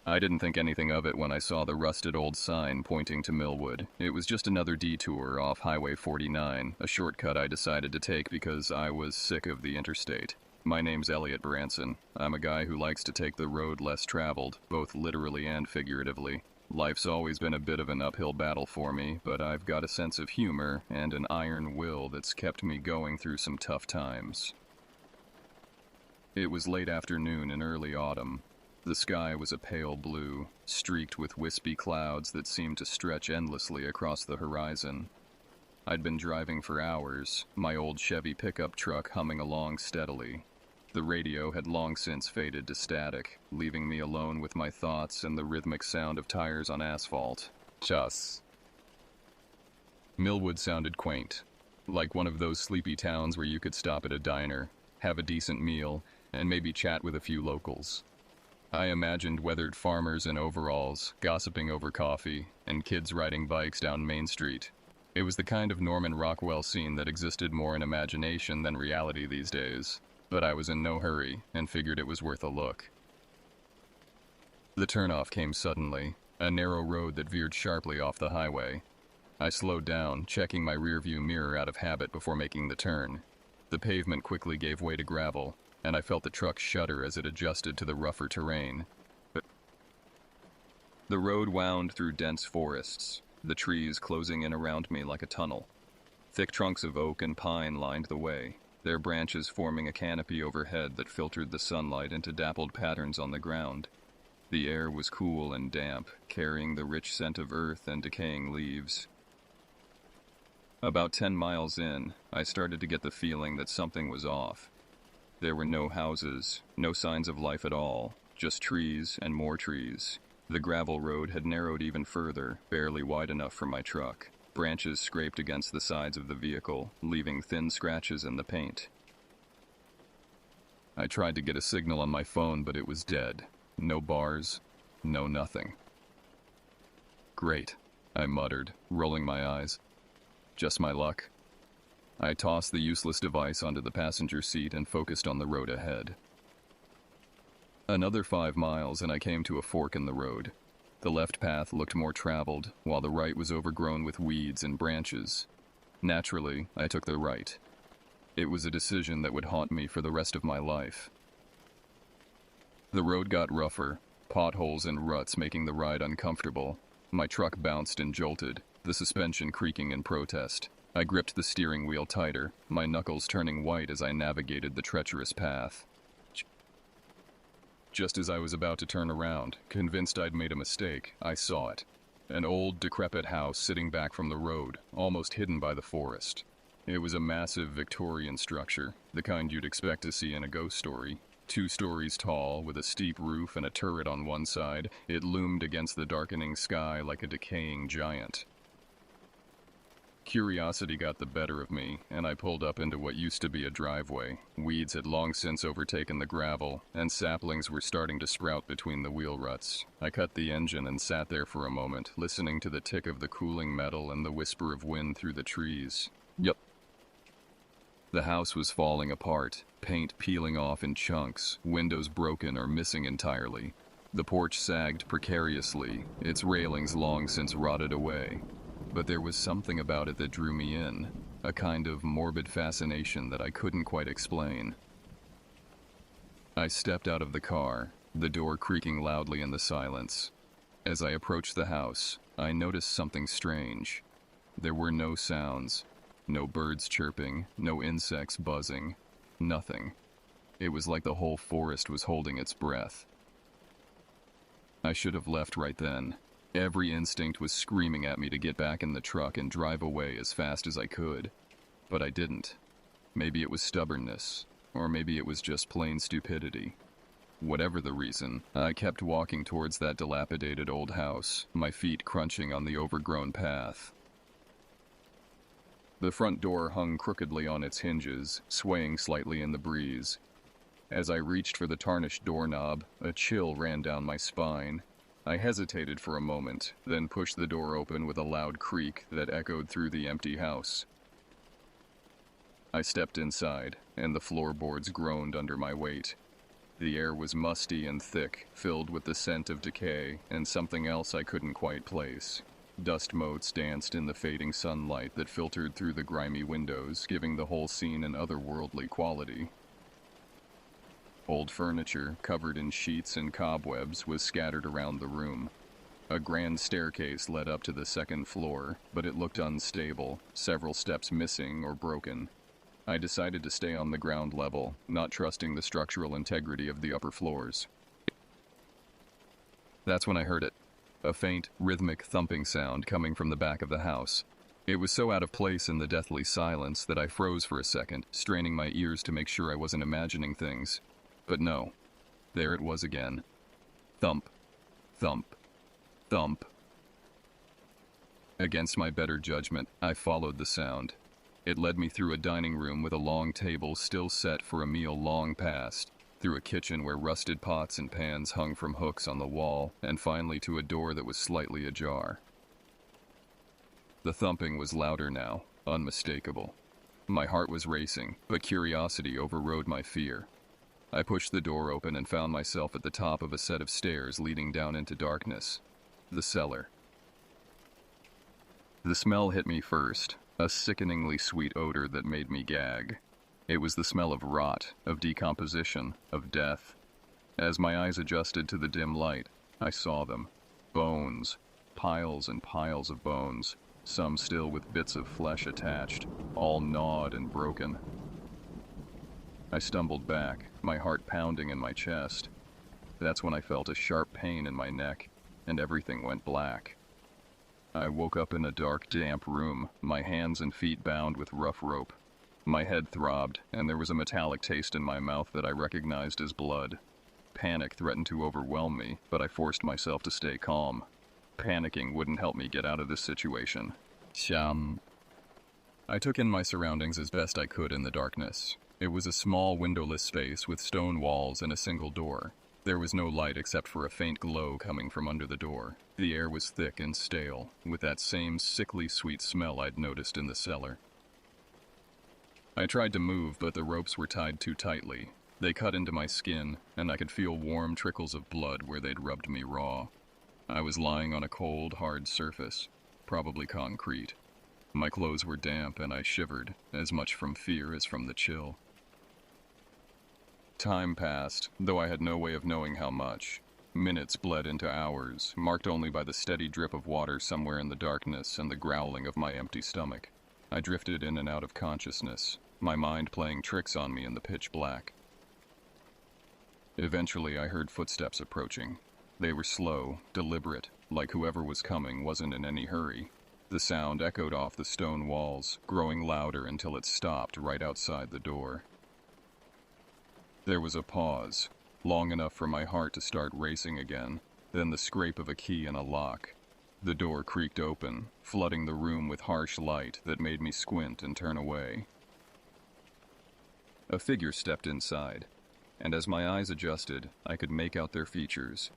I didn't think anything of it when I saw the rusted old sign pointing to Milwood. It was just another detour off Highway 49, a shortcut I decided to take because I was sick of the interstate. My name's Elliot Branson. I'm a guy who likes to take the road less traveled, both literally and figuratively. Life's always been a bit of an uphill battle for me, but I've got a sense of humor and an iron will that's kept me going through some tough times. It was late afternoon in early autumn. The sky was a pale blue, streaked with wispy clouds that seemed to stretch endlessly across the horizon. I'd been driving for hours, my old Chevy pickup truck humming along steadily. The radio had long since faded to static, leaving me alone with my thoughts and the rhythmic sound of tires on asphalt. Chus. Milwood sounded quaint, like one of those sleepy towns where you could stop at a diner, have a decent meal, and maybe chat with a few locals. I imagined weathered farmers in overalls, gossiping over coffee, and kids riding bikes down Main Street. It was the kind of Norman Rockwell scene that existed more in imagination than reality these days, but I was in no hurry and figured it was worth a look. The turnoff came suddenly, a narrow road that veered sharply off the highway. I slowed down, checking my rearview mirror out of habit before making the turn. The pavement quickly gave way to gravel, and I felt the truck shudder as it adjusted to the rougher terrain. The road wound through dense forests, the trees closing in around me like a tunnel. Thick trunks of oak and pine lined the way, their branches forming a canopy overhead that filtered the sunlight into dappled patterns on the ground. The air was cool and damp, carrying the rich scent of earth and decaying leaves. About 10 miles in, I started to get the feeling that something was off. There were no houses, no signs of life at all, just trees and more trees. The gravel road had narrowed even further, barely wide enough for my truck. Branches scraped against the sides of the vehicle, leaving thin scratches in the paint. I tried to get a signal on my phone, but it was dead. No bars, no nothing. Great, I muttered, rolling my eyes. Just my luck. I tossed the useless device onto the passenger seat and focused on the road ahead. Another 5 miles and I came to a fork in the road. The left path looked more traveled, while the right was overgrown with weeds and branches. Naturally, I took the right. It was a decision that would haunt me for the rest of my life. The road got rougher, potholes and ruts making the ride uncomfortable. My truck bounced and jolted, the suspension creaking in protest. I gripped the steering wheel tighter, my knuckles turning white as I navigated the treacherous path. Just as I was about to turn around, convinced I'd made a mistake, I saw it. An old, decrepit house sitting back from the road, almost hidden by the forest. It was a massive Victorian structure, the kind you'd expect to see in a ghost story. 2 stories tall, with a steep roof and a turret on one side, it loomed against the darkening sky like a decaying giant. Curiosity got the better of me, and I pulled up into what used to be a driveway. Weeds had long since overtaken the gravel, and saplings were starting to sprout between the wheel ruts. I cut the engine and sat there for a moment, listening to the tick of the cooling metal and the whisper of wind through the trees. Yup. The house was falling apart, paint peeling off in chunks, windows broken or missing entirely. The porch sagged precariously, its railings long since rotted away. But there was something about it that drew me in, a kind of morbid fascination that I couldn't quite explain. I stepped out of the car, the door creaking loudly in the silence. As I approached the house, I noticed something strange. There were no sounds, no birds chirping, no insects buzzing, nothing. It was like the whole forest was holding its breath. I should have left right then. Every instinct was screaming at me to get back in the truck and drive away as fast as I could. But I didn't. Maybe it was stubbornness, or maybe it was just plain stupidity. Whatever the reason, I kept walking towards that dilapidated old house, my feet crunching on the overgrown path. The front door hung crookedly on its hinges, swaying slightly in the breeze. As I reached for the tarnished doorknob, a chill ran down my spine. I hesitated for a moment, then pushed the door open with a loud creak that echoed through the empty house. I stepped inside, and the floorboards groaned under my weight. The air was musty and thick, filled with the scent of decay and something else I couldn't quite place. Dust motes danced in the fading sunlight that filtered through the grimy windows, giving the whole scene an otherworldly quality. Old furniture, covered in sheets and cobwebs, was scattered around the room. A grand staircase led up to the second floor, but it looked unstable, several steps missing or broken. I decided to stay on the ground level, not trusting the structural integrity of the upper floors. That's when I heard it. A faint, rhythmic thumping sound coming from the back of the house. It was so out of place in the deathly silence that I froze for a second, straining my ears to make sure I wasn't imagining things. But no. There it was again. Thump. Thump. Thump. Against my better judgment, I followed the sound. It led me through a dining room with a long table still set for a meal long past, through a kitchen where rusted pots and pans hung from hooks on the wall, and finally to a door that was slightly ajar. The thumping was louder now, unmistakable. My heart was racing, but curiosity overrode my fear. I pushed the door open and found myself at the top of a set of stairs leading down into darkness. The cellar. The smell hit me first, a sickeningly sweet odor that made me gag. It was the smell of rot, of decomposition, of death. As my eyes adjusted to the dim light, I saw them. Bones. Piles and piles of bones, some still with bits of flesh attached, all gnawed and broken. I stumbled back, my heart pounding in my chest. That's when I felt a sharp pain in my neck, and everything went black. I woke up in a dark, damp room, my hands and feet bound with rough rope. My head throbbed, and there was a metallic taste in my mouth that I recognized as blood. Panic threatened to overwhelm me, but I forced myself to stay calm. Panicking wouldn't help me get out of this situation. I took in my surroundings as best I could in the darkness. It was a small windowless space with stone walls and a single door. There was no light except for a faint glow coming from under the door. The air was thick and stale, with that same sickly sweet smell I'd noticed in the cellar. I tried to move, but the ropes were tied too tightly. They cut into my skin, and I could feel warm trickles of blood where they'd rubbed me raw. I was lying on a cold, hard surface, probably concrete. My clothes were damp and I shivered, as much from fear as from the chill. Time passed, though I had no way of knowing how much. Minutes bled into hours, marked only by the steady drip of water somewhere in the darkness and the growling of my empty stomach. I drifted in and out of consciousness, my mind playing tricks on me in the pitch black. Eventually I heard footsteps approaching. They were slow, deliberate, like whoever was coming wasn't in any hurry. The sound echoed off the stone walls, growing louder until it stopped right outside the door. There was a pause, long enough for my heart to start racing again, then the scrape of a key in a lock. The door creaked open, flooding the room with harsh light that made me squint and turn away. A figure stepped inside, and as my eyes adjusted, I could make out their features.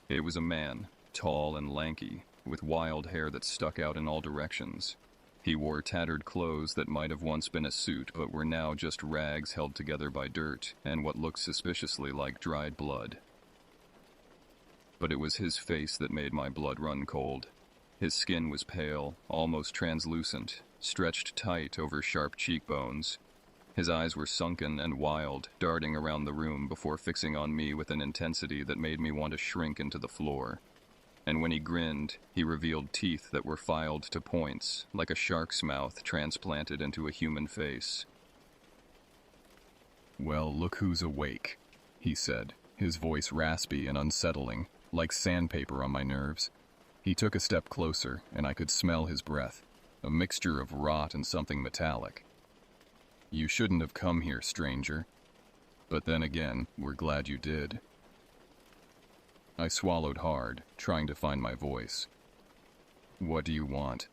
It was a man, tall and lanky, with wild hair that stuck out in all directions. He wore tattered clothes that might have once been a suit but were now just rags held together by dirt and what looked suspiciously like dried blood. But it was his face that made my blood run cold. His skin was pale, almost translucent, stretched tight over sharp cheekbones. His eyes were sunken and wild, darting around the room before fixing on me with an intensity that made me want to shrink into the floor. And when he grinned, he revealed teeth that were filed to points, like a shark's mouth transplanted into a human face. "Well, look who's awake," he said, his voice raspy and unsettling, like sandpaper on my nerves. He took a step closer, and I could smell his breath, a mixture of rot and something metallic. "You shouldn't have come here, stranger. But then again, we're glad you did." I swallowed hard, trying to find my voice. "What do you want?"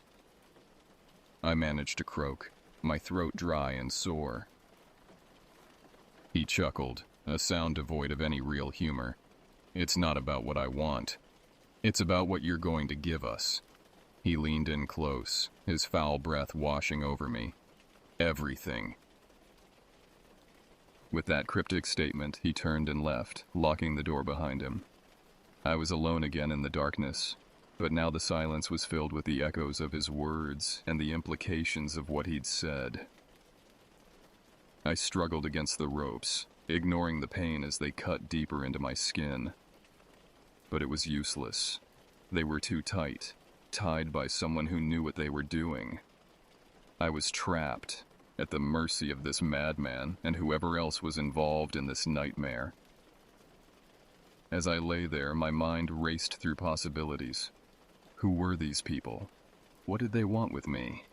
I managed to croak, my throat dry and sore. He chuckled, a sound devoid of any real humor. "It's not about what I want. It's about what you're going to give us." He leaned in close, his foul breath washing over me. "Everything." With that cryptic statement, he turned and left, locking the door behind him. I was alone again in the darkness, but now the silence was filled with the echoes of his words and the implications of what he'd said. I struggled against the ropes, ignoring the pain as they cut deeper into my skin. But it was useless. They were too tight, tied by someone who knew what they were doing. I was trapped, at the mercy of this madman and whoever else was involved in this nightmare. As I lay there, my mind raced through possibilities. Who were these people? What did they want with me?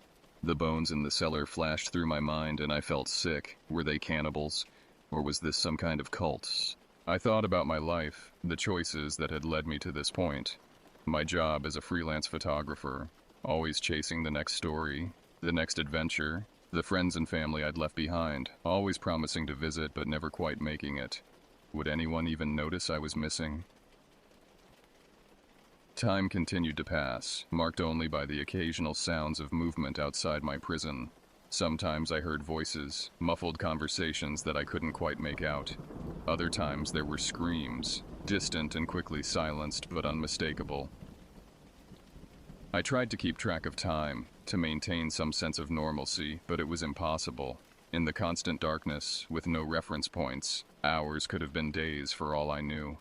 The bones in the cellar flashed through my mind and I felt sick. Were they cannibals? Or was this some kind of cult? I thought about my life, the choices that had led me to this point. My job as a freelance photographer, always chasing the next story, the next adventure, the friends and family I'd left behind, always promising to visit but never quite making it. Would anyone even notice I was missing? Time continued to pass, marked only by the occasional sounds of movement outside my prison. Sometimes I heard voices, muffled conversations that I couldn't quite make out. Other times there were screams, distant and quickly silenced but unmistakable. I tried to keep track of time, to maintain some sense of normalcy, but it was impossible. In the constant darkness, with no reference points, hours could have been days for all I knew.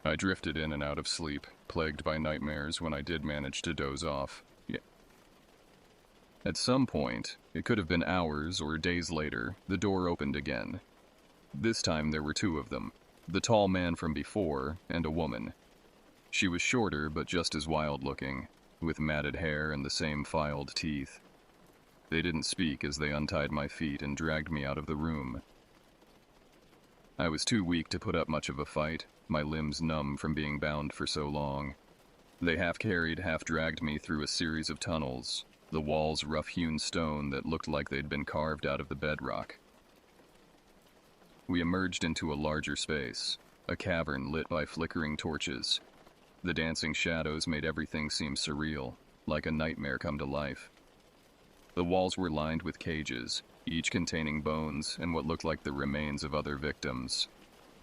I drifted in and out of sleep, plagued by nightmares when I did manage to doze off. At some point, it could have been hours or days later, the door opened again. This time there were two of them, the tall man from before and a woman. She was shorter but just as wild-looking, with matted hair and the same filed teeth. They didn't speak as they untied my feet and dragged me out of the room. I was too weak to put up much of a fight, my limbs numb from being bound for so long. They half-carried, half-dragged me through a series of tunnels, the walls rough-hewn stone that looked like they'd been carved out of the bedrock. We emerged into a larger space, a cavern lit by flickering torches. The dancing shadows made everything seem surreal, like a nightmare come to life. The walls were lined with cages, each containing bones and what looked like the remains of other victims.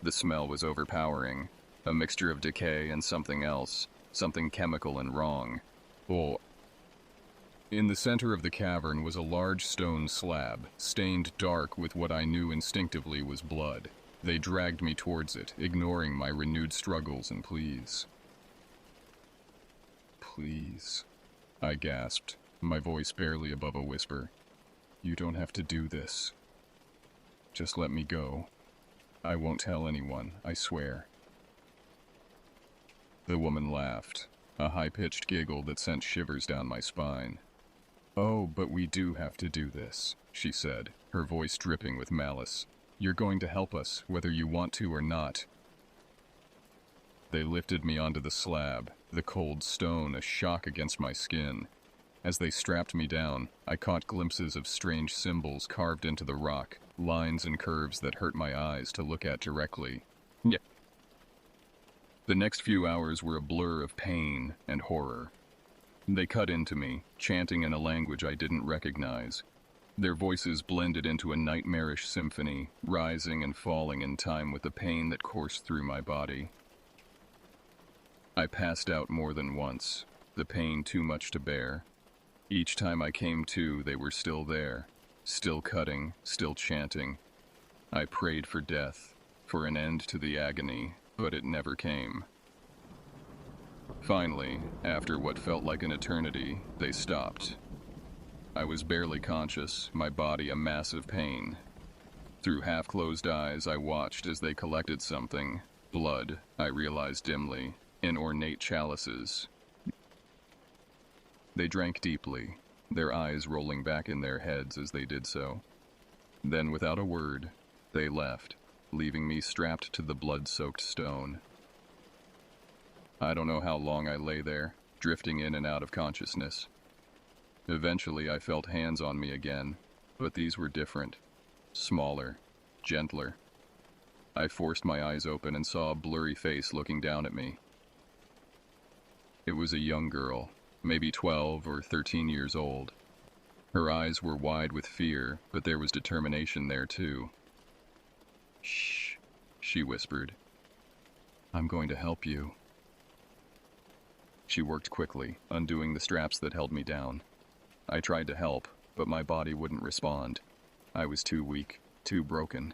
The smell was overpowering, a mixture of decay and something else, something chemical and wrong. In the center of the cavern was a large stone slab, stained dark with what I knew instinctively was blood. They dragged me towards it, ignoring my renewed struggles and pleas. "Please," I gasped, my voice barely above a whisper. "You don't have to do this. Just let me go. I won't tell anyone, I swear." The woman laughed, a high-pitched giggle that sent shivers down my spine. "Oh, but we do have to do this," she said, her voice dripping with malice. "You're going to help us, whether you want to or not." They lifted me onto the slab, the cold stone a shock against my skin. As they strapped me down, I caught glimpses of strange symbols carved into the rock, lines and curves that hurt my eyes to look at directly. The next few hours were a blur of pain and horror. They cut into me, chanting in a language I didn't recognize. Their voices blended into a nightmarish symphony, rising and falling in time with the pain that coursed through my body. I passed out more than once, the pain too much to bear. Each time I came to, they were still there, still cutting, still chanting. I prayed for death, for an end to the agony, but it never came. Finally, after what felt like an eternity, they stopped. I was barely conscious, my body a mass of pain. Through half-closed eyes, I watched as they collected something. Blood, I realized dimly, in ornate chalices. They poured it over me, They drank deeply, their eyes rolling back in their heads as they did so. Then, without a word, they left, leaving me strapped to the blood-soaked stone. I don't know how long I lay there, drifting in and out of consciousness. Eventually, I felt hands on me again, but these were different. Smaller, gentler. I forced my eyes open and saw a blurry face looking down at me. It was a young girl, maybe 12 or 13 years old. Her eyes were wide with fear, but there was determination there too. "Shh," she whispered. "I'm going to help you." She worked quickly, undoing the straps that held me down. I tried to help, but my body wouldn't respond. I was too weak, too broken.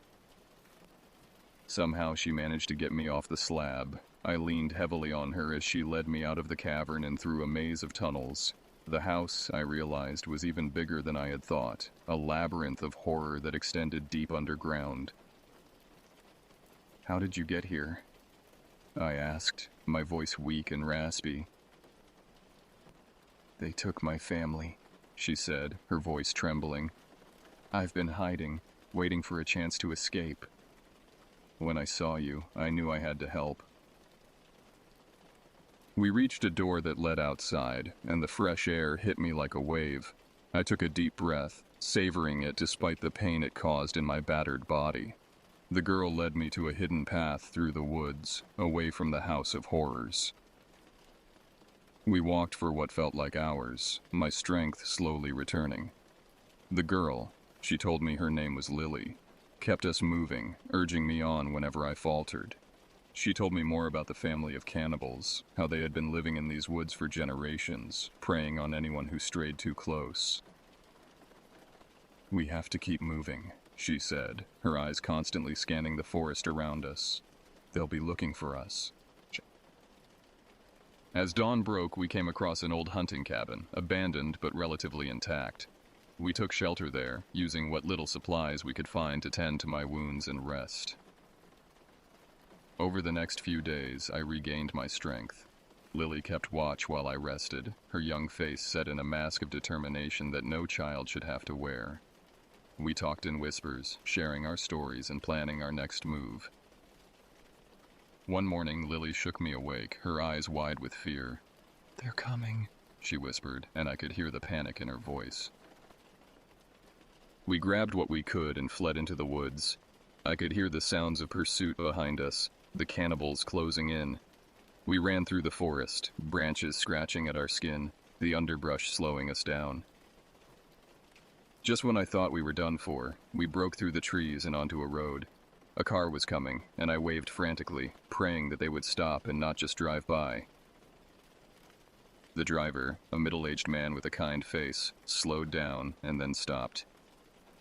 Somehow she managed to get me off the slab. I leaned heavily on her as she led me out of the cavern and through a maze of tunnels. The house, I realized, was even bigger than I had thought, a labyrinth of horror that extended deep underground. "How did you get here?" I asked, my voice weak and raspy. "They took my family," she said, her voice trembling. "I've been hiding, waiting for a chance to escape. When I saw you, I knew I had to help." We reached a door that led outside, and the fresh air hit me like a wave. I took a deep breath, savoring it despite the pain it caused in my battered body. The girl led me to a hidden path through the woods, away from the House of Horrors. We walked for what felt like hours, my strength slowly returning. The girl, she told me her name was Lily, kept us moving, urging me on whenever I faltered. She told me more about the family of cannibals, how they had been living in these woods for generations, preying on anyone who strayed too close. "We have to keep moving," she said, her eyes constantly scanning the forest around us. "They'll be looking for us." As dawn broke, we came across an old hunting cabin, abandoned but relatively intact. We took shelter there, using what little supplies we could find to tend to my wounds and rest. Over the next few days, I regained my strength. Lily kept watch while I rested, her young face set in a mask of determination that no child should have to wear. We talked in whispers, sharing our stories and planning our next move. One morning, Lily shook me awake, her eyes wide with fear. "They're coming," she whispered, and I could hear the panic in her voice. We grabbed what we could and fled into the woods. I could hear the sounds of pursuit behind us, the cannibals closing in. We ran through the forest, branches scratching at our skin, the underbrush slowing us down. Just when I thought we were done for, we broke through the trees and onto a road. A car was coming, and I waved frantically, praying that they would stop and not just drive by. The driver, a middle-aged man with a kind face, slowed down and then stopped.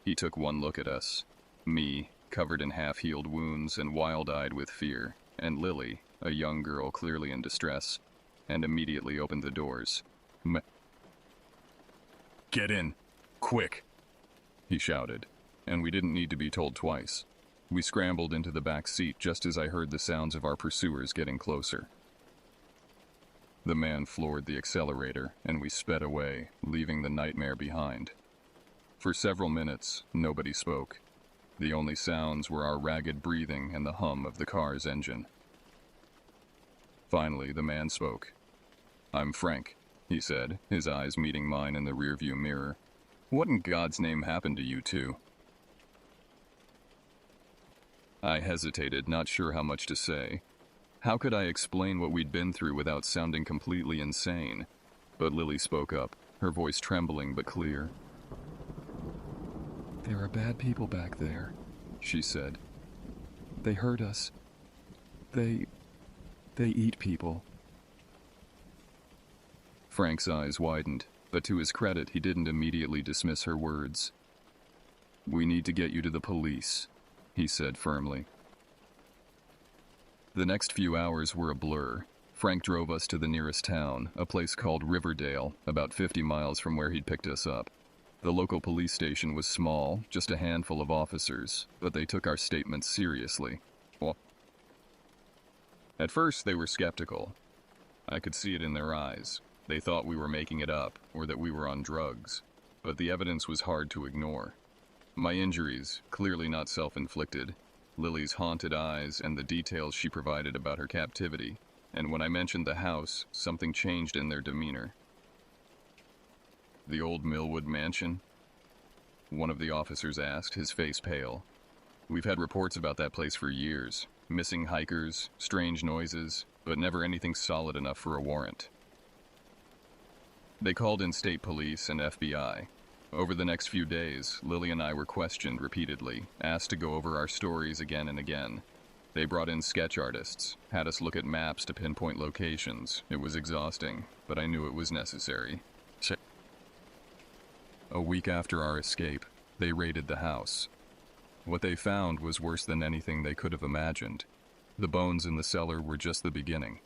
He took one look at us, me, covered in half-healed wounds and wild-eyed with fear, and Lily, a young girl clearly in distress, and immediately opened the doors. "Get in! Quick!" he shouted, and we didn't need to be told twice. We scrambled into the back seat just as I heard the sounds of our pursuers getting closer. The man floored the accelerator, and we sped away, leaving the nightmare behind. For several minutes, nobody spoke. The only sounds were our ragged breathing and the hum of the car's engine. Finally, the man spoke. "I'm Frank," he said, his eyes meeting mine in the rearview mirror. "What in God's name happened to you two?" I hesitated, not sure how much to say. How could I explain what we'd been through without sounding completely insane? But Lily spoke up, her voice trembling but clear. "There are bad people back there," she said. "They hurt us. They eat people." Frank's eyes widened, but to his credit, he didn't immediately dismiss her words. "We need to get you to the police," he said firmly. The next few hours were a blur. Frank drove us to the nearest town, a place called Riverdale, about 50 miles from where he'd picked us up. The local police station was small, just a handful of officers, but they took our statements seriously. At first, they were skeptical. I could see it in their eyes. They thought we were making it up, or that we were on drugs, but the evidence was hard to ignore. My injuries, clearly not self-inflicted, Lily's haunted eyes, and the details she provided about her captivity, and when I mentioned the house, something changed in their demeanor. "The old Milwood mansion?" one of the officers asked, his face pale. "We've had reports about that place for years. Missing hikers, strange noises, but never anything solid enough for a warrant." They called in state police and FBI. Over the next few days, Lily and I were questioned repeatedly, asked to go over our stories again and again. They brought in sketch artists, had us look at maps to pinpoint locations. It was exhausting, but I knew it was necessary. A week after our escape, they raided the house. What they found was worse than anything they could have imagined. The bones in the cellar were just the beginning.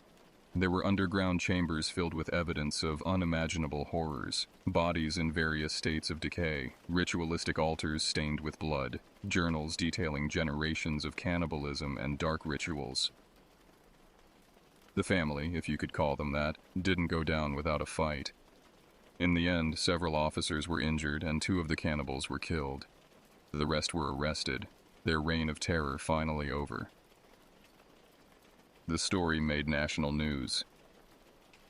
There were underground chambers filled with evidence of unimaginable horrors, bodies in various states of decay, ritualistic altars stained with blood, journals detailing generations of cannibalism and dark rituals. The family, if you could call them that, didn't go down without a fight. In the end, several officers were injured and 2 of the cannibals were killed. The rest were arrested, their reign of terror finally over. The story made national news.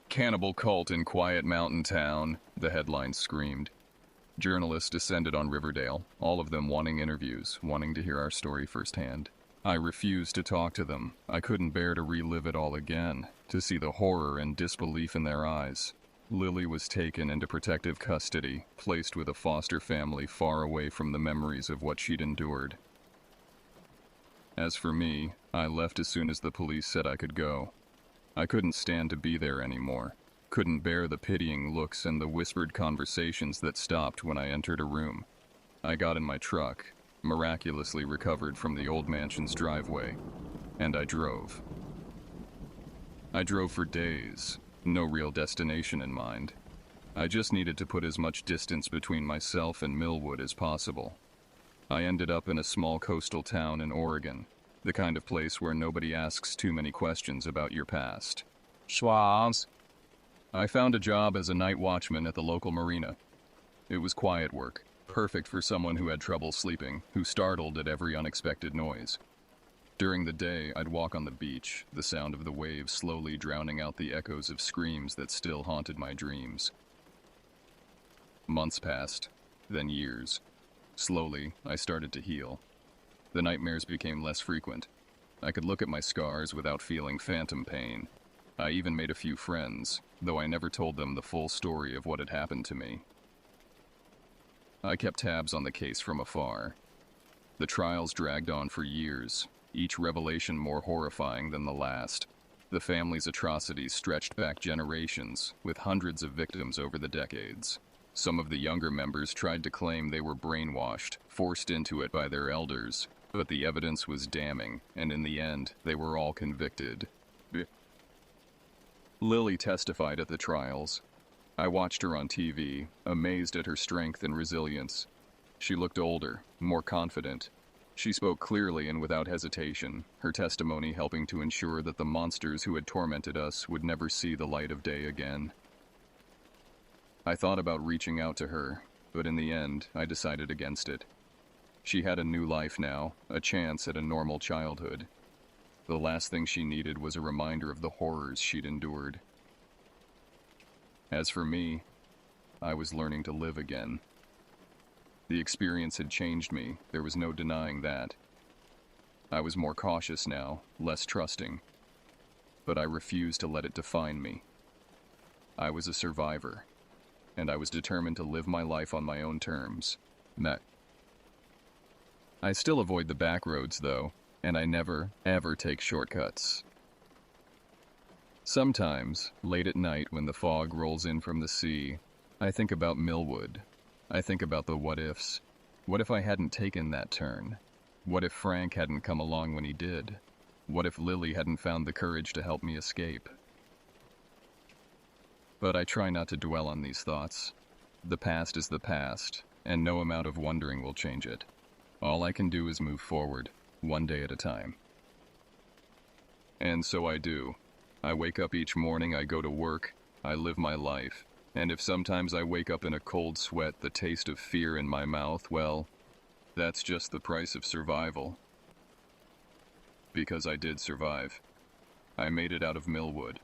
"Cannibal cult in quiet mountain town," the headline screamed. Journalists descended on Riverdale, all of them wanting interviews, wanting to hear our story firsthand. I refused to talk to them. I couldn't bear to relive it all again, to see the horror and disbelief in their eyes. Lily was taken into protective custody, placed with a foster family far away from the memories of what she'd endured. As for me, I left as soon as the police said I could go. I couldn't stand to be there anymore. Couldn't bear the pitying looks and the whispered conversations that stopped when I entered a room. I got in my truck, miraculously recovered from the old mansion's driveway, and I drove. I drove for days, no real destination in mind. I just needed to put as much distance between myself and Milwood as possible. I ended up in a small coastal town in Oregon, the kind of place where nobody asks too many questions about your past. Schwaz. I found a job as a night watchman at the local marina. It was quiet work, perfect for someone who had trouble sleeping, who startled at every unexpected noise. During the day, I'd walk on the beach, the sound of the waves slowly drowning out the echoes of screams that still haunted my dreams. Months passed, then years. Slowly, I started to heal. The nightmares became less frequent. I could look at my scars without feeling phantom pain. I even made a few friends, though I never told them the full story of what had happened to me. I kept tabs on the case from afar. The trials dragged on for years, each revelation more horrifying than the last. The family's atrocities stretched back generations, with hundreds of victims over the decades. Some of the younger members tried to claim they were brainwashed, forced into it by their elders, but the evidence was damning, and in the end, they were all convicted. Lily testified at the trials. I watched her on TV, amazed at her strength and resilience. She looked older, more confident. She spoke clearly and without hesitation, her testimony helping to ensure that the monsters who had tormented us would never see the light of day again. I thought about reaching out to her, but in the end, I decided against it. She had a new life now, a chance at a normal childhood. The last thing she needed was a reminder of the horrors she'd endured. As for me, I was learning to live again. The experience had changed me, there was no denying that. I was more cautious now, less trusting. But I refused to let it define me. I was a survivor, and I was determined to live my life on my own terms. I still avoid the back roads, though, and I never, ever take shortcuts. Sometimes, late at night when the fog rolls in from the sea, I think about Milwood. I think about the what-ifs. What if I hadn't taken that turn? What if Frank hadn't come along when he did? What if Lily hadn't found the courage to help me escape? But I try not to dwell on these thoughts. The past is the past, and no amount of wondering will change it. All I can do is move forward, one day at a time. And so I do. I wake up each morning, I go to work, I live my life. And if sometimes I wake up in a cold sweat, the taste of fear in my mouth, well, that's just the price of survival. Because I did survive. I made it out of Milwood.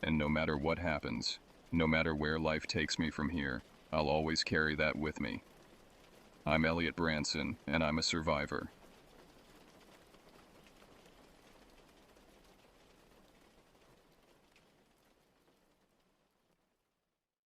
And no matter what happens, no matter where life takes me from here, I'll always carry that with me. I'm Elliot Branson, and I'm a survivor.